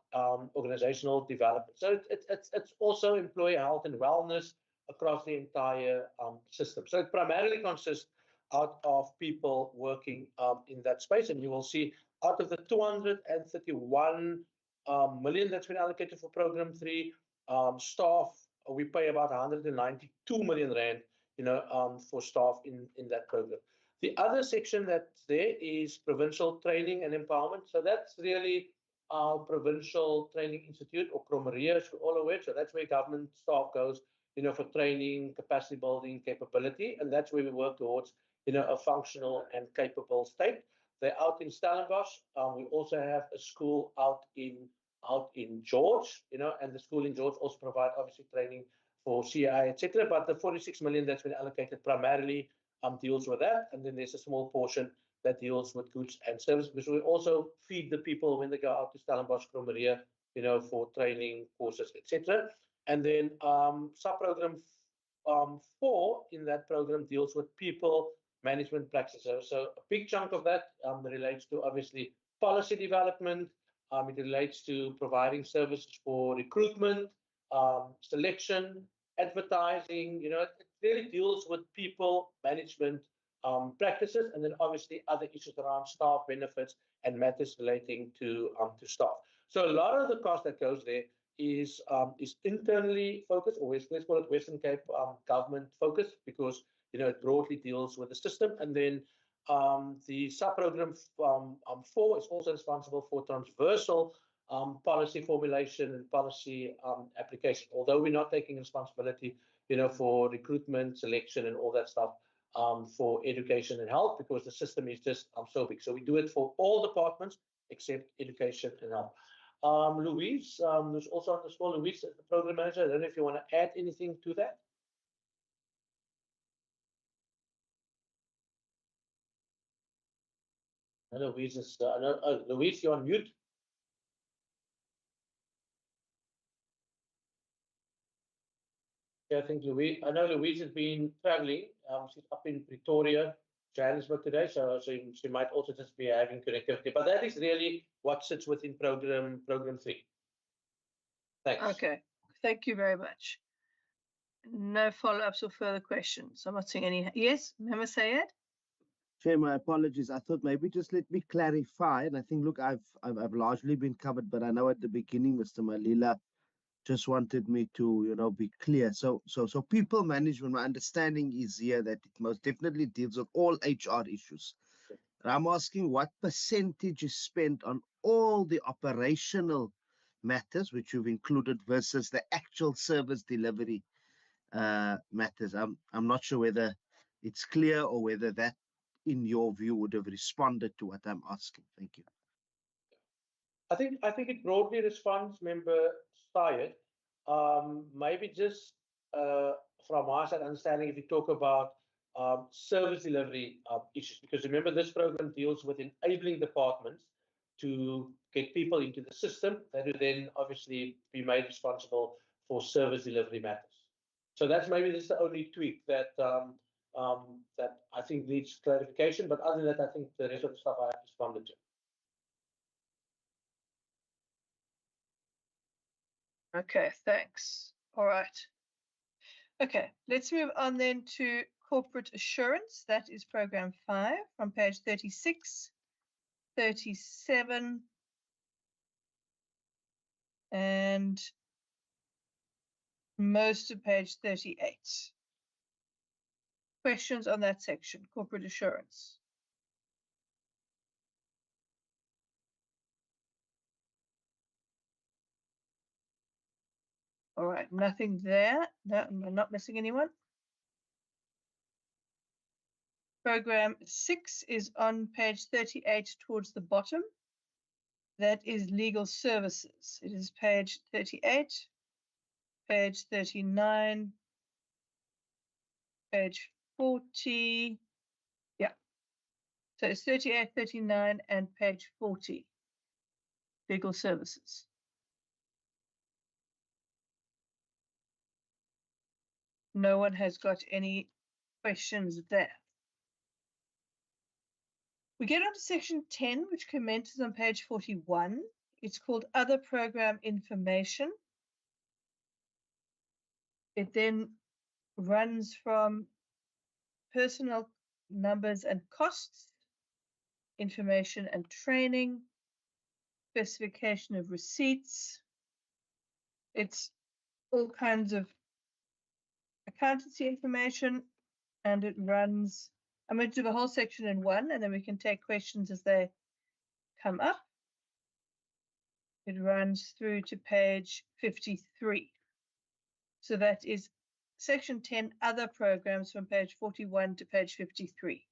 organizational development. So it's also employee health and wellness across the entire system. So it primarily consists out of people working in that space. And you will see out of the 231 million that's been allocated for program 3, staff, we pay about 192 million rand, for staff in that program. The other section that's there is provincial training and empowerment. So that's really our Provincial Training Institute, or Promeria, as we're all aware. So that's where government staff goes, for training, capacity building, capability, and that's where we work towards, a functional and capable state. They're out in Stellenbosch. We also have a school out in George, and the school in George also provide obviously training for CI, etc. But the 46 million that's been allocated primarily deals with that, and then there's a small portion that deals with goods and services, because we also feed the people when they go out to Stellenbosch, Promeria, for training courses, etc. And then sub-program 4 in that program deals with people management practices. So a big chunk of that relates to obviously policy development. It relates to providing services for recruitment, selection, advertising. It really deals with people management practices, and then obviously other issues around staff benefits and matters relating to staff. So a lot of the cost that goes there is internally focused, or let's call it Western Cape government focused, because it broadly deals with the system. And then the sub-program 4 is also responsible for transversal policy formulation and policy application, although we're not taking responsibility, for recruitment, selection, and all that stuff for education and health, because the system is just so big. So we do it for all departments except education and health. Louise, who's also on the call, Louise, the program manager. I don't know if you want to add anything to that. Louise is, Louise, you're on mute. Yeah, I think Louise, I know Louise has been traveling. She's up in Pretoria, Johannesburg today, so she might also just be having connectivity. But that is really what sits within program 3. Thanks. Okay, thank you very much. No follow-ups or further questions. I'm not seeing any. Yes, Member Sayed? Chair, my apologies. I thought maybe just let me clarify. And I think, look, I've largely been covered, but I know at the beginning, Mr. Malila just wanted me to, be clear. So people management, my understanding is here that it most definitely deals with all HR issues. And I'm asking what percentage is spent on all the operational matters, which you've included, versus the actual service delivery matters. I'm not sure whether it's clear or whether that, in your view, would have responded to what I'm asking. Thank you. I think it broadly responds, Member Syed. Maybe just from our side understanding, if you talk about service delivery issues, because remember this program deals with enabling departments to get people into the system that will then obviously be made responsible for service delivery matters. So that's maybe just the only tweak that that I think needs clarification. But other than that, I think the rest of the stuff I have responded to. Okay, thanks. All right. Okay, let's move on then to corporate assurance. That is program 5 from page 36, 37, and most of page 38. Questions on that section, corporate assurance? All right, nothing there. No, I'm not missing anyone. Program 6 is on page 38 towards the bottom. That is legal services. It is page 38, page 39, page 40. Yeah. So it's 38, 39, and page 40. Legal services. No one has got any questions there. We get on to section 10, which commences on page 41. It's called Other Program Information. It then runs from personnel numbers and costs, information and training, specification of receipts. It's all kinds of accountancy information, and it runs. I'm going to do the whole section in one, and then we can take questions as they come up. It runs through to page 53. So that is section 10, other programs, from page 41 to page 53.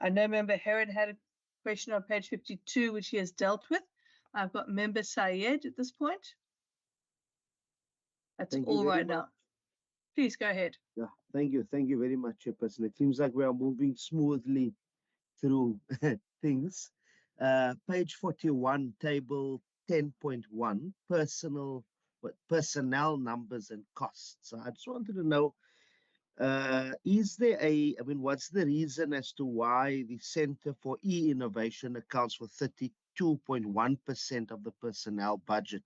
I know member Herod had a question on page 52, which he has dealt with. I've got member Syed at this point. That's all right now. Please go ahead. Yeah, thank you. Thank you very much, Chairperson. It seems like we are moving smoothly through things. Page 41, table 10.1, personnel numbers and costs. So I just wanted to know, is there what's the reason as to why the Center for E-Innovation accounts for 32.1% of the personnel budget?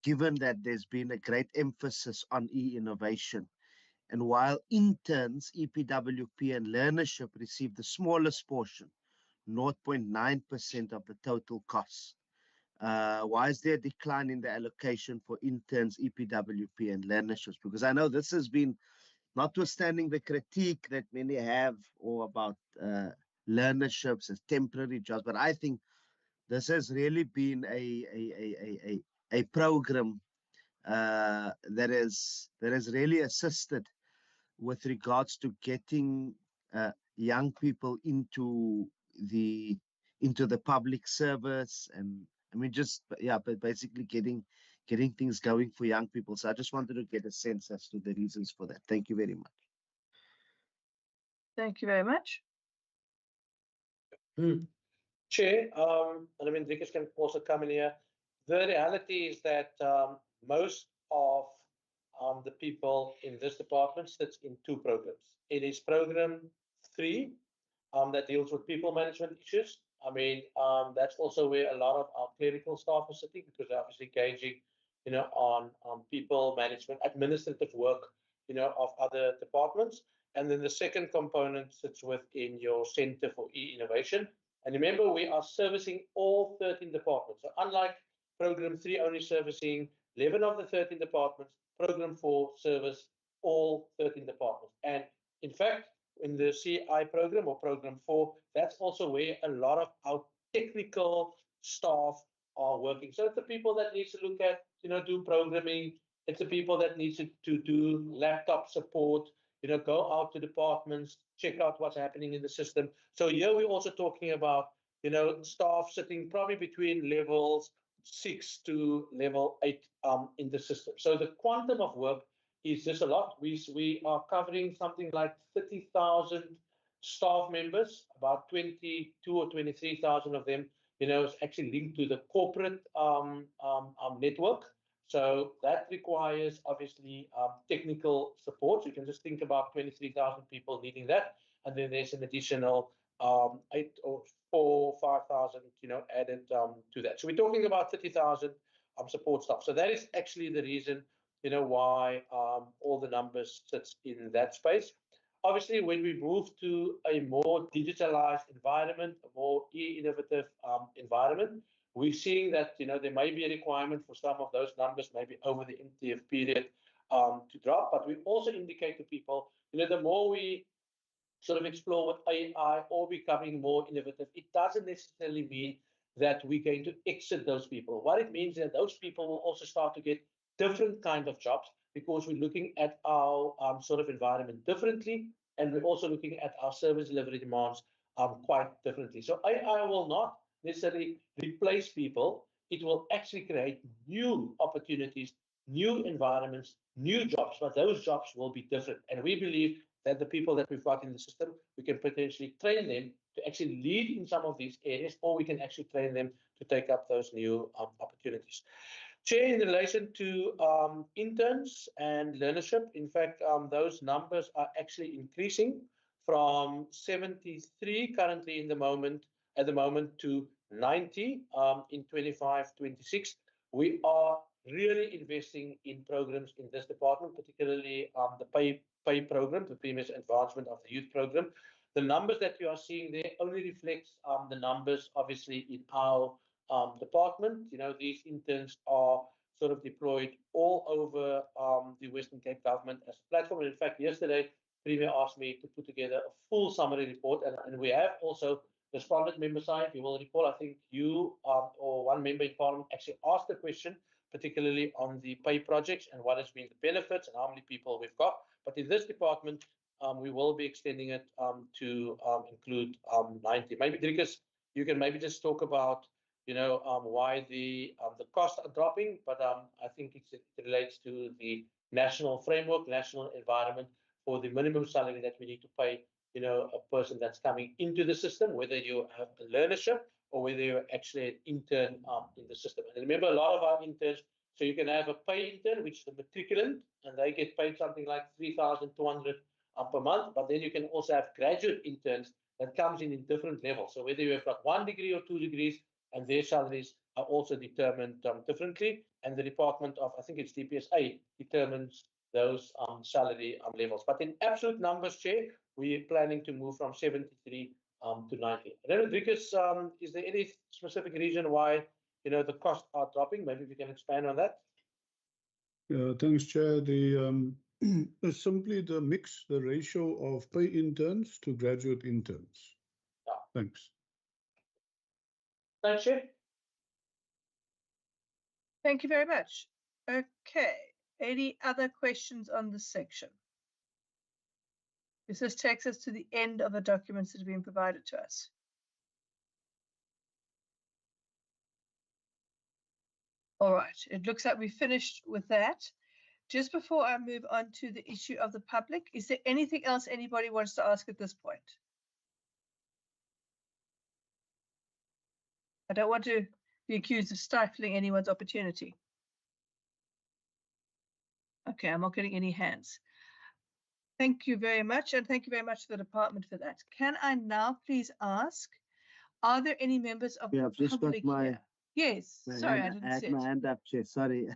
Given that there's been a great emphasis on e-innovation. And while interns, EPWP and learnership receive the smallest portion, 0.9% of the total costs. Why is there a decline in the allocation for interns, EPWP and learnerships? Because I know this has been, notwithstanding the critique that many have about learnerships as temporary jobs, but I think this has really been a program that has really assisted with regards to getting young people into the public service, and but basically getting things going for young people. So I just wanted to get a sense as to the reasons for that. Thank you very much. Thank you very much. Chair, and I mean, Rikus can also come in here. The reality is that most of the people in this department sits in two programs. It is program 3 that deals with people management issues. I mean, that's also where a lot of our clerical staff are sitting, because they're obviously engaging, on people management, administrative work, of other departments. And then the second component sits within your Center for E-Innovation. And remember, we are servicing all 13 departments. So unlike program 3 only servicing 11 of the 13 departments, program 4 service all 13 departments. And in fact, in the CI program or program 4, that's also where a lot of our technical staff are working. So it's the people that need to look at, do programming. It's the people that need to do laptop support, go out to departments, check out what's happening in the system. So here we're also talking about, staff sitting probably between levels 6 to level 8 in the system. So the quantum of work is just a lot. We are covering something like 30,000 staff members, about 22 or 23,000 of them, is actually linked to the corporate network. So that requires obviously technical support. So you can just think about 23,000 people needing that, and then there's an additional 8 or 4, 5,000, added to that. So we're talking about 30,000 support staff. So that is actually the reason, why all the numbers sits in that space. Obviously, when we move to a more digitalized environment, a more innovative environment, we're seeing that there may be a requirement for some of those numbers, maybe over the MTF period, to drop. But we also indicate to people, the more we sort of explore with AI or becoming more innovative, it doesn't necessarily mean that we're going to exit those people. What it means is that those people will also start to get different kind of jobs, because we're looking at our sort of environment differently. and we're also looking at our service delivery demands quite differently. So AI will not necessarily replace people. It will actually create new opportunities, new environments, new jobs, but those jobs will be different. And we believe that the people that we've got in the system, we can potentially train them to actually lead in some of these areas, or we can actually train them to take up those new opportunities. Chair, in relation to interns and learnership, in fact, those numbers are actually increasing from 73 currently at the moment to 90 in 25-26. We are really investing in programs in this department, particularly the pay program, the Premier's Advancement of the Youth Program. The numbers that you are seeing there only reflects the numbers, obviously, in our department. You know, these interns are sort of deployed all over the Western Cape government as a platform. And in fact, yesterday, Premier asked me to put together a full summary report, and we have also responded, member side. You will recall, I think you or one member in Parliament actually asked the question, particularly on the pay projects and what has been the benefits and how many people we've got. But in this department, we will be extending it to include 90. Maybe, Driekus, you can maybe just talk about, you know, why the costs are dropping, but I think it relates to the national framework, national environment for the minimum salary that we need to pay, you know, a person that's coming into the system, whether you have a learnership or whether you're actually an intern in the system. And remember, a lot of our interns, so you can have a pay intern, which is a matriculant, and they get paid something like 3,200 per month, but then you can also have graduate interns that comes in different levels. So whether you have got 1 degree or 2 degrees, and their salaries are also determined differently, and the Department of, I think it's DPSA, determines those salary levels. But in absolute numbers, Chair, we're planning to move from 73 to 90. And then, Driekus, is there any specific reason why, you know, the costs are dropping? Maybe we can expand on that. Yeah, thanks, Chair. The simply the mix, the ratio of pay interns to graduate interns. Yeah. Thanks. Thanks, Chair. Thank you very much. Okay, any other questions on this section? This takes us to the end of the documents that have been provided to us. All right, it looks like we finished with that. Just before I move on to the issue of the public, is there anything else anybody wants to ask at this point? I don't want to be accused of stifling anyone's opportunity. Okay, I'm not getting any hands. Thank you very much, and thank you very much to the department for that. Can I now please ask, are there any members of Yeah, I've the just public got here? Yes, sorry, I didn't see it. my hand up, Chair. Sorry.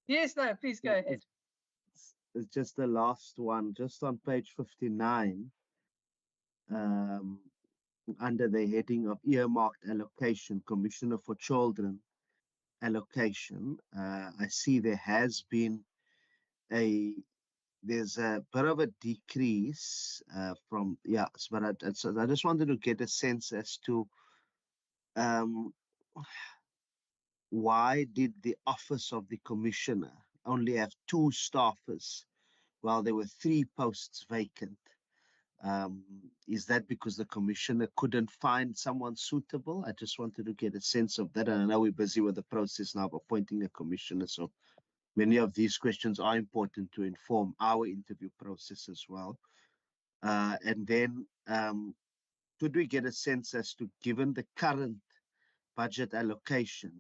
Yes, no, please go ahead. It's just the last one, just on page 59, under the heading of earmarked allocation, Commissioner for Children allocation. I see there has been there's a bit of a decrease from, yeah, but I just wanted to get a sense as to why did the office of the commissioner only have 2 staffers while there were 3 posts vacant? Is that because the commissioner couldn't find someone suitable? I just wanted to get a sense of that. And I know we're busy with the process now of appointing a commissioner, so many of these questions are important to inform our interview process as well. And then could we get a sense as to, given the current budget allocation,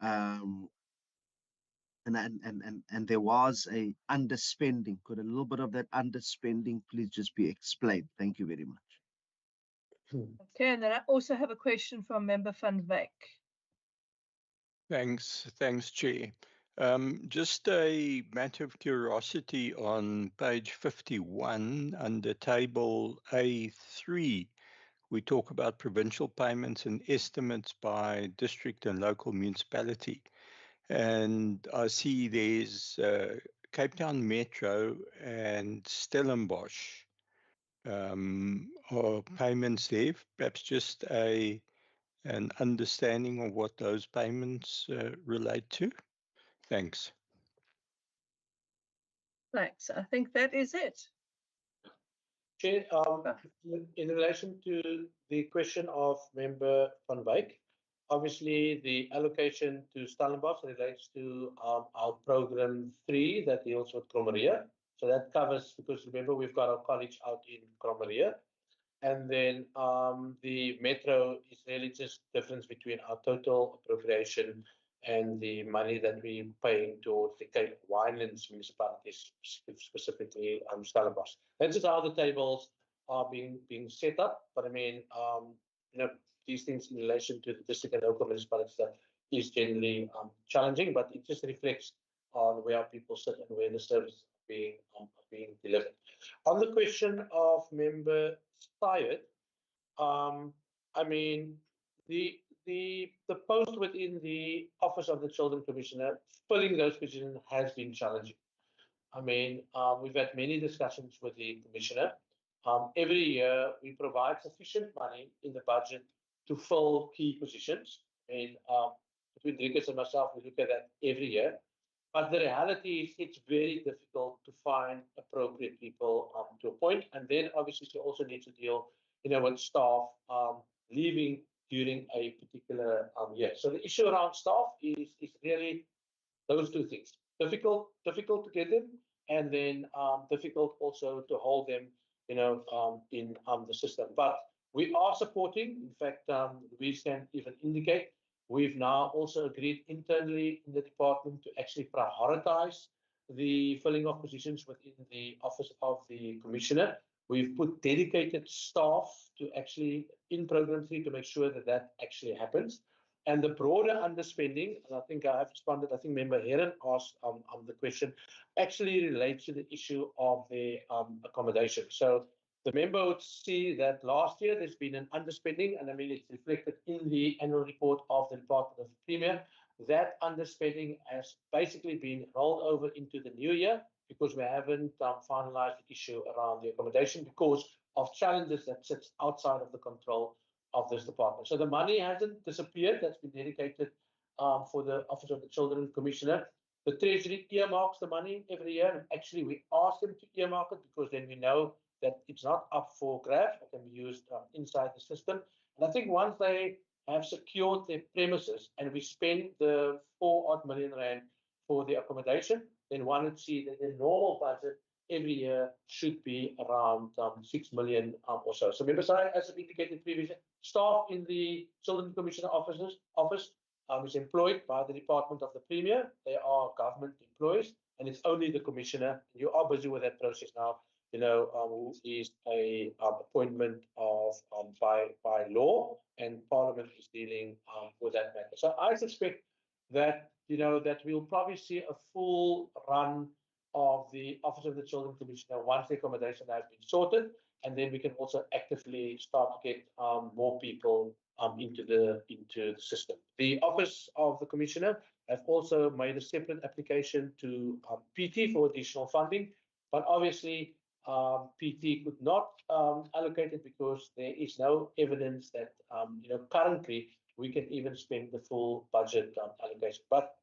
and there was a underspending, could a little bit of that underspending please just be explained? Thank you very much. Okay, and then I also have a question from Member Van Wyk. Thanks, Chair. Just a matter of curiosity, on page 51 under table A3, we talk about provincial payments and estimates by district and local municipality. And I see there's Cape Town Metro and Stellenbosch are payments there. Perhaps just an understanding of what those payments relate to. Thanks. Thanks. I think that is it. Chair, in relation to the question of Member Van Wyk, obviously the allocation to Stellenbosch relates to our program 3 that deals with Cromeria. So that covers, because remember we've got our college out in Cromeria. And then the metro is really just difference between our total appropriation and the money that we're paying towards the Cape Winelands municipalities, specifically Stellenbosch. That's just how the tables are being set up. But I mean, these things in relation to the district and local municipalities that is generally challenging, but it just reflects on where people sit and where the service being delivered. On the question of Member Steyert, I mean, the post within the Office of the Children Commissioner, filling those positions has been challenging. I mean, we've had many discussions with the Commissioner. Every year, we provide sufficient money in the budget to fill key positions. And between Rikus and myself, we look at that every year. But the reality is it's very difficult to find appropriate people to appoint. And then obviously you also need to deal, with staff leaving during a particular year. So the issue around staff is really those two things. Difficult to get them, and then difficult also to hold them, in the system. But we are supporting. In fact, we can even indicate we've now also agreed internally in the department to actually prioritize the filling of positions within the Office of the Commissioner. We've put dedicated staff to actually in program 3 to make sure that that actually happens. And the broader underspending, and I think I have responded, I think Member Heron asked the question, actually relates to the issue of the accommodation. So the member would see that last year there's been an underspending, and I mean it's reflected in the annual report of the Department of the Premier. That underspending has basically been rolled over into the new year because we haven't finalized the issue around the accommodation because of challenges that sits outside of the control of this department. So the money hasn't disappeared. That's been dedicated for the Office of the Children Commissioner. The Treasury earmarks the money every year, and actually we ask them to earmark it because then we know that it's not up for grabs. It can be used inside the system. And I think once they have secured their premises and we spend the 4 million rand for the accommodation, then one would see that the normal budget every year should be around 6 million or so. So members, as I've indicated previously, staff in the Children Commissioner office is employed by the Department of the Premier. They are government employees, and it's only the Commissioner. You are busy with that process now, who is a appointment of by law, and Parliament is dealing with that matter. So I suspect that that we'll probably see a full run of the Office of the Children Commissioner once the accommodation has been sorted, and then we can also actively start to get more people into the system. The Office of the Commissioner have also made a separate application to PT for additional funding, but obviously PT could not allocate it because there is no evidence that currently we can even spend the full budget allocation. But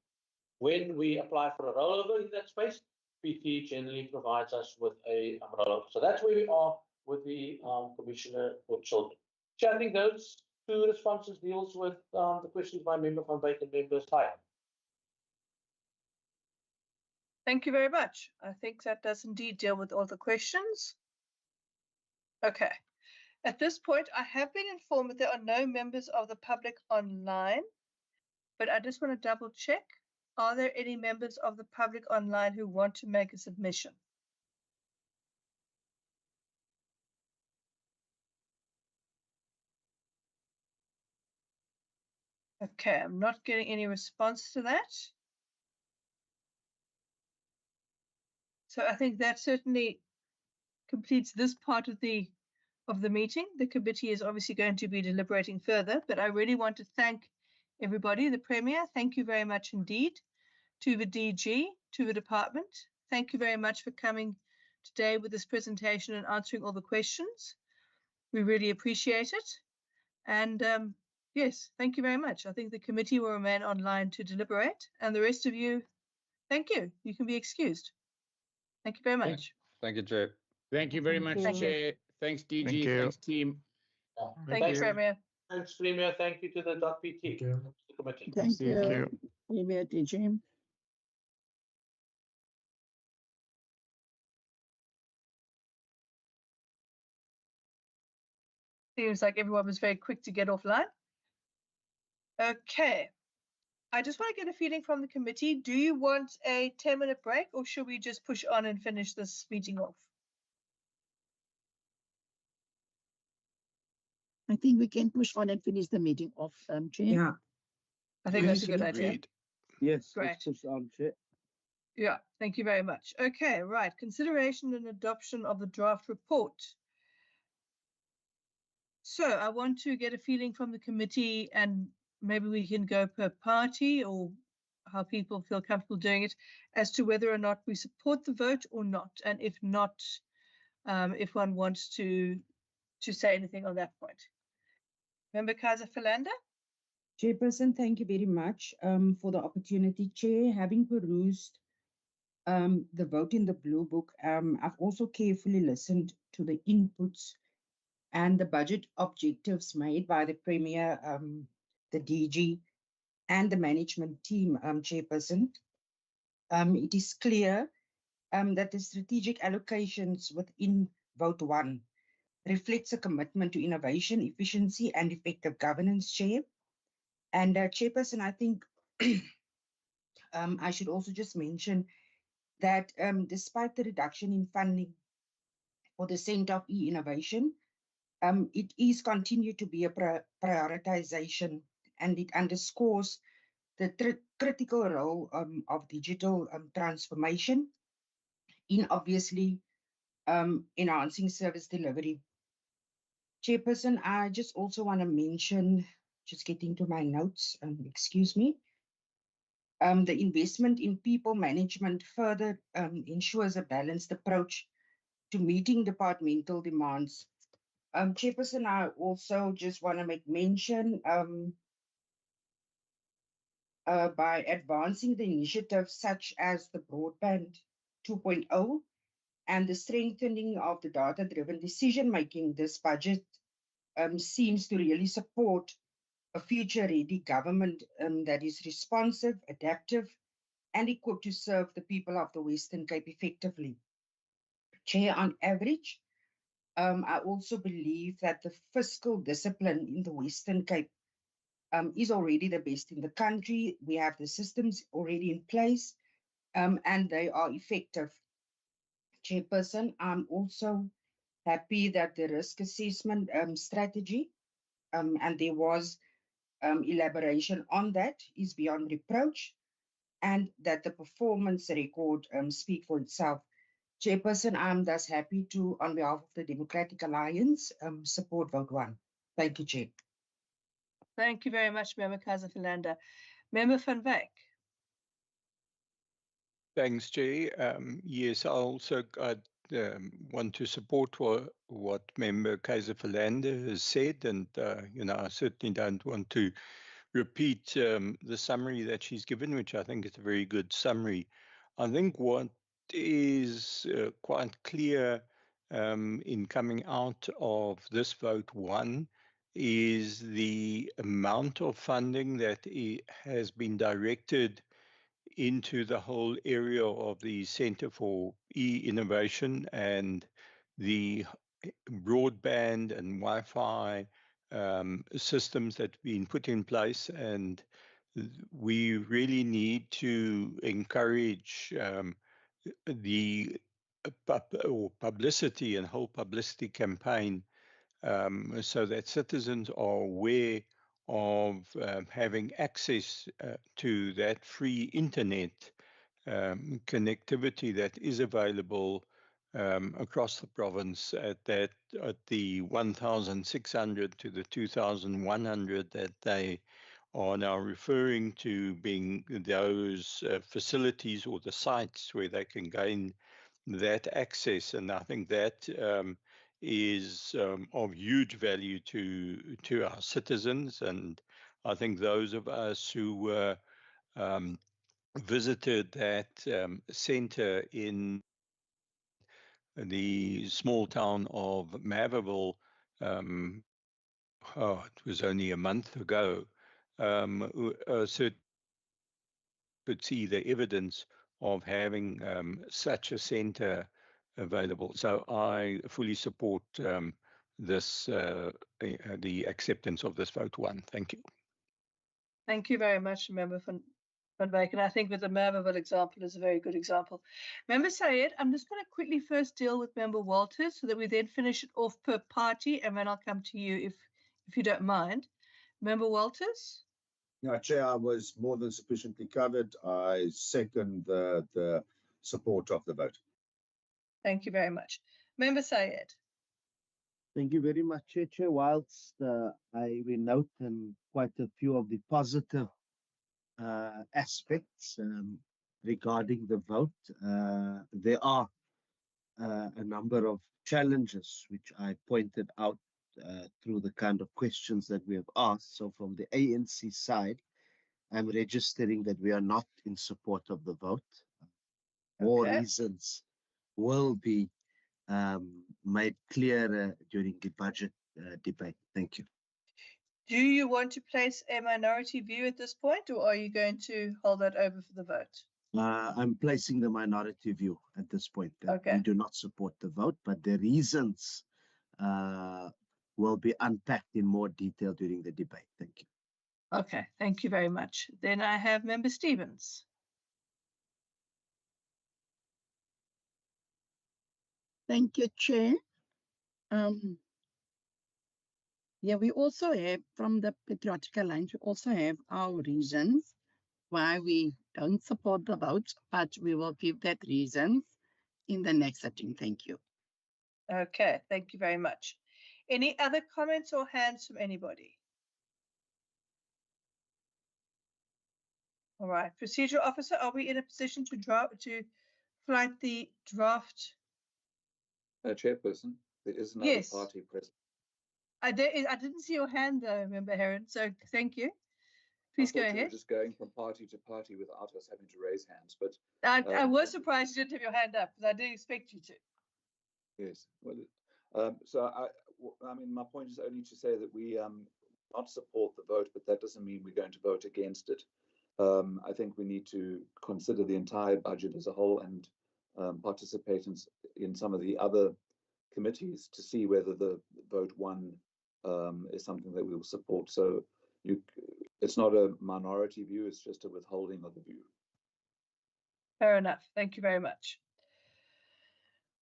when we apply for a rollover in that space, PT generally provides us with a rollover. So that's where we are with the Commissioner for Children. So I think those two responses deals with the questions by Member Van Wyk and Member Steyert. Thank you very much. I think that does indeed deal with all the questions. Okay. At this point, I have been informed that there are no members of the public online, but I just want to double check. Are there any members of the public online who want to make a submission? Okay, I'm not getting any response to that. So I think that certainly completes this part of the meeting. The committee is obviously going to be deliberating further, but I really want to thank everybody, the Premier. Thank you very much indeed. To the DG, to the department. Thank you very much for coming today with this presentation and answering all the questions. We really appreciate it. And yes, thank you very much. I think the committee will remain online to deliberate, and the rest of you, thank you. You can be excused. Thank you very much. Thank you, Chair. Thank you very much, Chair. Thanks, DG. Thank you. Thanks, team. Thank you, Premier. Thanks, Premier. Thank you to the .pt committee. Thank you, Premier DG. Seems like everyone was very quick to get offline. Okay. I just want to get a feeling from the committee. Do you want a 10-minute break or should we just push on and finish this meeting off? I think we can push on and finish the meeting off, Chair. Yeah. I think that's a good idea. Agreed. Yes, Great. let's push on, Chair. Yeah, thank you very much. Okay, right. Consideration and adoption of the draft report. So I want to get a feeling from the committee, and maybe we can go per party or how people feel comfortable doing it, as to whether or not we support the vote or not. And if not, if one wants to say anything on that point. Member Kaiser Philander? Chairperson, thank you very much for the opportunity. Chair, having perused the vote in the Blue Book, I've also carefully listened to the inputs and the budget objectives made by the Premier, the DG, and the management team, Chairperson. It is clear that the strategic allocations within Vote 1 reflects a commitment to innovation, efficiency, and effective governance, Chair. And Chairperson, I think I should also just mention that despite the reduction in funding for the Centre of E-Innovation, it is continued to be a prioritization, and it underscores the critical role of digital transformation in obviously enhancing service delivery. Chairperson, I just also want to mention, just getting to my notes, excuse me, the investment in people management further ensures a balanced approach to meeting departmental demands. Chairperson, I also just want to make mention by advancing the initiatives such as the Broadband 2.0 and the strengthening of the data-driven decision-making, this budget seems to really support a future-ready government that is responsive, adaptive, and equipped to serve the people of the Western Cape effectively. Chair, on average, I also believe that the fiscal discipline in the Western Cape is already the best in the country. We have the systems already in place, and they are effective. Chairperson, I'm also happy that the risk assessment strategy, and there was elaboration on that, is beyond reproach, and that the performance record speak for itself. Chairperson, I'm thus happy to, on behalf of the Democratic Alliance, support Vote 1. Thank you, Chair. Thank you very much, Member Kaiser Philander. Member Van Wyk. Thanks, Chair. Yes, I also want to support what Member Kaiser Philander has said, and I certainly don't want to repeat the summary that she's given, which I think is a very good summary. I think what is quite clear in coming out of this Vote 1 is the amount of funding that has been directed into the whole area of the Centre for E-Innovation and the broadband and Wi-Fi systems that have been put in place. And we really need to encourage the publicity and whole publicity campaign so that citizens are aware of having access to that free internet connectivity that is available across the province at the 1,600 to the 2,100 that they are now referring to being those facilities or the sites where they can gain that access. And I think that is of huge value to our citizens. And I think those of us who visited that centre in the small town of Maverville, it was only a month ago, could see the evidence of having such a centre available. So I fully support this, the acceptance of this vote one. Thank you. Thank you very much, Member van Wyk. And I think with the Maverville example is a very good example. Member Sayed, I'm just going to quickly first deal with Member Walters so that we then finish it off per party, and then I'll come to you if you don't mind. Member Walters? Yeah, Chair, I was more than sufficiently covered. I second the support of the vote. Thank you very much. Member Sayed? Thank you very much, Chair. Whilst I will note quite a few of the positive aspects regarding the vote, there are a number of challenges which I pointed out through the kind of questions that we have asked. So from the ANC side, I'm registering that we are not in support of the vote. More reasons will be made clearer during the budget debate. Thank you. Do you want to place a minority view at this point, or are you going to hold that over for the vote? I'm placing the minority view at this point. Okay. We do not support the vote, but the reasons will be unpacked in more detail during the debate. Thank you. Okay, thank you very much. Then I have Member Stevens. Thank you, Chair. Yeah, we also have, from the Patriotic Alliance, we also have our reasons why we don't support the vote, but we will give that reasons in the next sitting. Thank you. Okay, thank you very much. Any other comments or hands from anybody? All right, procedural officer, are we in a position to flight the draft? Chairperson, there is another Yes. party present. I didn't see your hand though, Member Heron, so thank you. Please go You ahead. were just going from party to party without us having to raise hands, but I was surprised you didn't have your hand up, because I didn't expect you to. yes. Well, so I mean, my point is only to say that we not support the vote, but that doesn't mean we're going to vote against it. I think we need to consider the entire budget as a whole and participate in some of the other committees to see whether the vote one is something that we will support. So it's not a minority view, it's just a withholding of the view. Fair enough. Thank you very much.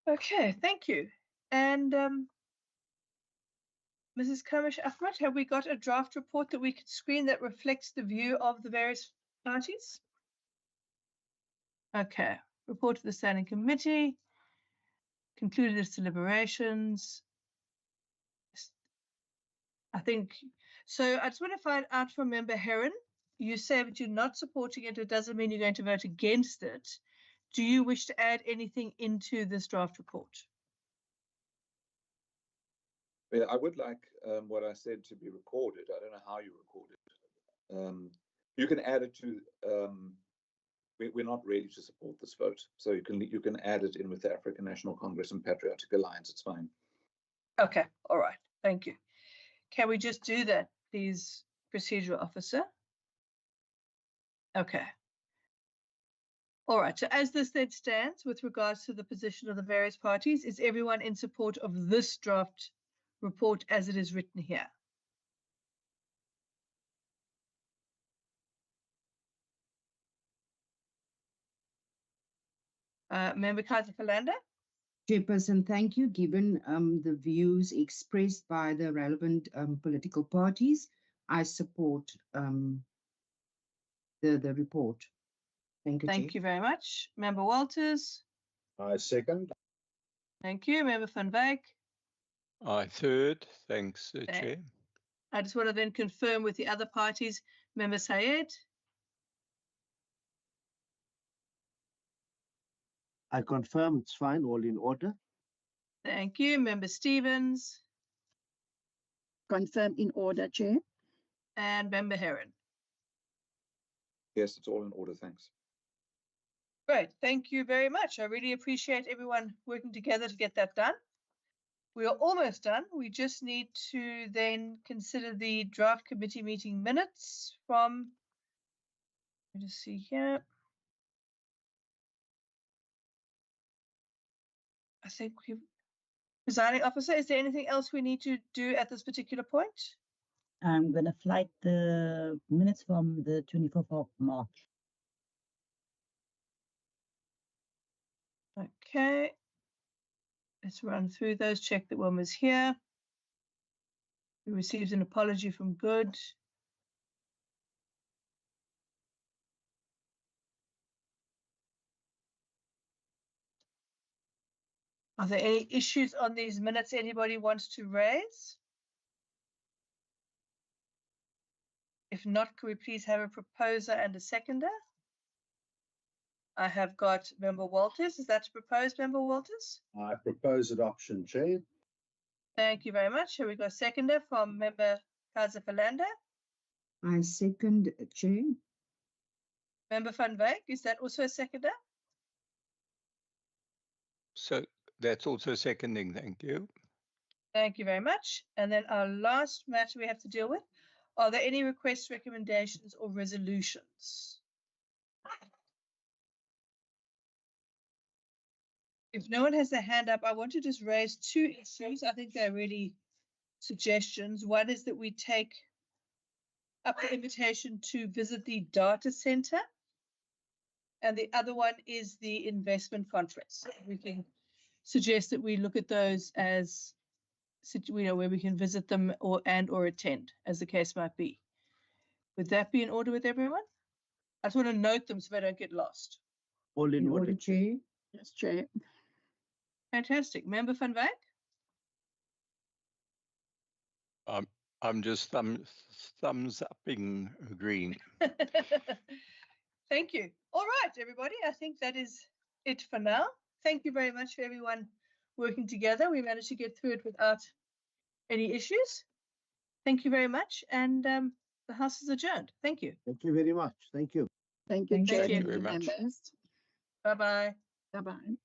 Okay, thank you. And Mrs. Kamish-Ahmed, have we got a draft report that we could screen that reflects the view of the various parties? Okay, report to the Standing Committee, concluded its deliberations. I think, so I just want to find out from Member Heron, you say that you're not supporting it, it doesn't mean you're going to vote against it. Do you wish to add anything into this draft report? Yeah, I would like what I said to be recorded. I don't know how you record it. You can add it to. We're not ready to support this vote, so you can add it in with the African National Congress and Patriotic Alliance. It's fine. Okay, all right, thank you. Can we just do that, please, procedural officer? Okay. All right, so as this then stands with regards to the position of the various parties, is everyone in support of this draft report as it is written here? Member Kaiser Philander? Chairperson, thank you. Given the views expressed by the relevant political parties, I support the report. Thank you, Thank Chair. you very much. Member Walters? I second. Thank you. Member van Wyk? I third. Thanks, Chair. I just want to then confirm with the other parties. Member Sayed? I confirm it's fine, all in order. Thank you. Member Stevens? Confirm in order, Chair. And Member Heron? Yes, it's all in order. Thanks. Great, thank you very much. I really appreciate everyone working together to get that done. We are almost done. We just need to then consider the draft committee meeting minutes from, let me just see here. I think we've, presiding officer, is there anything else we need to do at this particular point? I'm going to flight the minutes from the 24th of March. Okay. Let's run through those, check that one was here. We received an apology from Good. Are there any issues on these minutes anybody wants to raise? If not, could we please have a proposer and a seconder? I have got Member Walters. Is that to propose, Member Walters? I propose adoption, Chair. Thank you very much. Here we go, seconder from Member Kaza Falanda. I second, Chair. Member Van Wyk, is that also a seconder? So that's also seconding, thank you. Thank you very much. And then our last matter we have to deal with, are there any requests, recommendations, or resolutions? If no one has their hand up, I want to just raise two issues. I think they're really suggestions. One is that we take up the invitation to visit the data center. And the other one is the investment conference. We can suggest that we look at those as, where we can visit them or attend, as the case might be. Would that be in order with everyone? I just want to note them so they don't get lost. All in order, Chair. Yes, Chair. Fantastic. Member Van Wyk? I'm just thumbs upping green. Thank you. All right, everybody. I think that is it for now. Thank you very much for everyone working together. We managed to get through it without any issues. Thank you very much. And the House is adjourned. Thank you. Thank you very much. Thank you. Thank you, Thank Chair. you. Thank you very much. Bye-bye. Bye-bye.